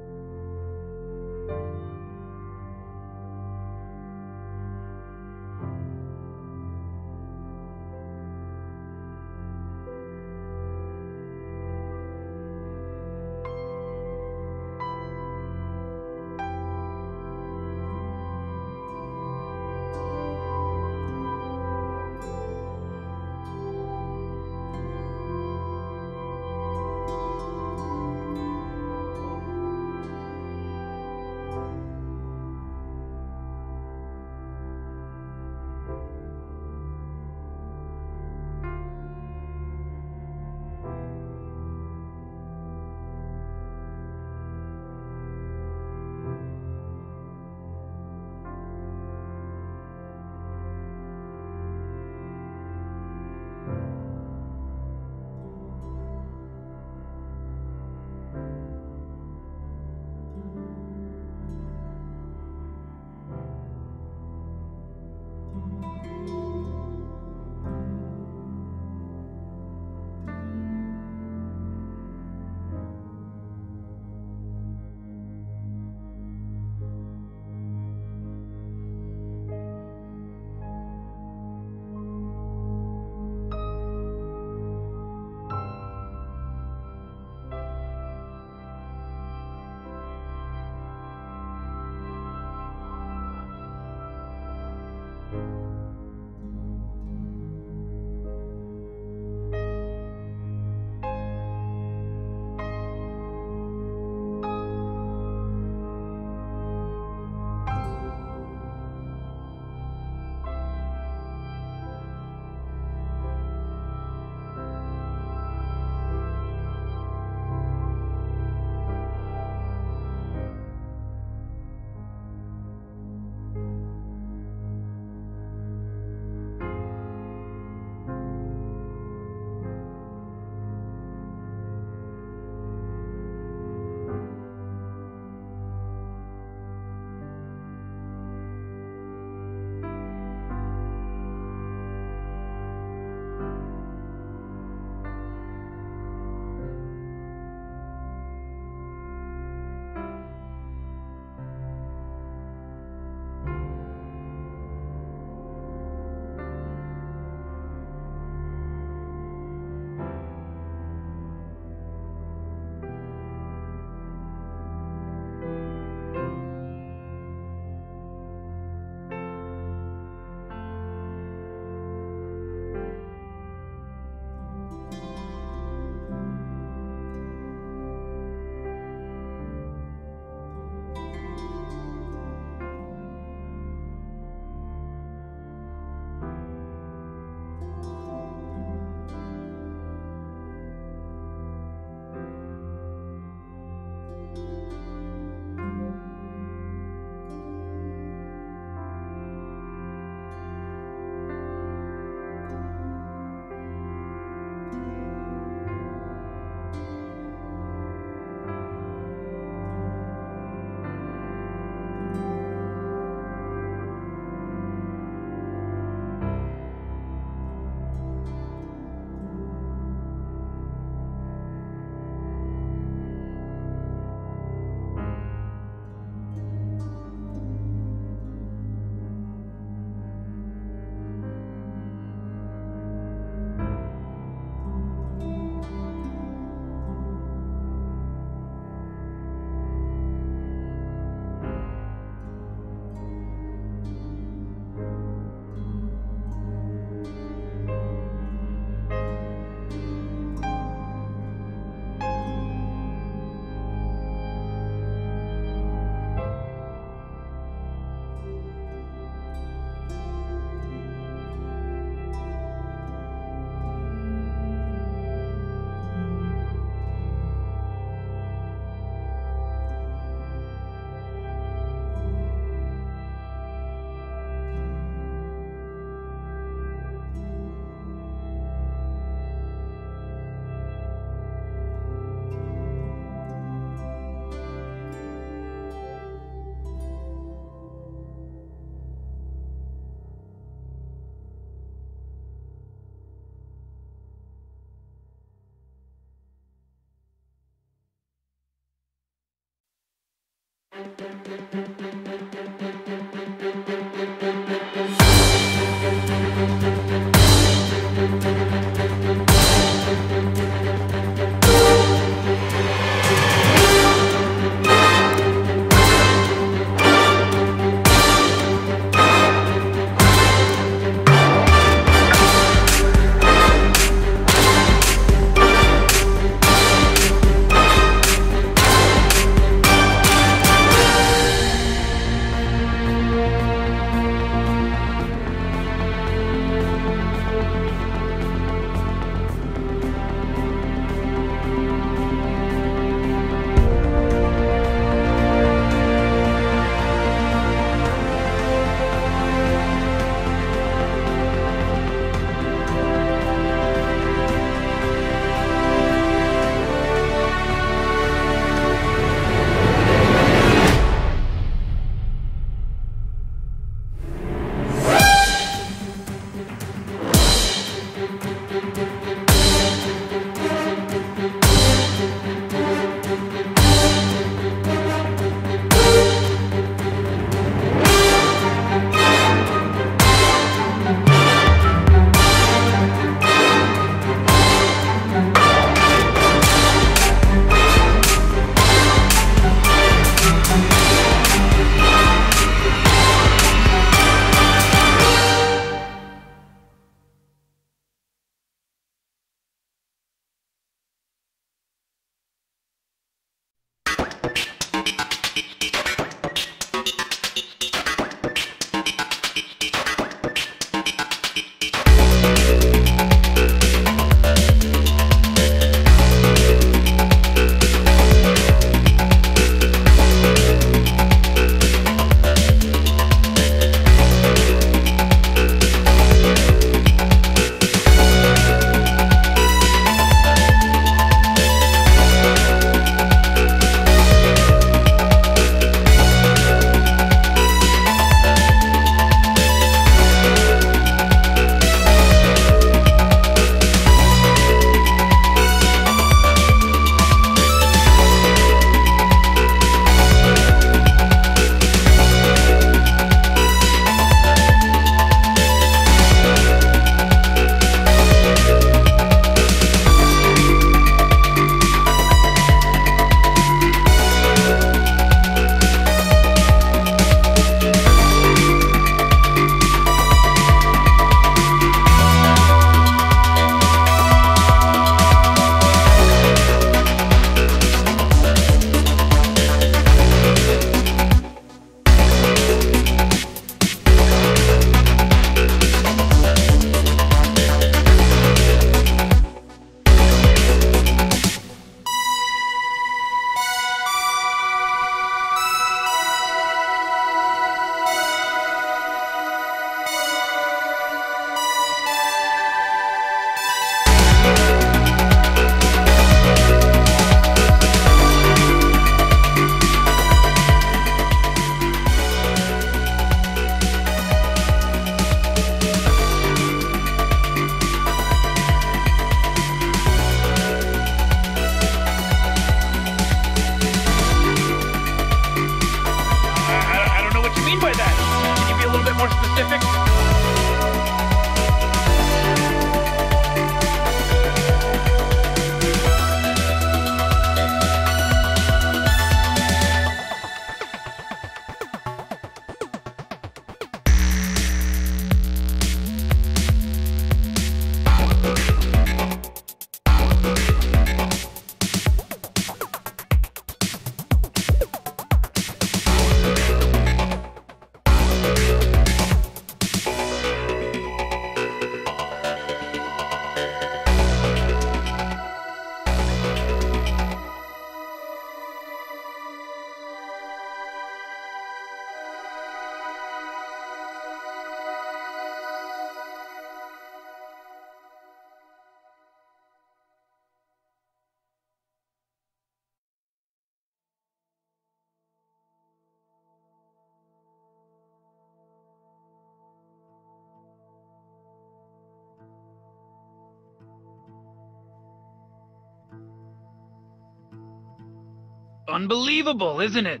Unbelievable, isn't it?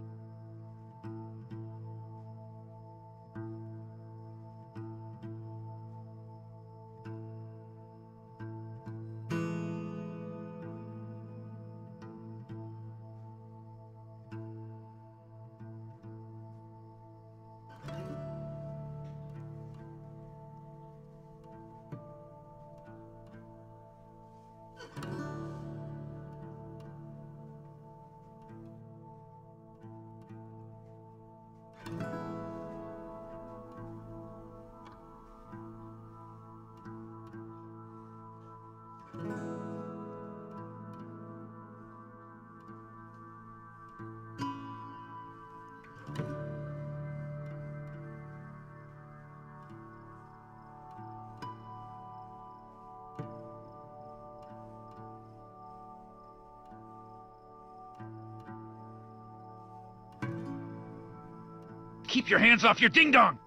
Keep your hands off your ding-dong!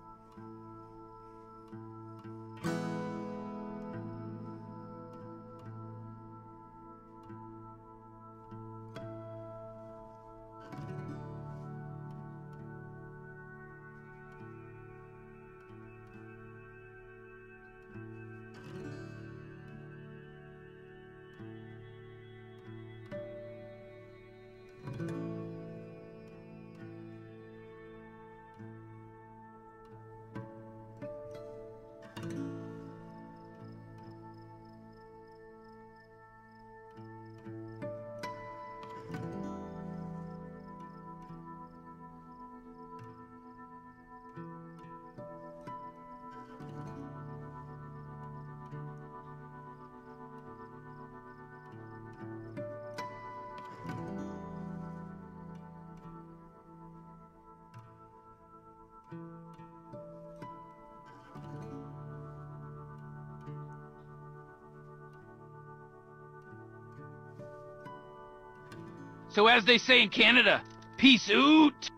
So as they say in Canada, peace out!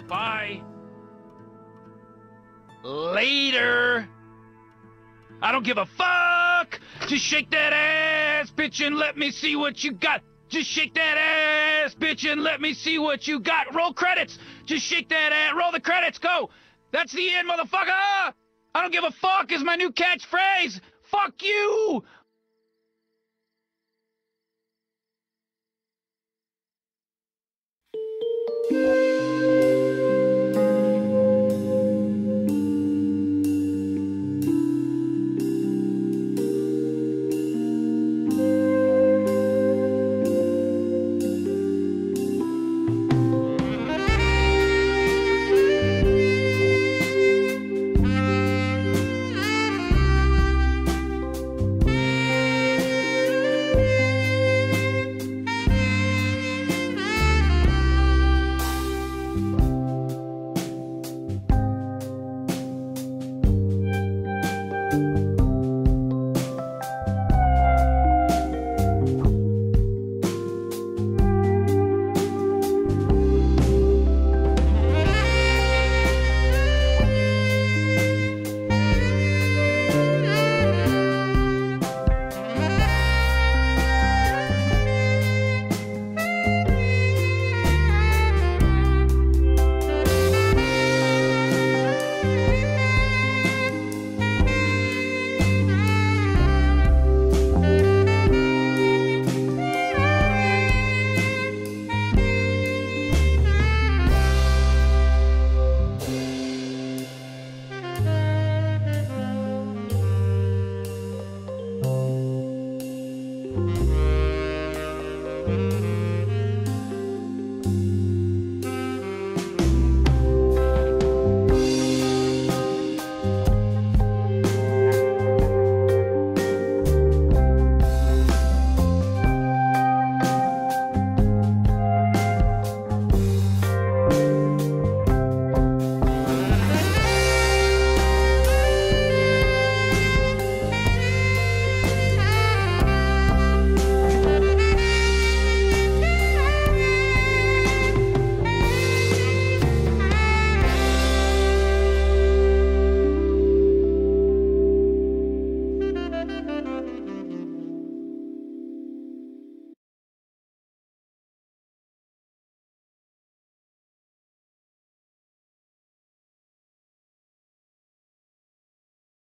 Bye! Later! I don't give a fuck! Just shake that ass, bitch, and let me see what you got! Just shake that ass, bitch, and let me see what you got! Roll credits! Just shake that ass, roll the credits, go! That's the end, motherfucker! I don't give a fuck is my new catchphrase! Fuck you!